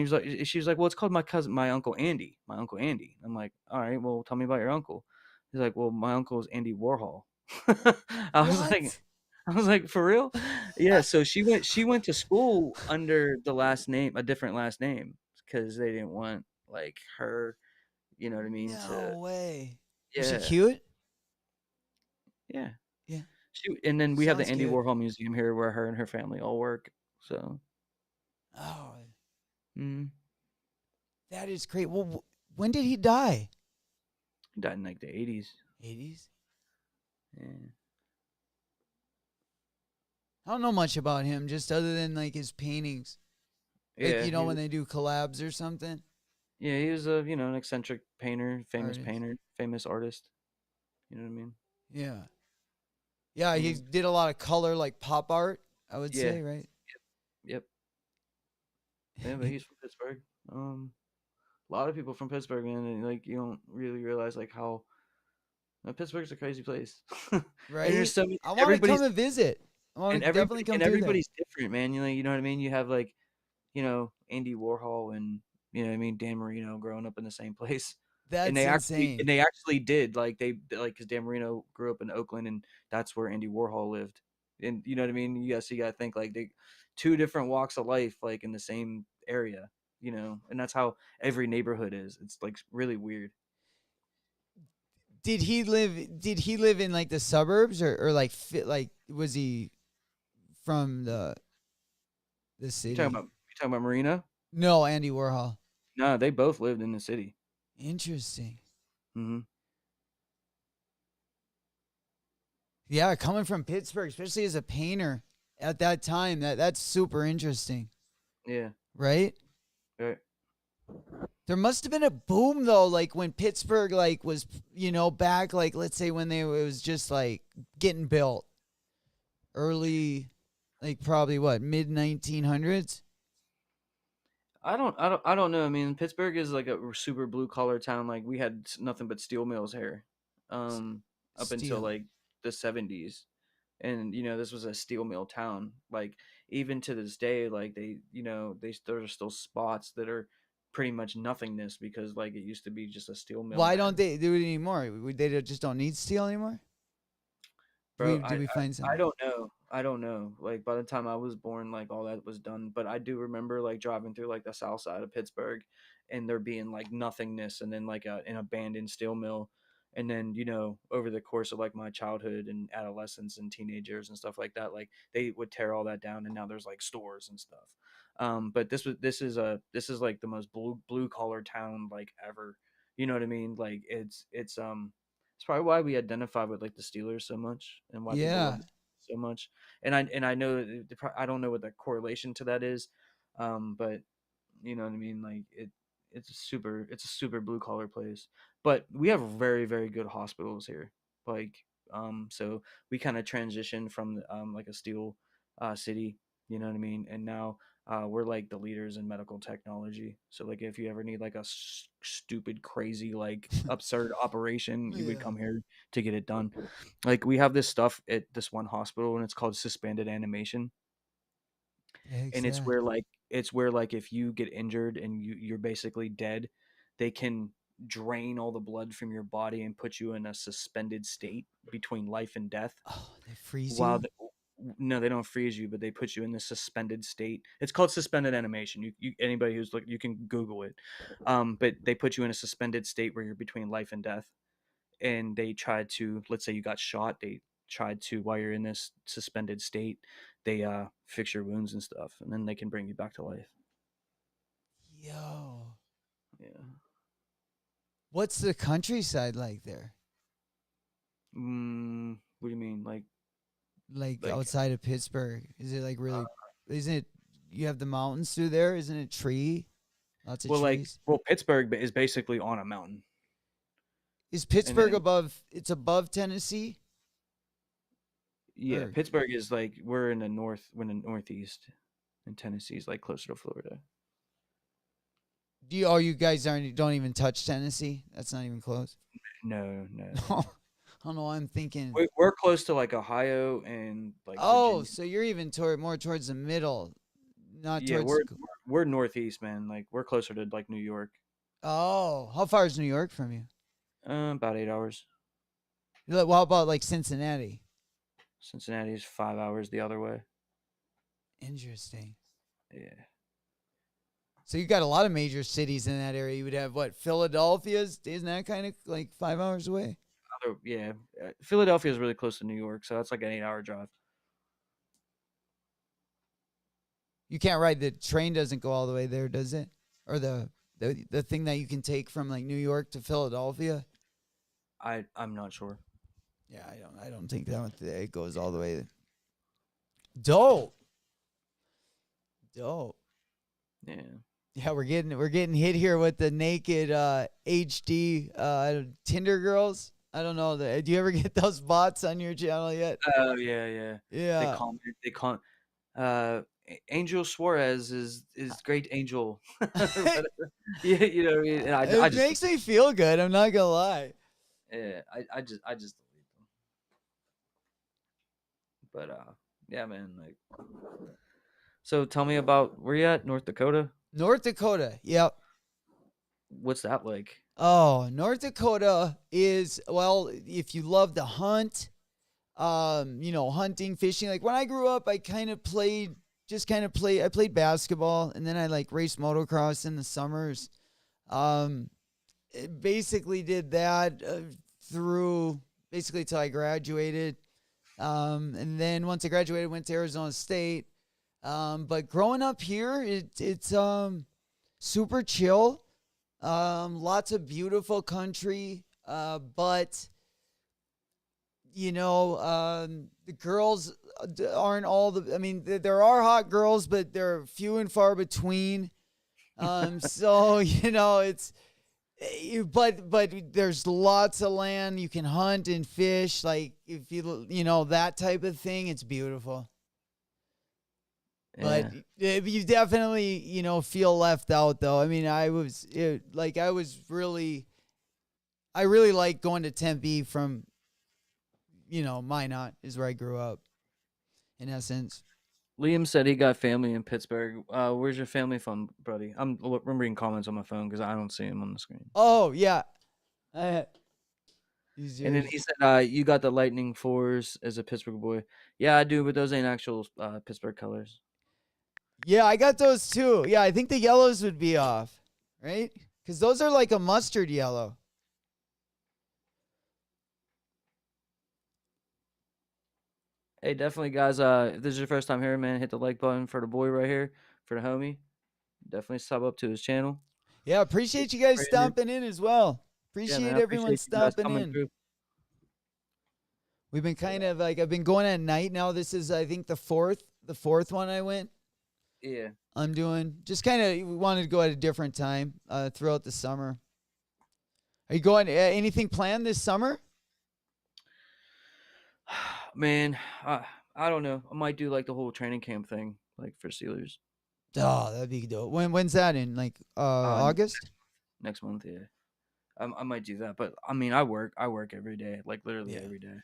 she was like, "Well, it's called my uncle Andy, my uncle Andy." I'm like, "All right, well, tell me about your uncle." He's like, "Well, my uncle is Andy Warhol." I was like, What? I was like, "For real?" Yeah. So she went to school under a different last name, because they didn't want like her, you know what I mean? No way. Was she Yeah, cute? yeah. Yeah. And then we have the Sounds Andy cute. Warhol Museum here where her and her family all work. So, Oh, mm, that is great. Well, when did he die? he died in like the 80s. 80s. Yeah. I don't know much about him, just other than like his paintings. Like Yeah, when they do collabs or something. yeah, he was an eccentric painter, Artist. famous artist. You know what I mean? Yeah. Yeah, he Mm, did a lot of color, like pop art, I would yeah, say, right? yep. Yeah, but he's from Pittsburgh. A lot of people from Pittsburgh, man, and like you don't really realize like how Pittsburgh's a crazy place. And Right? there's so many, I want to everybody's come and visit. I want and to definitely everybody come and through there. everybody's different, man. You know what I mean? You have like, Andy Warhol and you know what I mean, Dan Marino growing up in the same place. That's insane. and they actually did like they like because Dan Marino grew up in Oakland and that's where Andy Warhol lived. And you know what I mean? You gotta think like they two different walks of life like in the same area, you know, and that's how every neighborhood is. It's like really weird. Did he live in like the suburbs or like fit like was he from the city? You talking about Marino? No, Andy Warhol. No, they both lived in the city. Interesting. Hmm. Yeah, coming from Pittsburgh, especially as a painter at that time, that's super interesting, Yeah. right? Right. There must have been a boom though, like when Pittsburgh like was back like let's say when it was just like getting built early, like probably what mid 1900s. I don't know. I mean, Pittsburgh is like a super blue collar town. Like we had nothing but steel mills here, up until Steel. like the 70s, and you know this was a steel mill town. Like even to this day, like they, you know, there are still spots that are pretty much nothingness because like it used to be just a steel mill Why don't there. they do it anymore? They just don't need steel anymore. Did we Bro, did we find I something? don't know. I don't know. Like by the time I was born, like all that was done. But I do remember like driving through like the south side of Pittsburgh and there being like nothingness and then like an abandoned steel mill. And then, you know, over the course of like my childhood and adolescence and teenagers and stuff like that, like they would tear all that down and now there's like stores and stuff. But this is like the most blue collar town like ever. You know what I mean? Like it's probably why we identify with like the Steelers so much, and why people love Yeah, the Steelers so much. And I know I don't know what the correlation to that is, but you know what I mean. Like it's a super blue collar place, but we have very good hospitals here. Like so we kind of transitioned from like a steel city, you know what I mean, and now we're like the leaders in medical technology. So like if you ever need like a stupid, crazy, like absurd operation, you would yeah. come here to get it done. Like we have this stuff at this one hospital, and it's called suspended animation, The heck's and that? it's where like if you get injured and you're basically dead, they can drain all the blood from your body and put you in a suspended state between life and death Oh, they freeze while you. no, they don't freeze you, but they put you in this suspended state. It's called suspended animation. You anybody who's like you can Google it. But they put you in a suspended state where you're between life and death, and they tried to, let's say you got shot, they tried to, while you're in this suspended state, they fix your wounds and stuff, and then they can bring you back to life. Yo, Yeah. what's the countryside like there? What do you mean? Like Like outside of Pittsburgh, is it like really? Isn't it? You have the mountains through there, isn't it? Lots of trees. Pittsburgh is basically on a mountain, Is and Pittsburgh then above? It's above Tennessee, yeah, or Pittsburgh is like we're in the northeast, and Tennessee's like closer to Florida. do you? Oh, you guys aren't. Don't even touch Tennessee. That's not even close. No, no, No, I don't know. I'm thinking. we're close to like Ohio and like Oh, Virginia. so you're even more towards the middle, not Yeah, towards. we're northeast, man. Like we're closer to like New York. Oh, how far is New York from you? About 8 hours. Well, how about like Cincinnati? Cincinnati is 5 hours the other way. Interesting. Yeah. So you got a lot of major cities in that area. You would have what? Philadelphia's isn't that kind of like 5 hours away? Yeah. Philadelphia is really close to New York, so that's like an 8 hour drive. You can't ride the train. Doesn't go all the way there, does it? Or the thing that you can take from like New York to Philadelphia. I'm not sure. Yeah, I don't think it goes all the way. Dope, dope. Yeah. Yeah, we're getting hit here with the naked HD Tinder girls. I don't know. Do you ever get those bots on your channel yet? Oh yeah, yeah. They Yeah. call me. They call. Angel Suarez is great angel. But, yeah, you know what I mean. And I It just makes me feel good. I'm not gonna lie. yeah, I just delete them. But yeah, man. Like, so tell me about where you at, North Dakota. North Dakota. Yep. What's that like? Oh, North Dakota is, well, if you love to hunt, hunting, fishing. Like when I grew up, I kind of played, I played basketball and then I like raced motocross in the summers. Um, Basically did that through basically till I graduated. And then once I graduated, went to Arizona State. But growing up here, it's super chill. Lots of beautiful country. But the girls aren't all the. I mean, there are hot girls, but they're few and far between. So it's but there's lots of land you can hunt and fish. Like if that type of thing, it's beautiful. But Yeah. you definitely feel left out though. I mean, I really like going to Tempe from Minot is where I grew up in essence. Liam said he got family in Pittsburgh. Where's your family from, buddy? I'm reading comments on my phone because I don't see him on the screen. Oh yeah, uh, And then he said, "You got the Lightning Fours as a Pittsburgh boy." Yeah, I do, but those ain't actual Pittsburgh colors. yeah, I got those too. Yeah, I think the yellows would be off, right? Because those are like a mustard yellow. Hey, definitely, guys. If this is your first time here, man, hit the like button for the boy right here, for the homie. Definitely sub up to his channel. Yeah, appreciate you guys Brandon. stomping in as well. Yeah, man, Appreciate I everyone appreciate you guys stomping coming in. through. We've been kind of like I've been going at night now. This is I think the fourth one I went. Yeah. I'm doing just kind of wanted to go at a different time throughout the summer. Are you going anything planned this summer? Man, I don't know. I might do like the whole training camp thing, like for Steelers. Oh, that'd be dope. When's that in? Like August? Next month, yeah. I might do that, but I mean, I work every day, like literally Yeah. every day,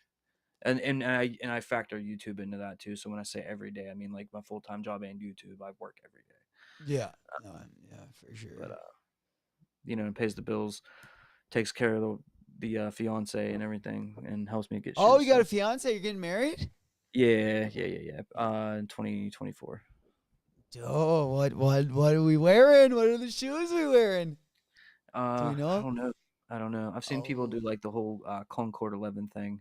and I factor YouTube into that too. So when I say every day, I mean like my full time job and YouTube. I work every day, Yeah. No, yeah, for sure. but it pays the bills, takes care of the fiance and everything, and helps me get Oh, shoes. you got So a fiance? You're getting married? yeah. In 2024. Oh, what are we wearing? What are the shoes we wearing? Do we I know? don't know. I don't know. I've seen people Oh. do like the whole Concord 11 thing.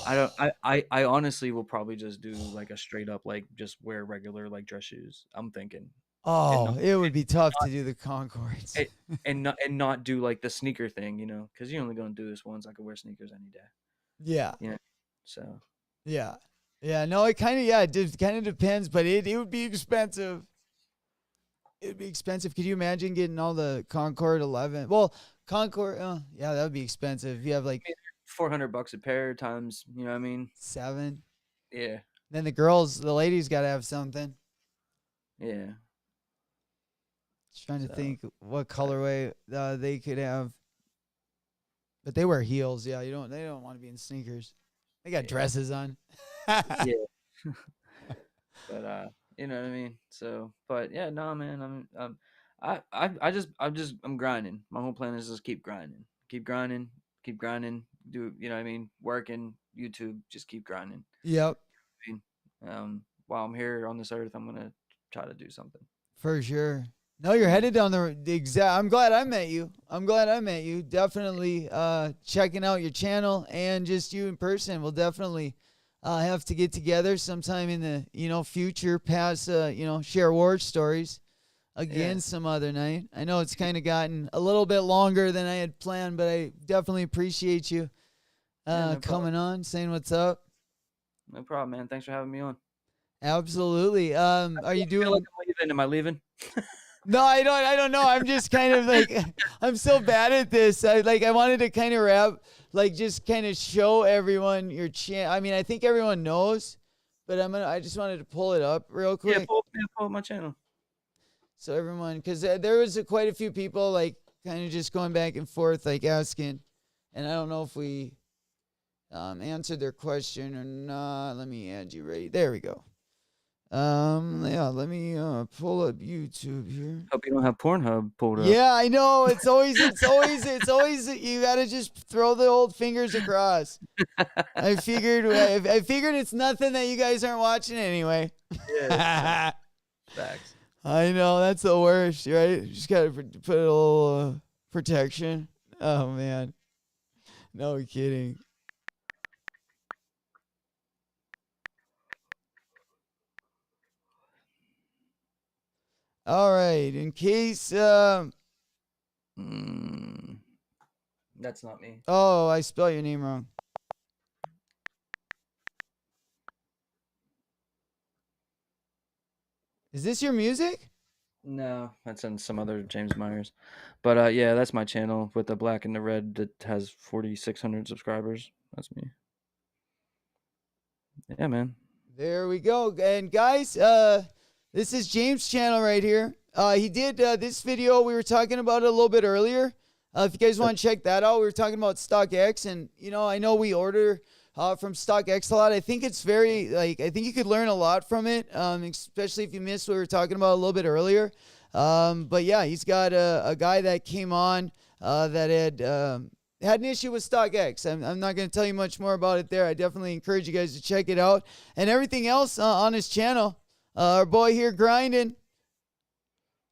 I don't. Oh, I honestly will probably just do like a straight up like just wear regular like dress shoes. I'm thinking, and not it would be tough to not do the Concords. and, and not do like the sneaker thing, because you're only gonna do this once. I could wear sneakers any day, Yeah. you know. So Yeah. Yeah. No, it kind of depends, but it would be expensive. It would be expensive. Could you imagine getting all the Concord 11? Well, Concord, yeah, that would be expensive. If you have like $400 a pair times, you know what I mean? 7. Yeah, Then the ladies got to have something. yeah. Just trying to So think what but, colorway they could have. But they wear heels. Yeah, they don't want to be in sneakers. They got yeah, dresses on. yeah. But you know what I mean. So, but yeah, no, man. I'm grinding. My whole plan is just keep grinding, keep grinding, keep grinding. Do you know what I mean? Working YouTube, just keep grinding. Yep, I mean, while I'm here on this earth, I'm gonna try to do something. for sure. No, you're Yeah, headed down the exact. I'm glad I met you. I'm glad I met you. Definitely checking out your channel and just you in person. We'll definitely have to get together sometime in the future, past share war stories yeah, again some other night. I know it's kind of gotten a little bit longer than I had planned, but I definitely appreciate you yeah. No problem. coming on, saying what's up. No problem, man. Thanks for having me on. Absolutely. Are you I feel like doing? I'm leaving. Am I leaving? No, I don't know. I'm just kind of like I'm so bad at this. I wanted to kind of just kind of show everyone your channel. I mean, I think everyone knows, but I just wanted to pull it up real Yeah, quick pull up my channel. so everyone, because there was quite a few people like kind of just going back and forth like asking, and I don't know if we answered their question or not. Let me add you right. There we go. Yeah, let me pull up YouTube here. Hope you don't have Pornhub pulled up. Yeah, I know. It's always you got to just throw the old fingers across. I figured it's nothing that you guys aren't watching anyway. Yeah, I facts. know that's the worst, right? Just got to put a little protection. Oh man. No kidding. All right, in case Mm, that's not me. oh, I spelled your name wrong. Is this your music? No, that's in some other James Myers. But yeah, that's my channel with the black and the red that has 4,600 subscribers. That's me. Yeah, man. There we go. And guys, this is James' channel right here. He did this video. We were talking about it a little bit earlier. If you guys want to check that out, we were talking about StockX, and I know we order from StockX a lot. I think it's very I think you could learn a lot from it, especially if you missed what we were talking about a little bit earlier. But yeah, he's got a guy that came on that had an issue with StockX. I'm not going to tell you much more about it there. I definitely encourage you guys to check it out. And everything else on his channel. Our boy here grinding,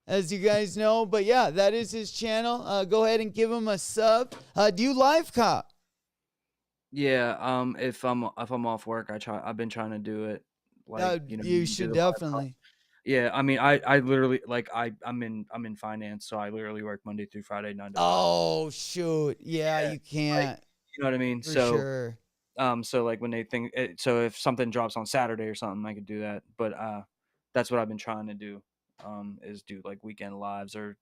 as you guys know. But yeah, that is his channel. Go ahead and give him a sub. Do you live cop? Yeah, if I'm off work, I've been trying to do it. Like, You you do should the live call. definitely. Yeah, I mean, I literally like I'm in finance, so I literally work Monday through Friday, 9 to 5. Oh, shoot. Yeah, Yeah, you like, can't. you know what I mean? For sure. So like when they think so if something drops on Saturday or something, I could do that. But that's what I've been trying to do, is do like weekend lives or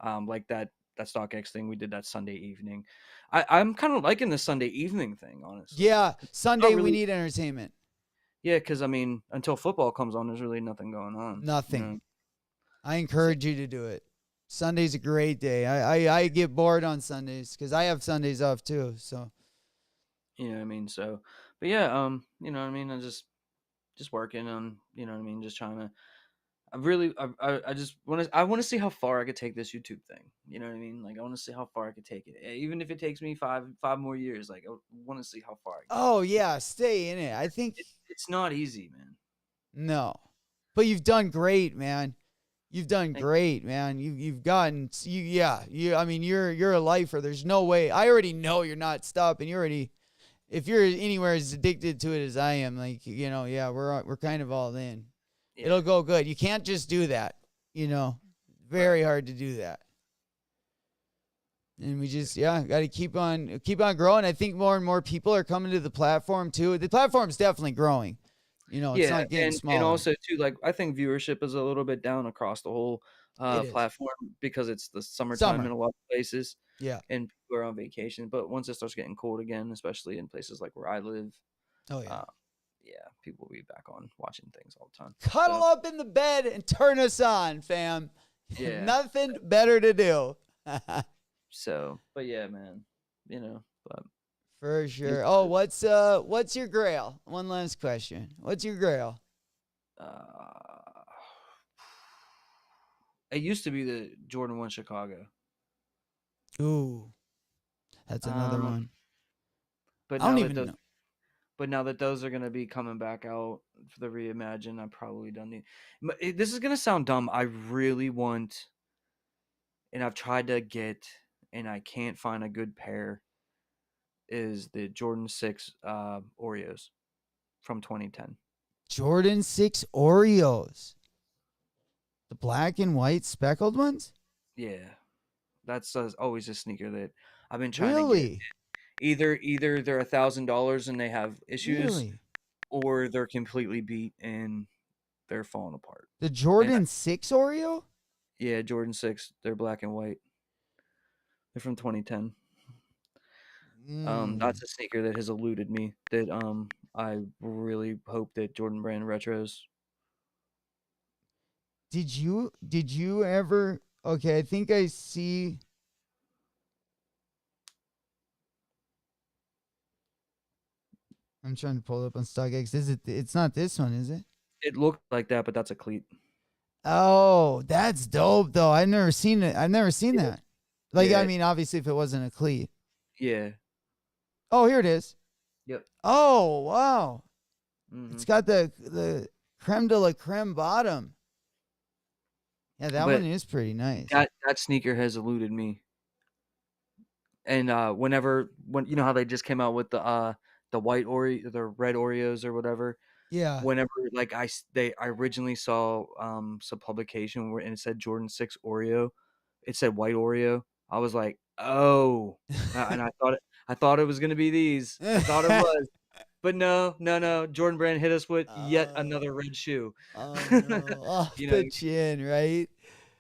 like that StockX thing we did that Sunday evening. I'm kind of liking the Sunday evening thing, honestly. Yeah, Not Sunday we really, need entertainment. yeah, because I mean, until football comes on, there's really nothing going on. Nothing. I So, encourage you to do it. Sunday's a great day. I get bored on Sundays because I have Sundays off too. So you know what I mean. So, but yeah, you know what I mean. I just working on, you know what I mean. Just trying to. I just want to see how far I could take this YouTube thing. You know what I mean? Like I want to see how far I could take it, even if it takes me five more years. Like I want to see how far I can oh take it. yeah, stay in it. I think It's not easy, man. no, but you've done great, man. You've done Thank great, man. You've gotten you yeah. You I mean you're a lifer. There's no way. I already know you're not stopping. You already if you're anywhere as addicted to it as I am, like yeah, we're kind of all in. yeah, It'll go good. You can't just do that. Very right. hard to do that. And we just got to keep on growing. I think more and more people are coming to the platform too. The platform's definitely growing. It's Yeah, not getting and smaller. also too, like I think viewership is a little bit down across the whole It is platform because it's the summertime in summer. a lot of places Yeah. and people are on vacation. But once it starts getting cold again, especially in places like where I live, Oh yeah. uh, yeah, people will be back on watching things all the time. Cuddle So up in the bed and turn us on, fam. yeah, Nothing better to do. but yeah, man, but For it is sure. Oh, what what's your grail? One last question. What's your grail? it is. It used to be the Jordan 1 Chicago. Ooh, that's another Um, one. but I don't now that even those know. But now that those are gonna be coming back out for the reimagine, I probably don't need. This is gonna sound dumb. I really want, and I've tried to get, and I can't find a good pair. Is the Jordan 6 Oreos from 2010? Jordan 6 Oreos. The black and white speckled ones? Yeah, that's always a sneaker that I've been trying to get. Really? Either they're $1,000 and they have issues, Really? or they're completely beat and they're falling apart. The And Jordan 6 Oreo? yeah, Jordan 6, they're black and white. They're from 2010. Mm. That's a sneaker that has eluded me. That I really hope that Jordan Brand retros. Did you ever Okay, I think I see I'm trying to pull it up on StockX. It's not this one, is it? It looked like that, but that's a cleat. Oh, that's dope though. I've never seen it. I've never seen Yeah. that. Like, I Yeah. mean, obviously, if it wasn't a cleat. Yeah. Oh, here it is. Yep. Oh, wow. It's Hmm. got the creme de la creme bottom. Yeah, that one But is pretty nice. that sneaker has eluded me. And when you know how they just came out with the white Oreo, the red Oreos or whatever. Yeah. Whenever like I originally saw some publication where and it said Jordan 6 Oreo, it said white Oreo. I was like, oh, and I thought it was gonna be these. I thought it was, but no, no, no. Jordan Brand hit us with yet another Oh, red shoe. oh no. Off You know, the chin, right?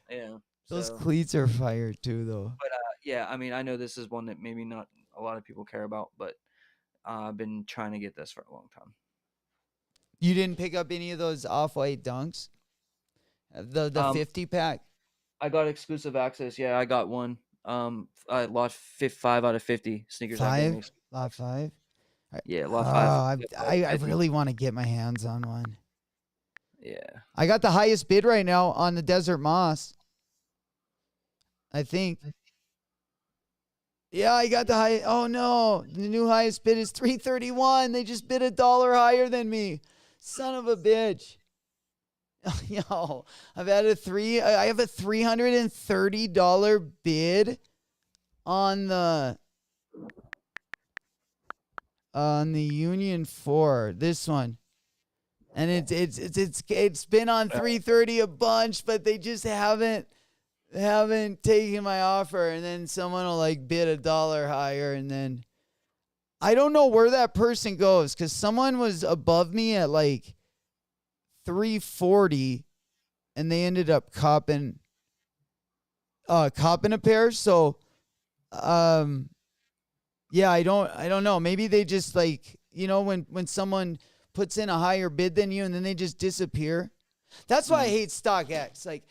yeah. Those So, cleats are fire too, though. but yeah. I mean, I know this is one that maybe not a lot of people care about, but I've been trying to get this for a long time. You didn't pick up any of those off-white dunks? The Um, 50 pack? I got exclusive access. Yeah, I got one. I lost 5 out of 50 sneakers. That gave me Five? exclusive Lot access. five? Yeah, Oh, lot 5. Lot 5 I 50. really want to get my hands on one. Yeah. I got the highest bid right now on the Desert Moss. I think. Yeah, I got the high. Oh no, the new highest bid is 331. They just bid $1 higher than me. Son of a bitch. Yo, I've had I have a $330 bid on the Union 4. This one. And it's been on 330 a bunch, but they just haven't taken my offer, and then someone will like bid $1 higher, and then I don't know where that person goes because someone was above me at like 340, and they ended up copping a pair. So, um, yeah, I don't know. Maybe they just like when someone puts in a higher bid than you, and then they just disappear. That's why I Mm. hate StockX. Like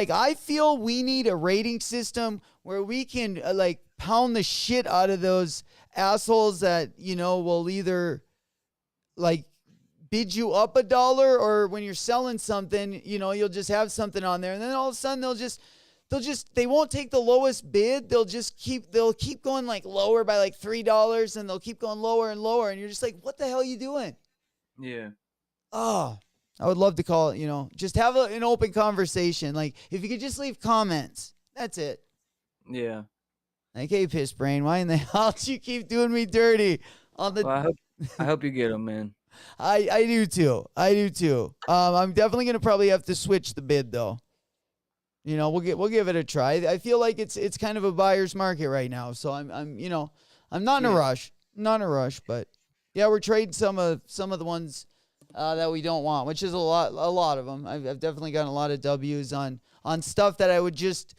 I feel we need a rating system where we can like pound the shit out of those assholes that will either like bid you up $1, or when you're selling something, you'll just have something on there, and then all of a sudden they won't take the lowest bid. They'll keep going like lower by like $3, and they'll keep going lower and lower, and you're just like, what the hell are you doing? Yeah. Oh, I would love to call it, just have an open conversation. Like, if you could just leave comments, that's it. Yeah. Like, hey, piss brain, why in the hell do you keep doing me dirty on the? Well, I hope you get them, man. I do too. I do too. I'm definitely gonna probably have to switch the bid though. We'll give it a try. I feel like it's kind of a buyer's market right now, so I'm not in a Yeah. rush. Not in a rush, but yeah, we're trading some of the ones that we don't want, which is a lot of them. I've definitely gotten a lot of W's on stuff that I would just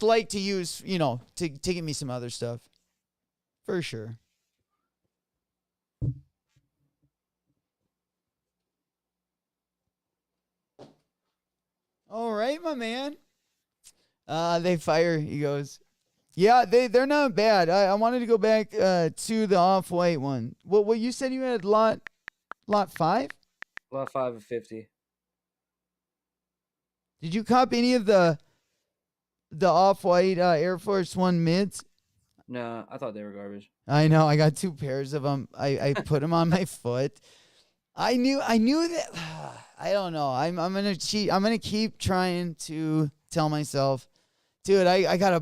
like to use, to get me some other stuff, for sure. All right, my man. They fire. He goes, yeah, they're not bad. I wanted to go back to the off white one. What you said you had lot 5? Lot 5 of 50. Did you cop any of the off white Air Force One mids? No, I thought they were garbage. I know. I got 2 pairs of them. I put them on my foot. I knew that. I don't know. I'm gonna cheat. I'm gonna keep trying to tell myself, dude. I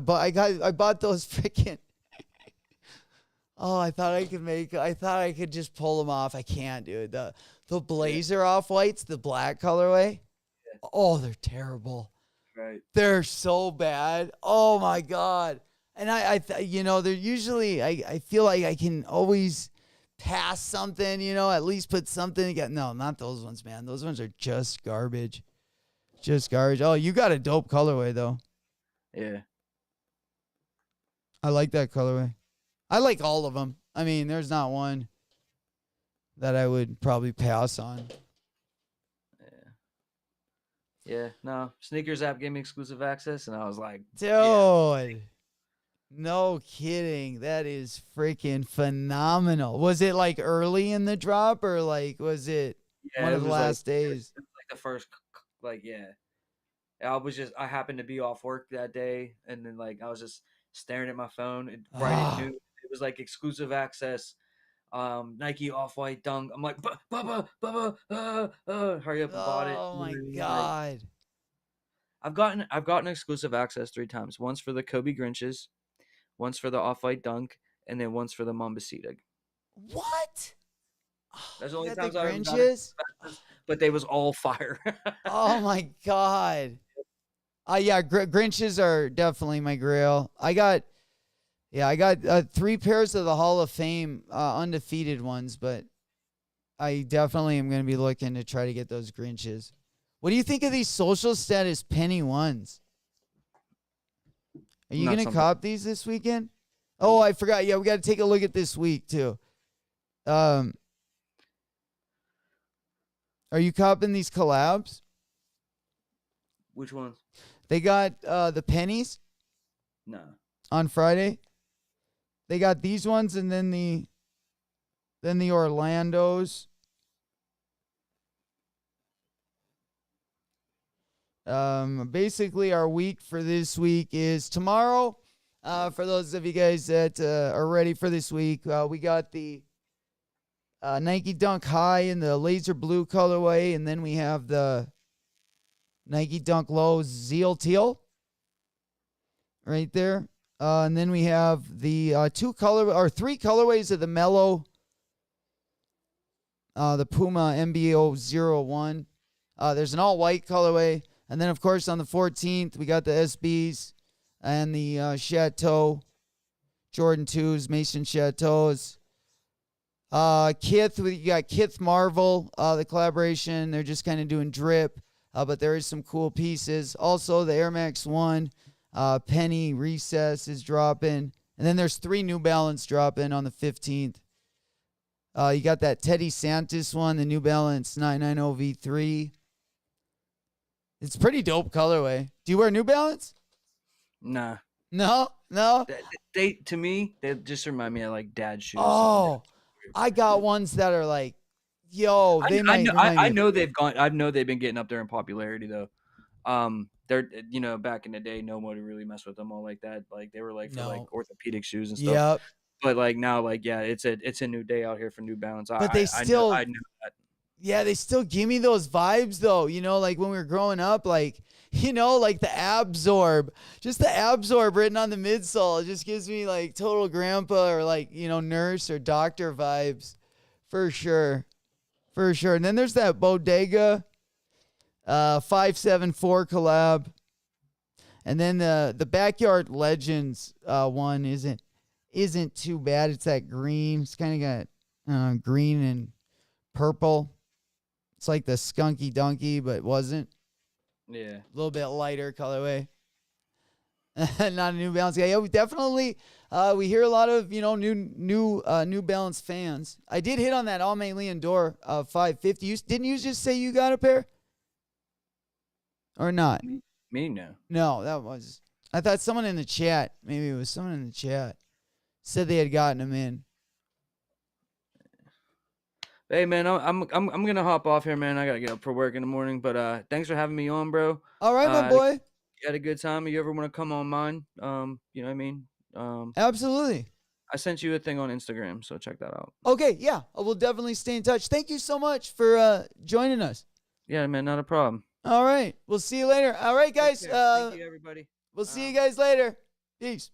bought those freaking. Oh, I thought I could just pull them off. I can't, dude. The blazer off whites, the black colorway. Yeah. Oh, they're terrible. Right. They're so bad. Oh my god. And they're usually. I feel like I can always pass something. At least put something together. No, not those ones, man. Those ones are just garbage. Just garbage. Oh, you got a dope colorway though. Yeah. I like that colorway. I like all of them. I mean, there's not one that I would probably pass on. Yeah. Yeah. No. Sneakers app gave me exclusive access, and I was like, Dude. yeah. No kidding. That is freaking phenomenal. Was it like early in the drop, or like was it? Yeah, one it of the was like last days. the first like yeah. I happened to be off work that day, and then like I was just staring at my phone and right at Ah, noon. It was like exclusive access, Nike Off-White Dunk. I'm like, Bubba, hurry up and bought it. oh You know my what I mean? Like God. I've gotten exclusive access 3 times. Once for the Kobe Grinches, once for the Off-White Dunk, and then once for the Mambasita. What? Oh, That's the you only got the times I ever got it. Grinches? But they was all fire. Oh my God. Yeah, Grinches are definitely my grail. I got 3 pairs of the Hall of Fame undefeated ones, but I definitely am going to be looking to try to get those Grinches. What do you think of these social status penny ones? Are you Not going to something. cop these this weekend? Oh, I forgot. Yeah, we got to take a look at this week too. Um, are you copping these collabs? Which ones? They got the pennies No. on Friday. They got these ones and then the Orlandos. Basically, our week for this week is tomorrow. For those of you guys that are ready for this week, we got the Nike Dunk High in the laser blue colorway, and then we have the Nike Dunk Low Zeal Teal right there. And then we have the 3 colorways of the Mellow, the Puma MBO 01. There's an all white colorway. And then, of course, on the 14th, we got the SBs and the Chateau Jordan 2s, Mason Chateaus. Kith, you got Kith Marvel, the collaboration. They're just kind of doing drip, but there is some cool pieces. Also, the Air Max 1, Penny Recess is dropping. And then there's 3 New Balance dropping on the 15th. You got that Teddy Santis one, the New Balance 990 V3. It's pretty dope colorway. Do you wear New Balance? Nah. No. They to me, they just remind me of like dad shoes. Oh, I got ones that are like, yo, they might remind I me. know they've gone. I know they've been getting up there in popularity though. They're back in the day, no one would really mess with them all like that. Like they were like for like No. orthopedic shoes and stuff. Yep. But like now, like yeah, it's a new day out here for New Balance. But they still, I know that. yeah, they still give me those vibes though. Like when we were growing up, like, like the Absorb, just the Absorb written on the midsole. It just gives me like total grandpa or like, nurse or doctor vibes for sure. For sure. And then there's that Bodega 574 collab. And then the Backyard Legends one isn't too bad. It's that green. It's kind of got green and purple. It's like the Skunky Donkey, but wasn't. Yeah. A little bit lighter colorway. Not a New Balance guy. Yeah, we definitely we hear a lot of New Balance fans. I did hit on that Alme Leondor 550. Didn't you just say you got a pair? Or not? Me no. No, that was. I thought someone in the chat. Maybe it was someone in the chat said they had gotten them in. Hey man, I'm gonna hop off here, man. I gotta get up for work in the morning. But thanks for having me on, bro. All right, my boy. You had a good time. If you ever want to come on mine, you know what I mean. Absolutely. I sent you a thing on Instagram, so check that out. Okay, yeah, I will definitely stay in touch. Thank you so much for joining us. Yeah, man, not a problem. All right, we'll see you later. All right, guys. Thank you, everybody. We'll see you guys later. Peace.